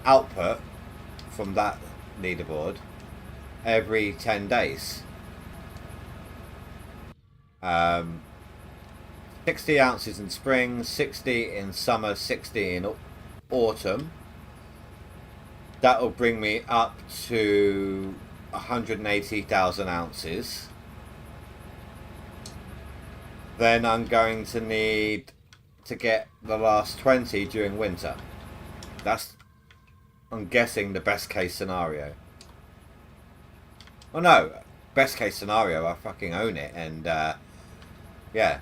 output from that leaderboard every 10 days. 60 ounces in spring, 60 in summer, 60 in autumn. That will bring me up to 180,000 ounces. Then I'm going to need to get the last 20 during winter. That's, I'm guessing, the best case scenario. Oh no, best case scenario, I fucking own it, and yeah.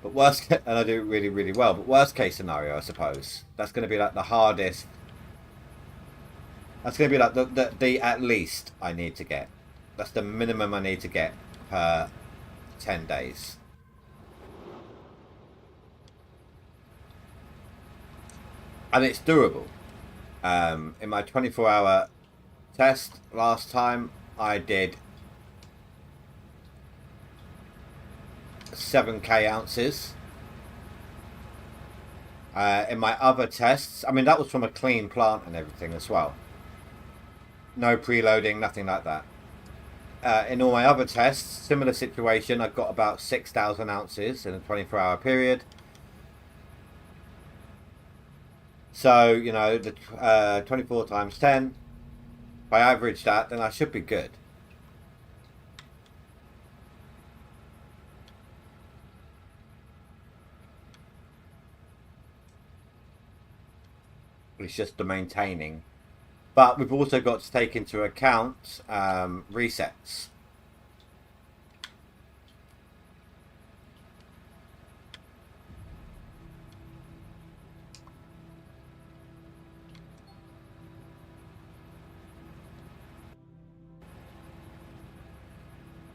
But and I do it really, really well. But worst case scenario, I suppose, that's going to be like the hardest That's going to be like the at least I need to get. That's the minimum I need to get per 10 days. And it's doable. In my 24-hour test last time, I did 7k ounces. In my other tests, I mean, that was from a clean plant and everything as well. No preloading, nothing like that. In all my other tests, similar situation, I've got about 6,000 ounces in a 24-hour period. So, you know, the 24 times 10, if I average that, then I should be good. It's just the maintaining. But we've also got to take into account resets.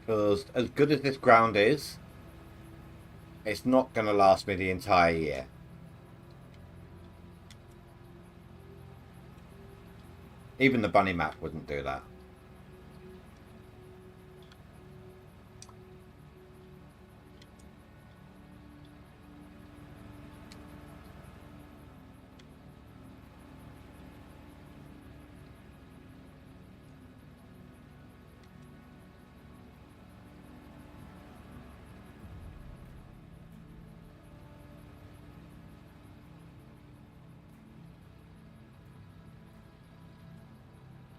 Because as good as this ground is, it's not going to last me the entire year. Even the bunny map wouldn't do that.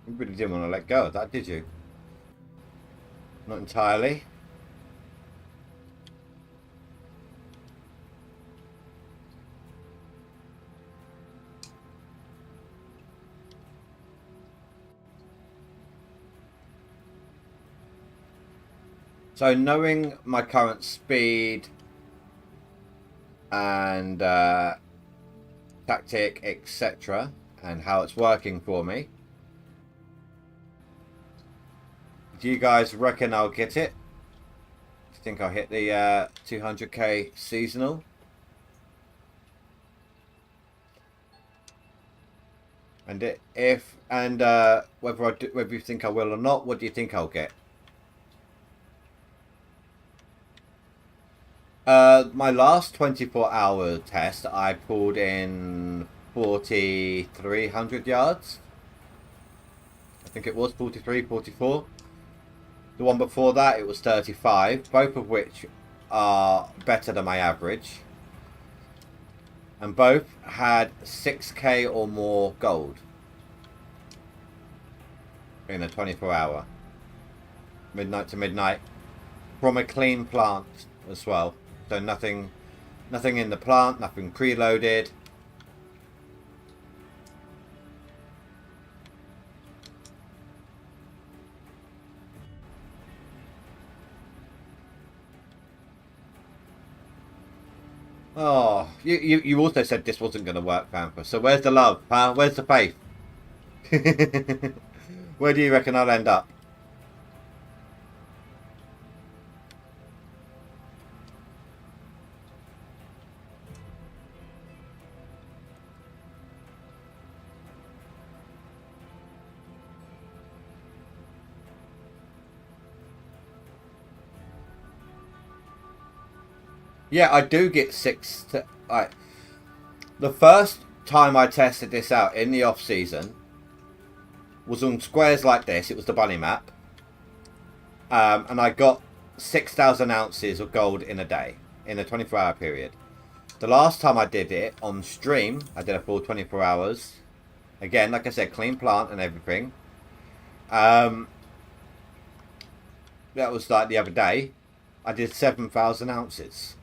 You really didn't want to let go of that, did you? Not entirely. So knowing my current speed and tactic, etc., and how it's working for me, do you guys reckon I'll get it? Do you think I'll hit the 200k seasonal? And whether you think I will or not, what do you think I'll get? My last 24-hour test, I pulled in 4,300 yards. I think it was 43, 44. The one before that, it was 35, both of which are better than my average. And both had 6k or more gold in a 24-hour. Midnight to midnight. From a clean plant as well. So nothing in the plant, nothing preloaded. Oh, you also said this wasn't going to work, Panther. So where's the love, huh? Where's the faith? Where do you reckon I'll end up? Yeah, I do get the first time I tested this out in the off season was on squares like this. It was the bunny map, and I got 6,000 ounces of gold in a day in a 24-hour period. The last time I did it on stream, I did a full 24 hours. Again, like I said, clean plant and everything. That was like the other day. I did 7,000 ounces.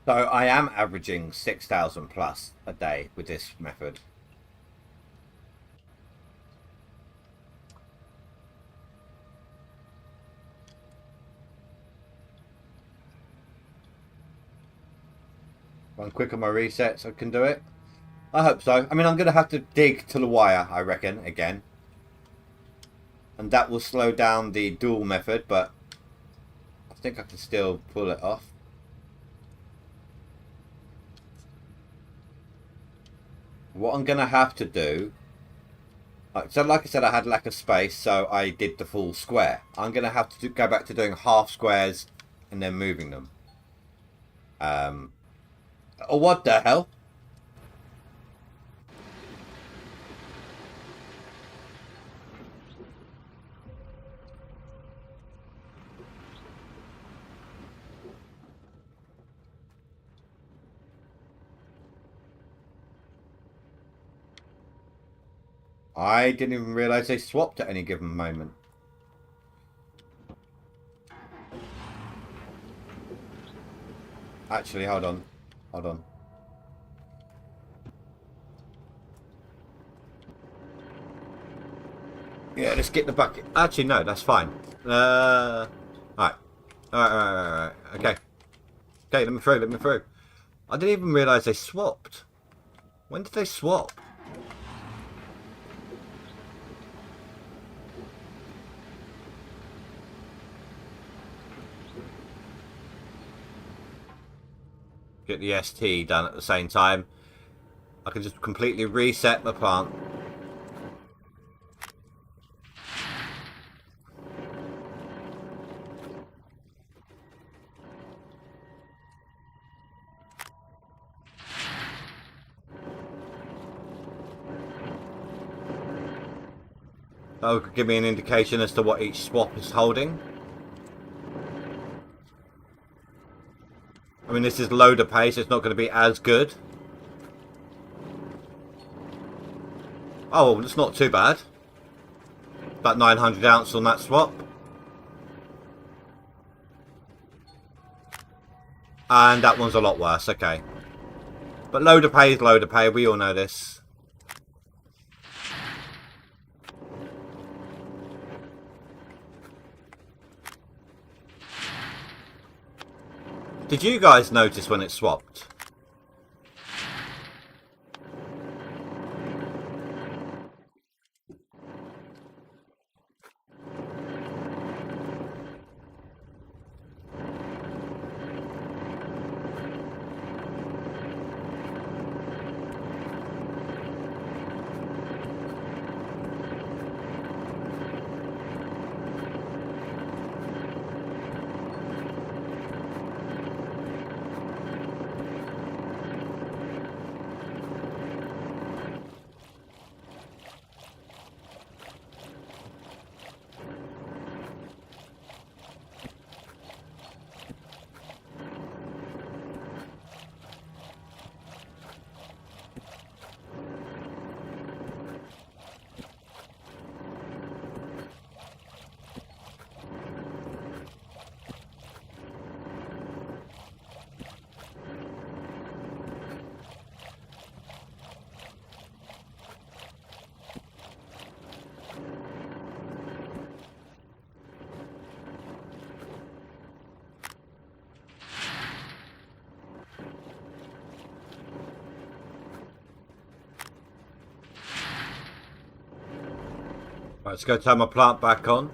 So I am averaging 6,000 plus a day with this method. Run quick on my resets, I can do it. I hope so. I mean, I'm going to have to dig to the wire, I reckon, again. And that will slow down the dual method, but I think I can still pull it off. What I'm going to have to do... So like I said, I had lack of space, so I did the full square. I'm going to have to go back to doing half squares and then moving them. Oh, what the hell? I didn't even realise they swapped at any given moment. Actually, hold on. Hold on. Yeah, let's get the bucket. Actually, no, that's fine. Alright. Alright. Okay. Okay, let me through. I didn't even realise they swapped. When did they swap? Get the ST done at the same time. I can just completely reset the plant. That could give me an indication as to what each swap is holding. I mean, this is loader pace, it's not going to be as good. Oh, it's not too bad. About 900 ounce on that swap. And that one's a lot worse, okay. But loader pay is loader pay, we all know this. Did you guys notice when it swapped? Right, let's go turn my plant back on.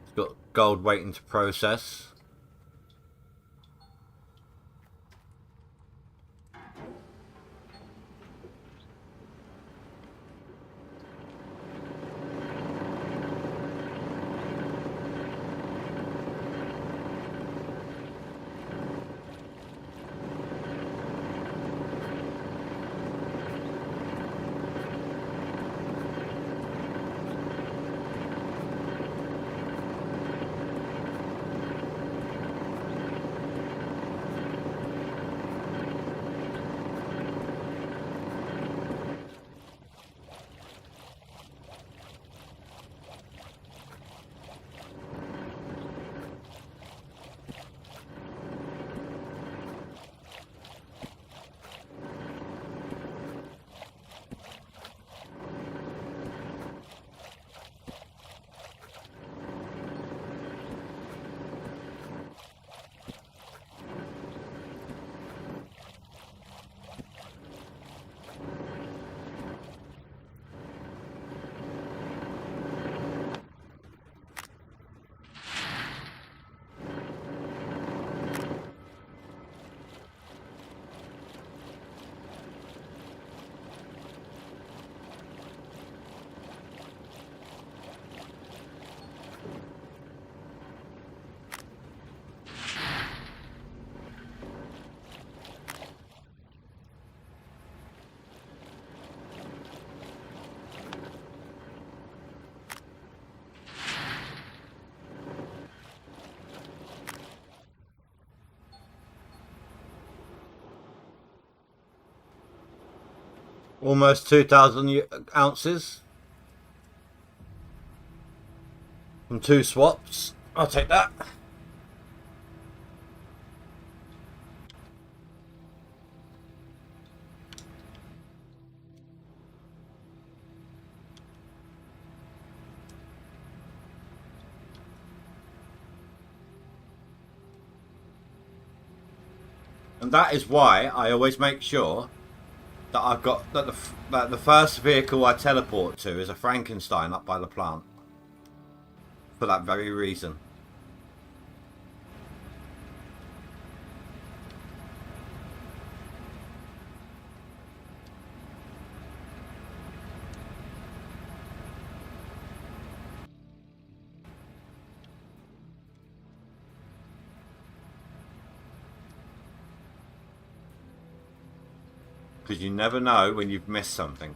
It's got gold waiting to process. Almost 2,000 ounces from 2 swaps. I'll take that. And that is why I always make sure that I've got that the first vehicle I teleport to is a Frankenstein up by the plant. For that very reason. Because you never know when you've missed something.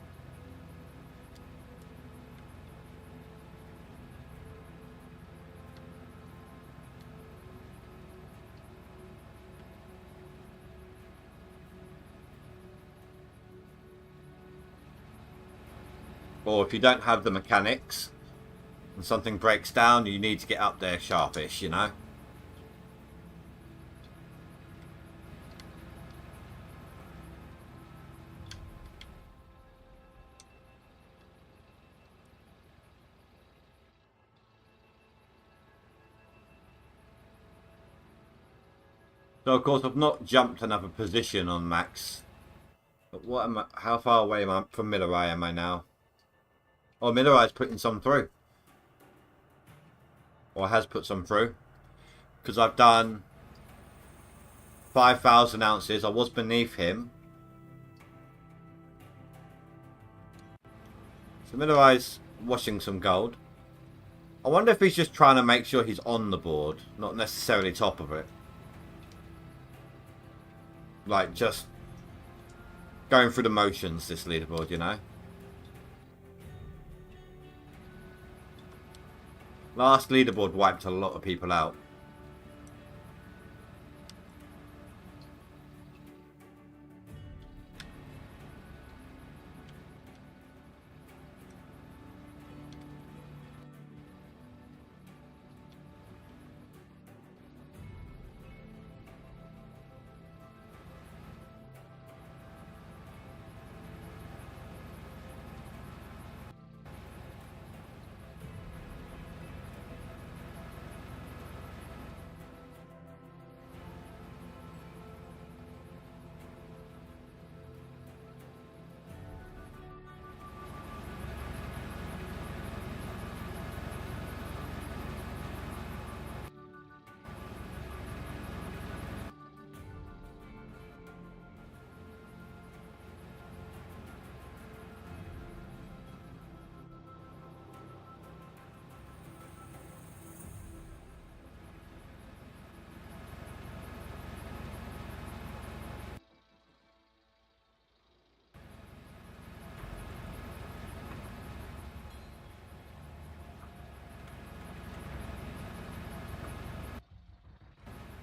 Or if you don't have the mechanics and something breaks down, you need to get up there sharpish, you know? So of course I've not jumped another position on max. But what am I, how far away am I from Middleray am I now? Oh, Middleray's putting some through. Or has put some through. Because I've done 5,000 ounces. I was beneath him. So Middleray's washing some gold. I wonder if he's just trying to make sure he's on the board, not necessarily top of it. Like, just going through the motions, this leaderboard, you know? Last leaderboard wiped a lot of people out.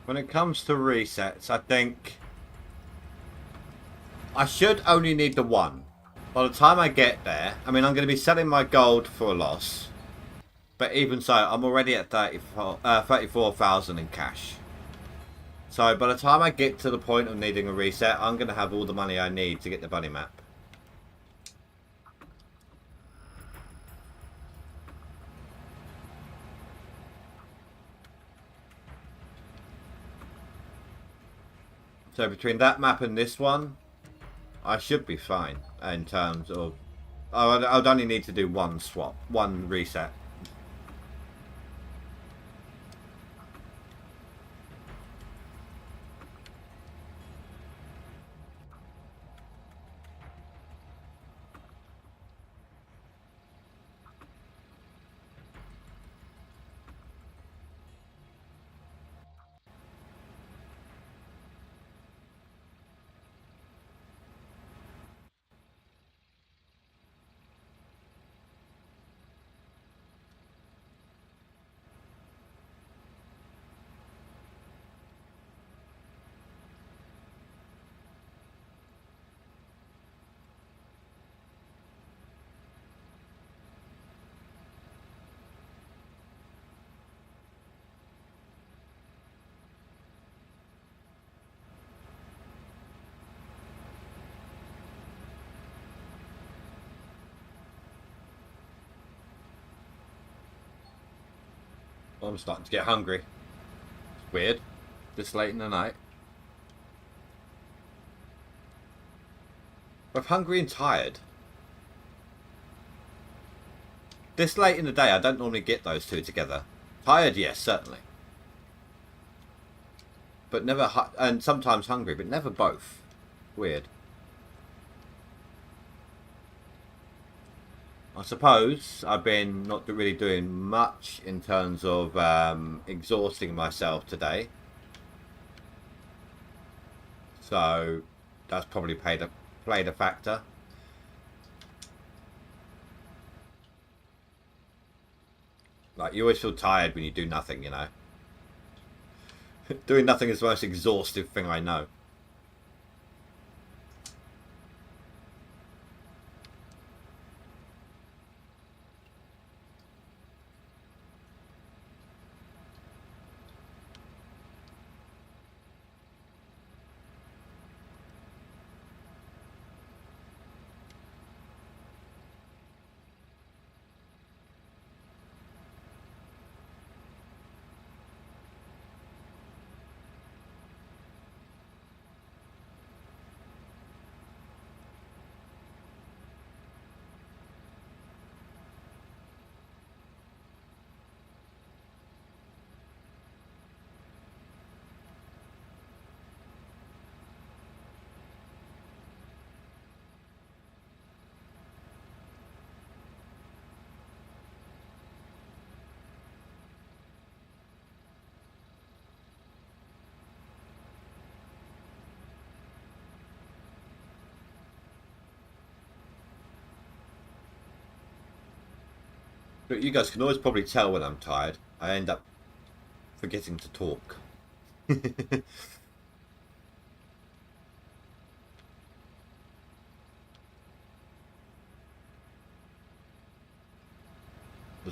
When it comes to resets, I think I should only need the one. By the time I get there, I mean, I'm going to be selling my gold for a loss. But even so, I'm already at 34,000 in cash. So by the time I get to the point of needing a reset, I'm going to have all the money I need to get the bunny map. So between that map and this one, I should be fine in terms of... I'd only need to do one swap, one reset. I'm starting to get hungry. It's weird. This late in the night. Both hungry and tired. This late in the day, I don't normally get those two together. Tired, yes, certainly. But never, and sometimes hungry, but never both. Weird. I suppose I've been not really doing much in terms of exhausting myself today. So that's probably played a factor. Like, you always feel tired when you do nothing, you know. Doing nothing is the most exhaustive thing I know. But you guys can always probably tell when I'm tired. I end up forgetting to talk. The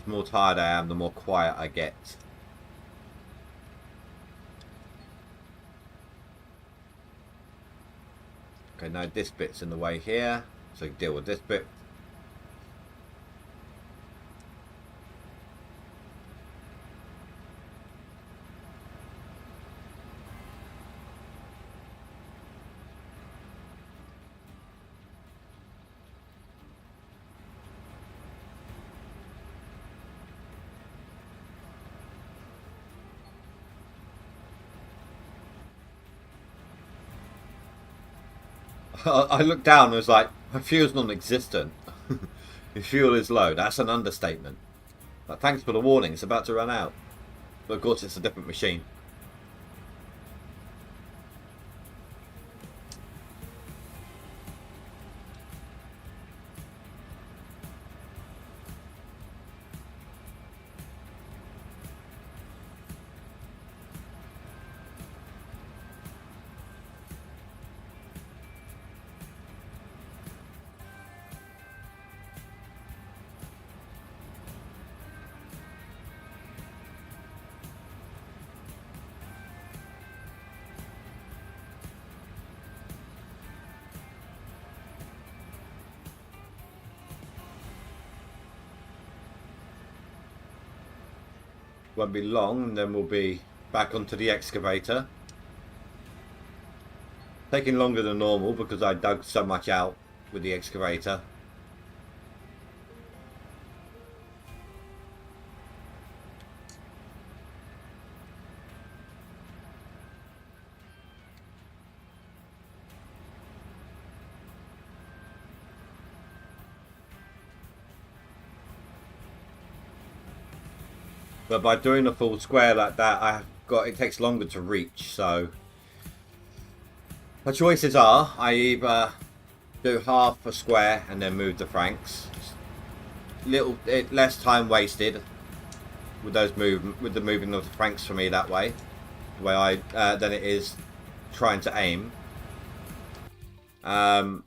more tired I am, the more quiet I get. Okay, now this bit's in the way here, so I can deal with this bit. I looked down and was like, my fuel's non-existent. Your fuel is low. That's an understatement. Like, thanks for the warning, it's about to run out. But of course it's a different machine. Won't be long, and then we'll be back onto the excavator. Taking longer than normal because I dug so much out with the excavator. But by doing a full square like that, it takes longer to reach, so my choices are I either do half a square and then move the Franks. Less time wasted with the moving of the Franks for me that way. Than it is trying to aim. And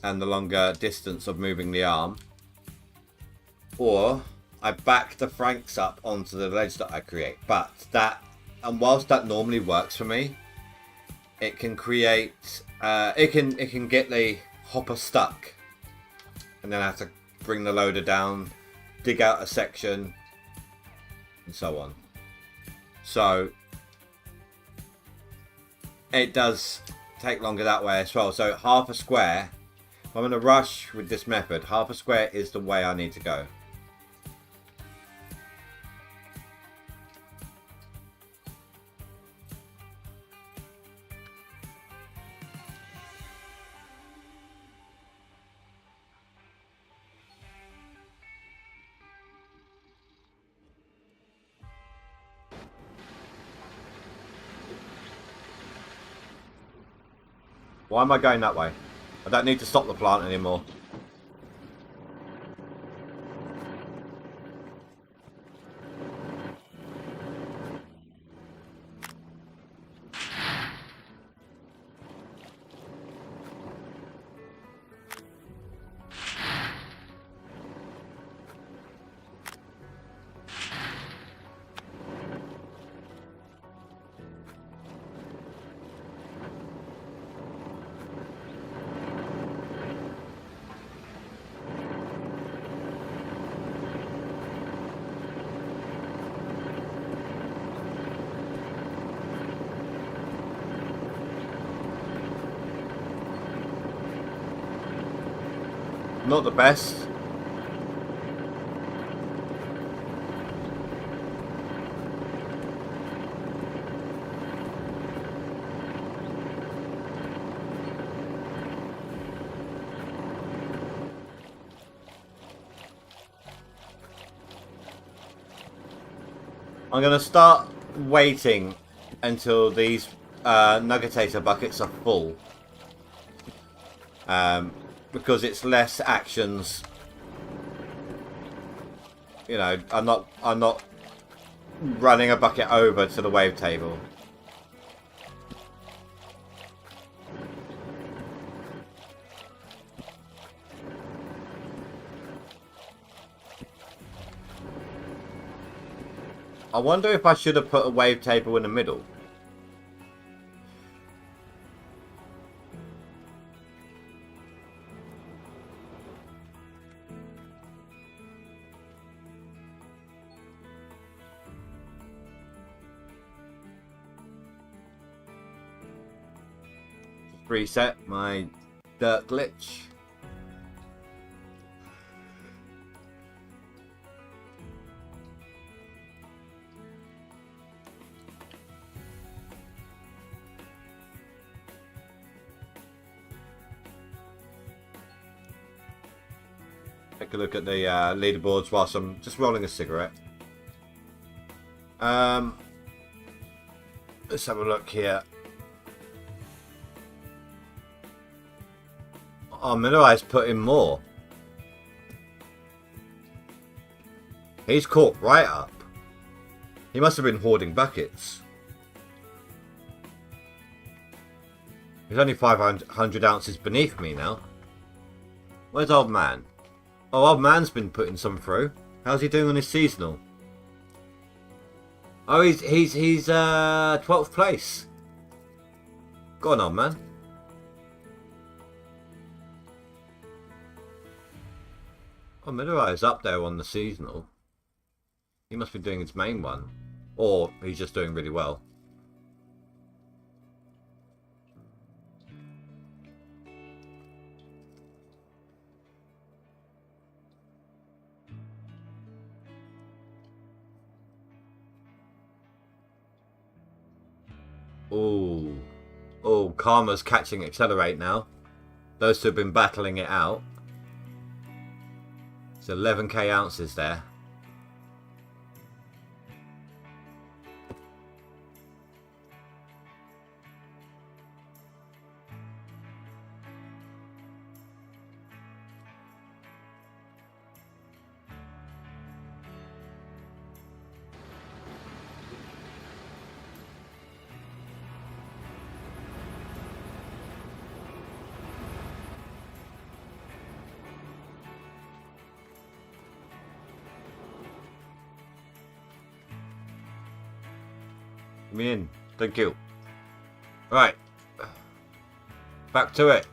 the longer distance of moving the arm. Or I back the Franks up onto the ledge that I create. But whilst that normally works for me, it can create, it can get the hopper stuck, and then I have to bring the loader down, dig out a section, and so on. So it does take longer that way as well. So half a square, if I'm going to rush with this method, half a square is the way I need to go. Why am I going that way? I don't need to stop the plant anymore. Not the best. I'm going to start waiting until these Nuggetator buckets are full. Because it's less actions. You know, I'm not running a bucket over to the wave table. I wonder if I should have put a wave table in the middle. Reset my dirt glitch. Take a look at the leaderboards whilst I'm just rolling a cigarette. Let's have a look here. Oh, Minerai's put in more. He's caught right up. He must have been hoarding buckets. He's only 500 ounces beneath me now. Where's old man? Oh, old man's been putting some through. How's he doing on his seasonal? Oh, he's 12th place. Go on, old man. Oh, Minerai's up there on the seasonal. He must be doing his main one. Or he's just doing really well. Ooh. Oh, Karma's catching Accelerate now. Those two have been battling it out. It's 11k ounces there. Come in. Thank you. Right. Back to it.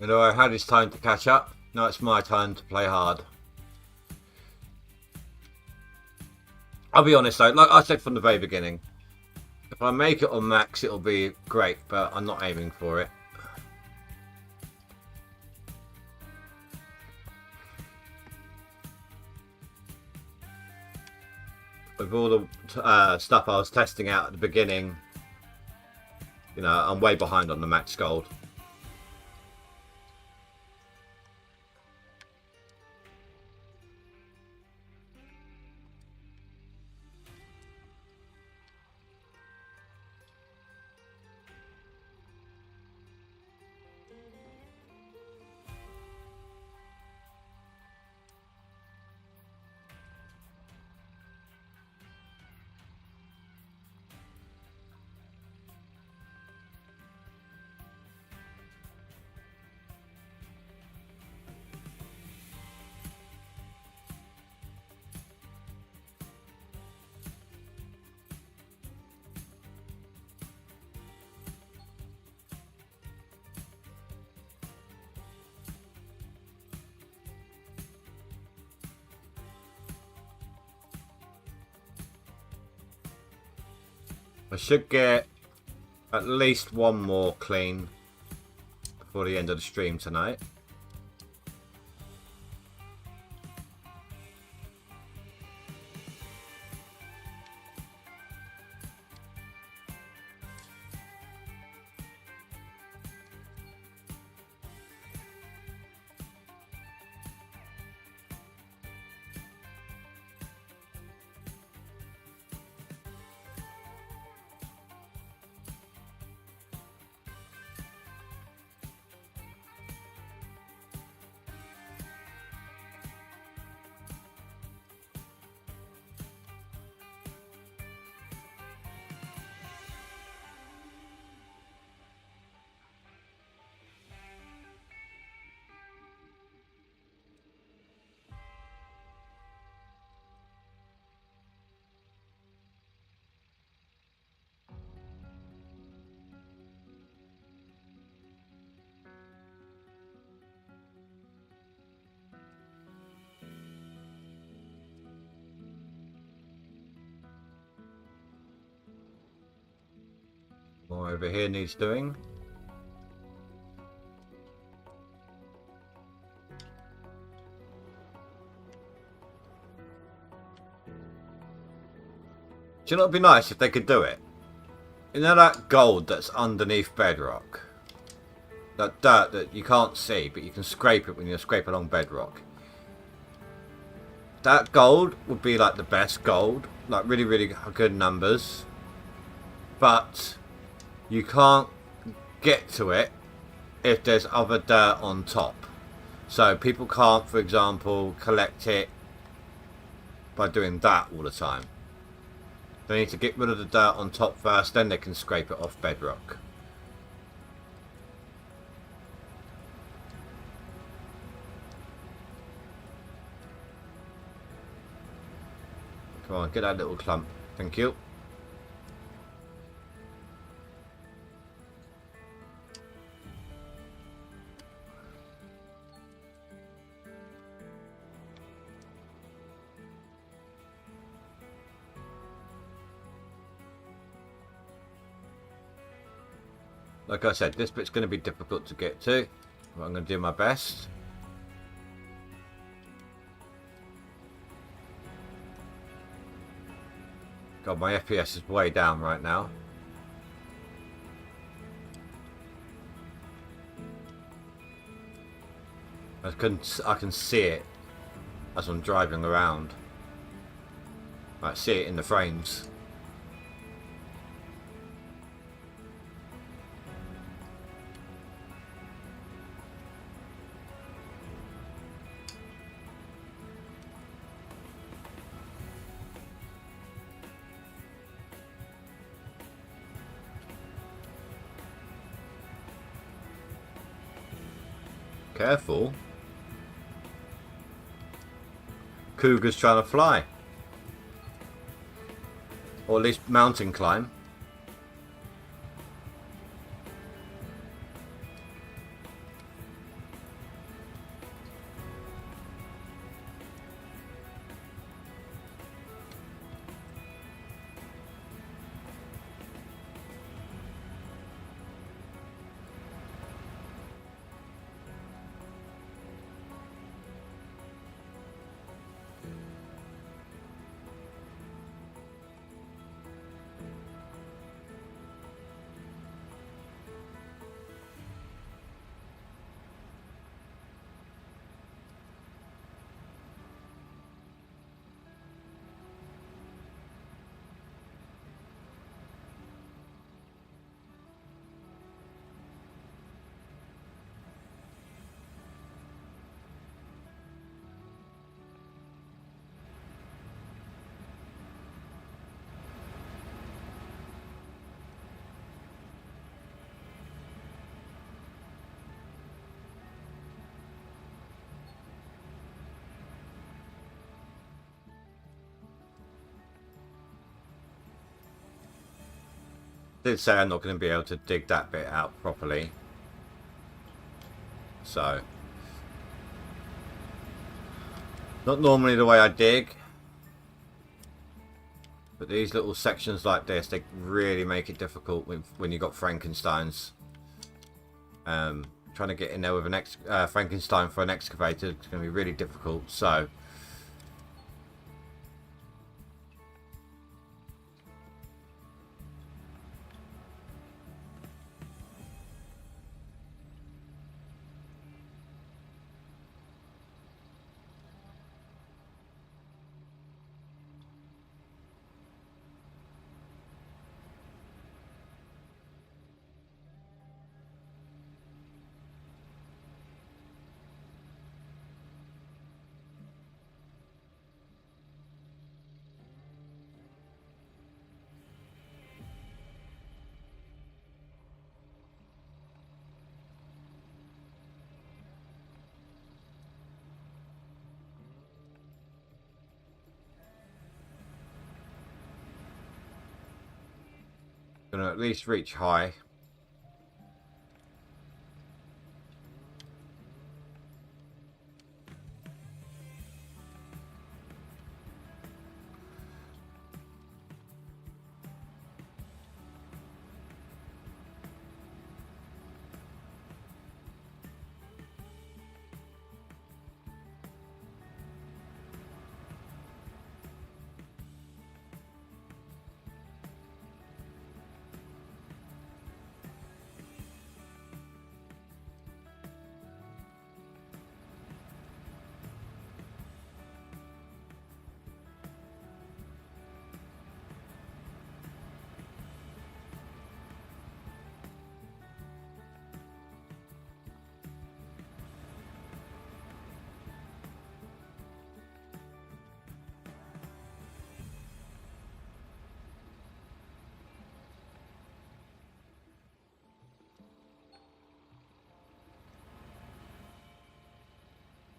You know, I had his time to catch up. Now it's my time to play hard. I'll be honest though, like I said from the very beginning, if I make it on max, it'll be great, but I'm not aiming for it. With all the stuff I was testing out at the beginning, you know, I'm way behind on the max gold. I should get at least one more clean before the end of the stream tonight. More over here needs doing. Do you know what would be nice if they could do it? You know that gold that's underneath bedrock? That dirt that you can't see, but you can scrape it when you scrape along bedrock. That gold would be like the best gold. Like really, really good numbers. But you can't get to it if there's other dirt on top. So people can't, for example, collect it by doing that all the time. They need to get rid of the dirt on top first, then they can scrape it off bedrock. Come on, get that little clump. Thank you. Like I said, this bit's going to be difficult to get to, but I'm going to do my best. God, my FPS is way down right now. I can see it as I'm driving around. I see it in the frames. Careful. Cougar's trying to fly. Or at least mountain climb. Did say I'm not going to be able to dig that bit out properly. So, not normally the way I dig. But these little sections like this, they really make it difficult when you've got Frankensteins. Trying to get in there with an Frankenstein for an excavator is going to be really difficult. So, going to at least reach high.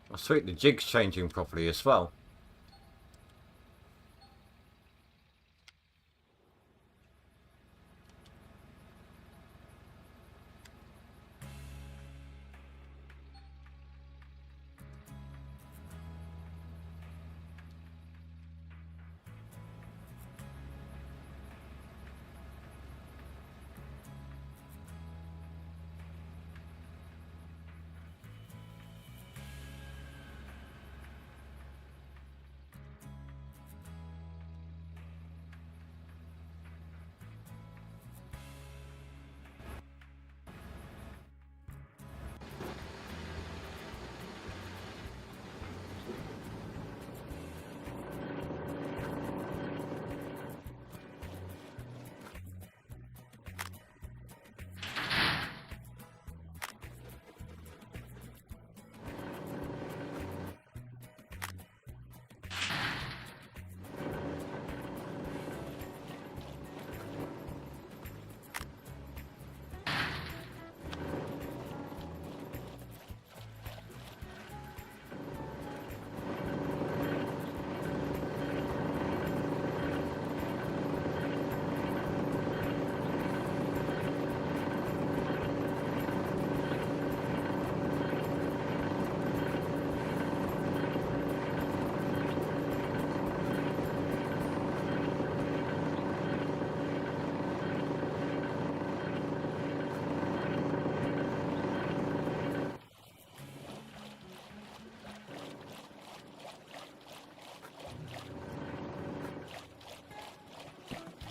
Oh, sweet, the jig's changing properly as well.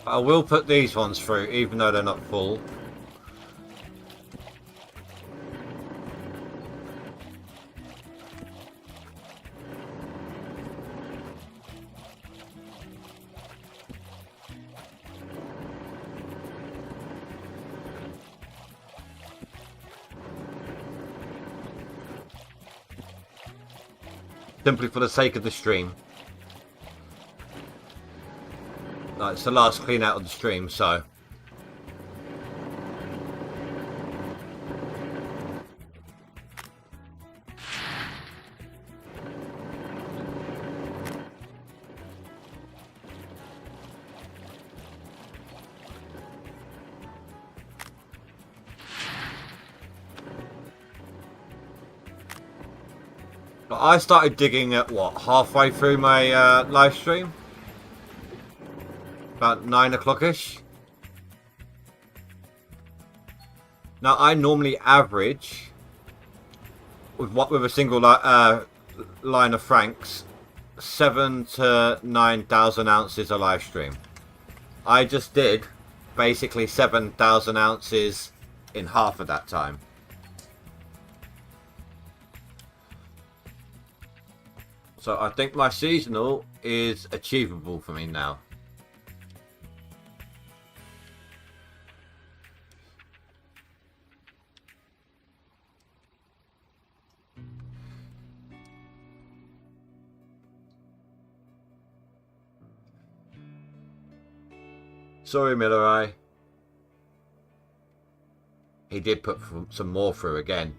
I will put these ones through, even though they're not full. Simply for the sake of the stream. No, it's the last clean out of the stream, so. But I started digging at what, halfway through my live stream? About 9 o'clock-ish. Now I normally average with a single line of franks 7 to 9,000 ounces a live stream. I just did basically 7,000 ounces in half of that time. So I think my seasonal is achievable for me now. Sorry, Millerai. He did put some more through again.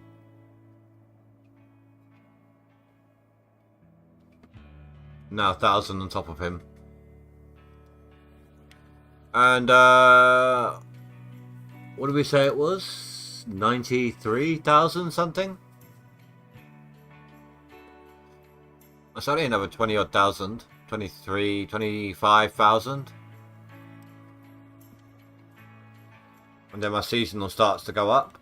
Now 1,000 on top of him. And what did we say it was? 93,000 something? That's only another 20 odd thousand. 23, 25,000. And then my seasonal starts to go up.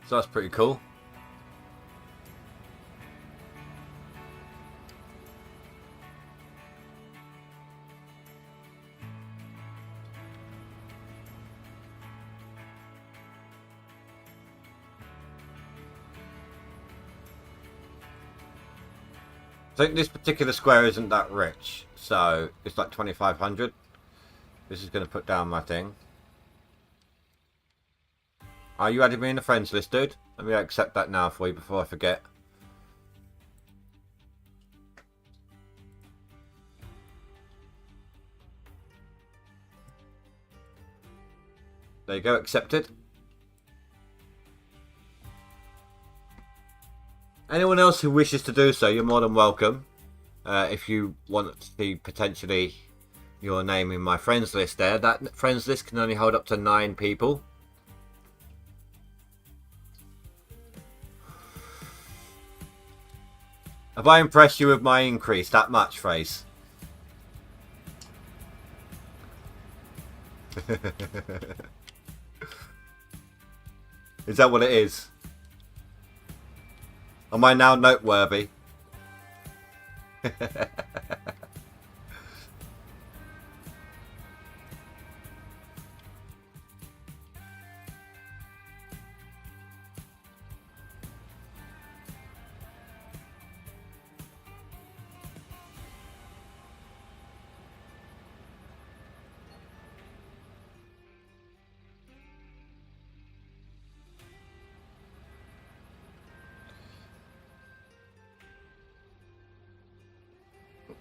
So that's pretty cool. I think this particular square isn't that rich, so it's like 2,500. This is going to put down my thing. Are you adding me in the friends list, dude? Let me accept that now for you before I forget. There you go, accepted. Anyone else who wishes to do so, you're more than welcome. If you want to see potentially your name in my friends list there. That friends list can only hold up to 9 people. Have I impressed you with my increase that much, Phrase? Is that what it is? Am I now noteworthy?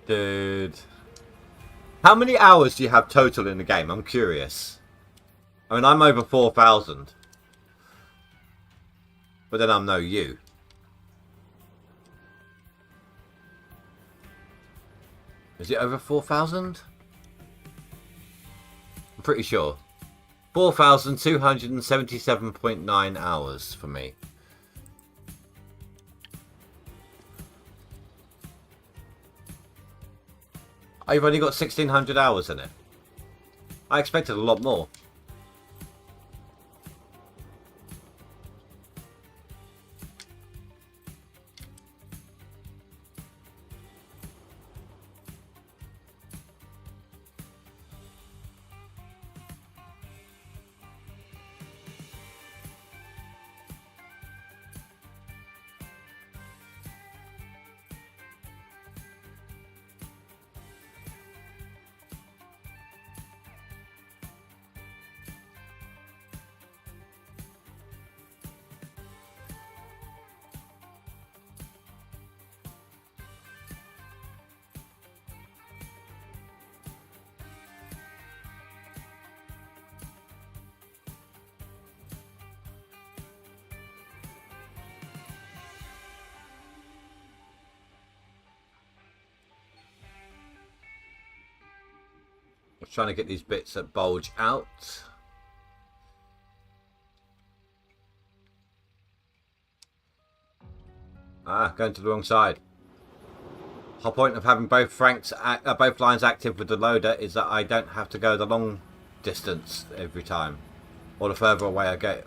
Dude. How many hours do you have total in the game? I'm curious. I mean, I'm over 4,000. But then I'm no you. Is it over 4,000? I'm pretty sure. 4,277.9 hours for me. I've only got 1,600 hours in it. I expected a lot more. I'm trying to get these bits that bulge out. Ah, going to the wrong side. The whole point of having both both lines active with the loader is that I don't have to go the long distance every time, or the further away I get.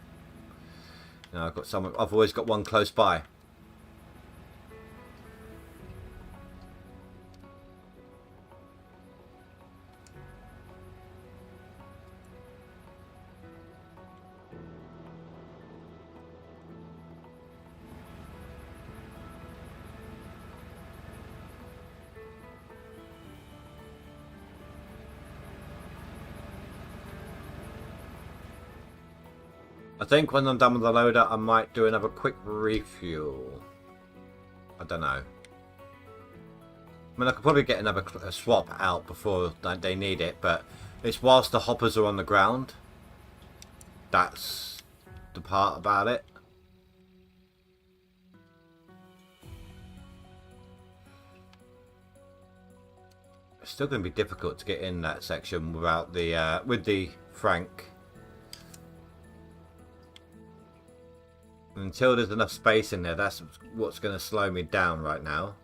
Now I've always got one close by. I think when I'm done with the loader, I might do another quick refuel. I don't know. I mean, I could probably get another swap out before they need it, but it's whilst the hoppers are on the ground. That's the part about it. It's still going to be difficult to get in that section without the with the Frank. Until there's enough space in there, that's what's going to slow me down right now.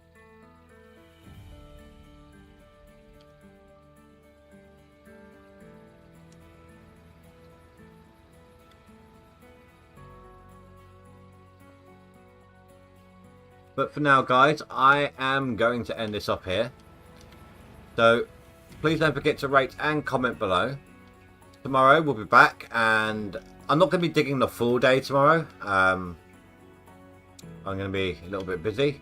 But for now, guys, I am going to end this up here. So please don't forget to rate and comment below. Tomorrow we'll be back, and I'm not going to be digging the full day tomorrow. I'm going to be a little bit busy.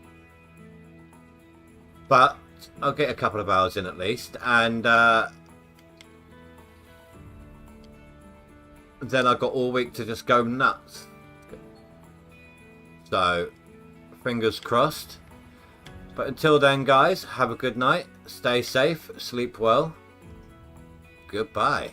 But I'll get a couple of hours in at least. And then I've got all week to just go nuts. So, fingers crossed. But until then, guys, have a good night. Stay safe. Sleep well. Goodbye.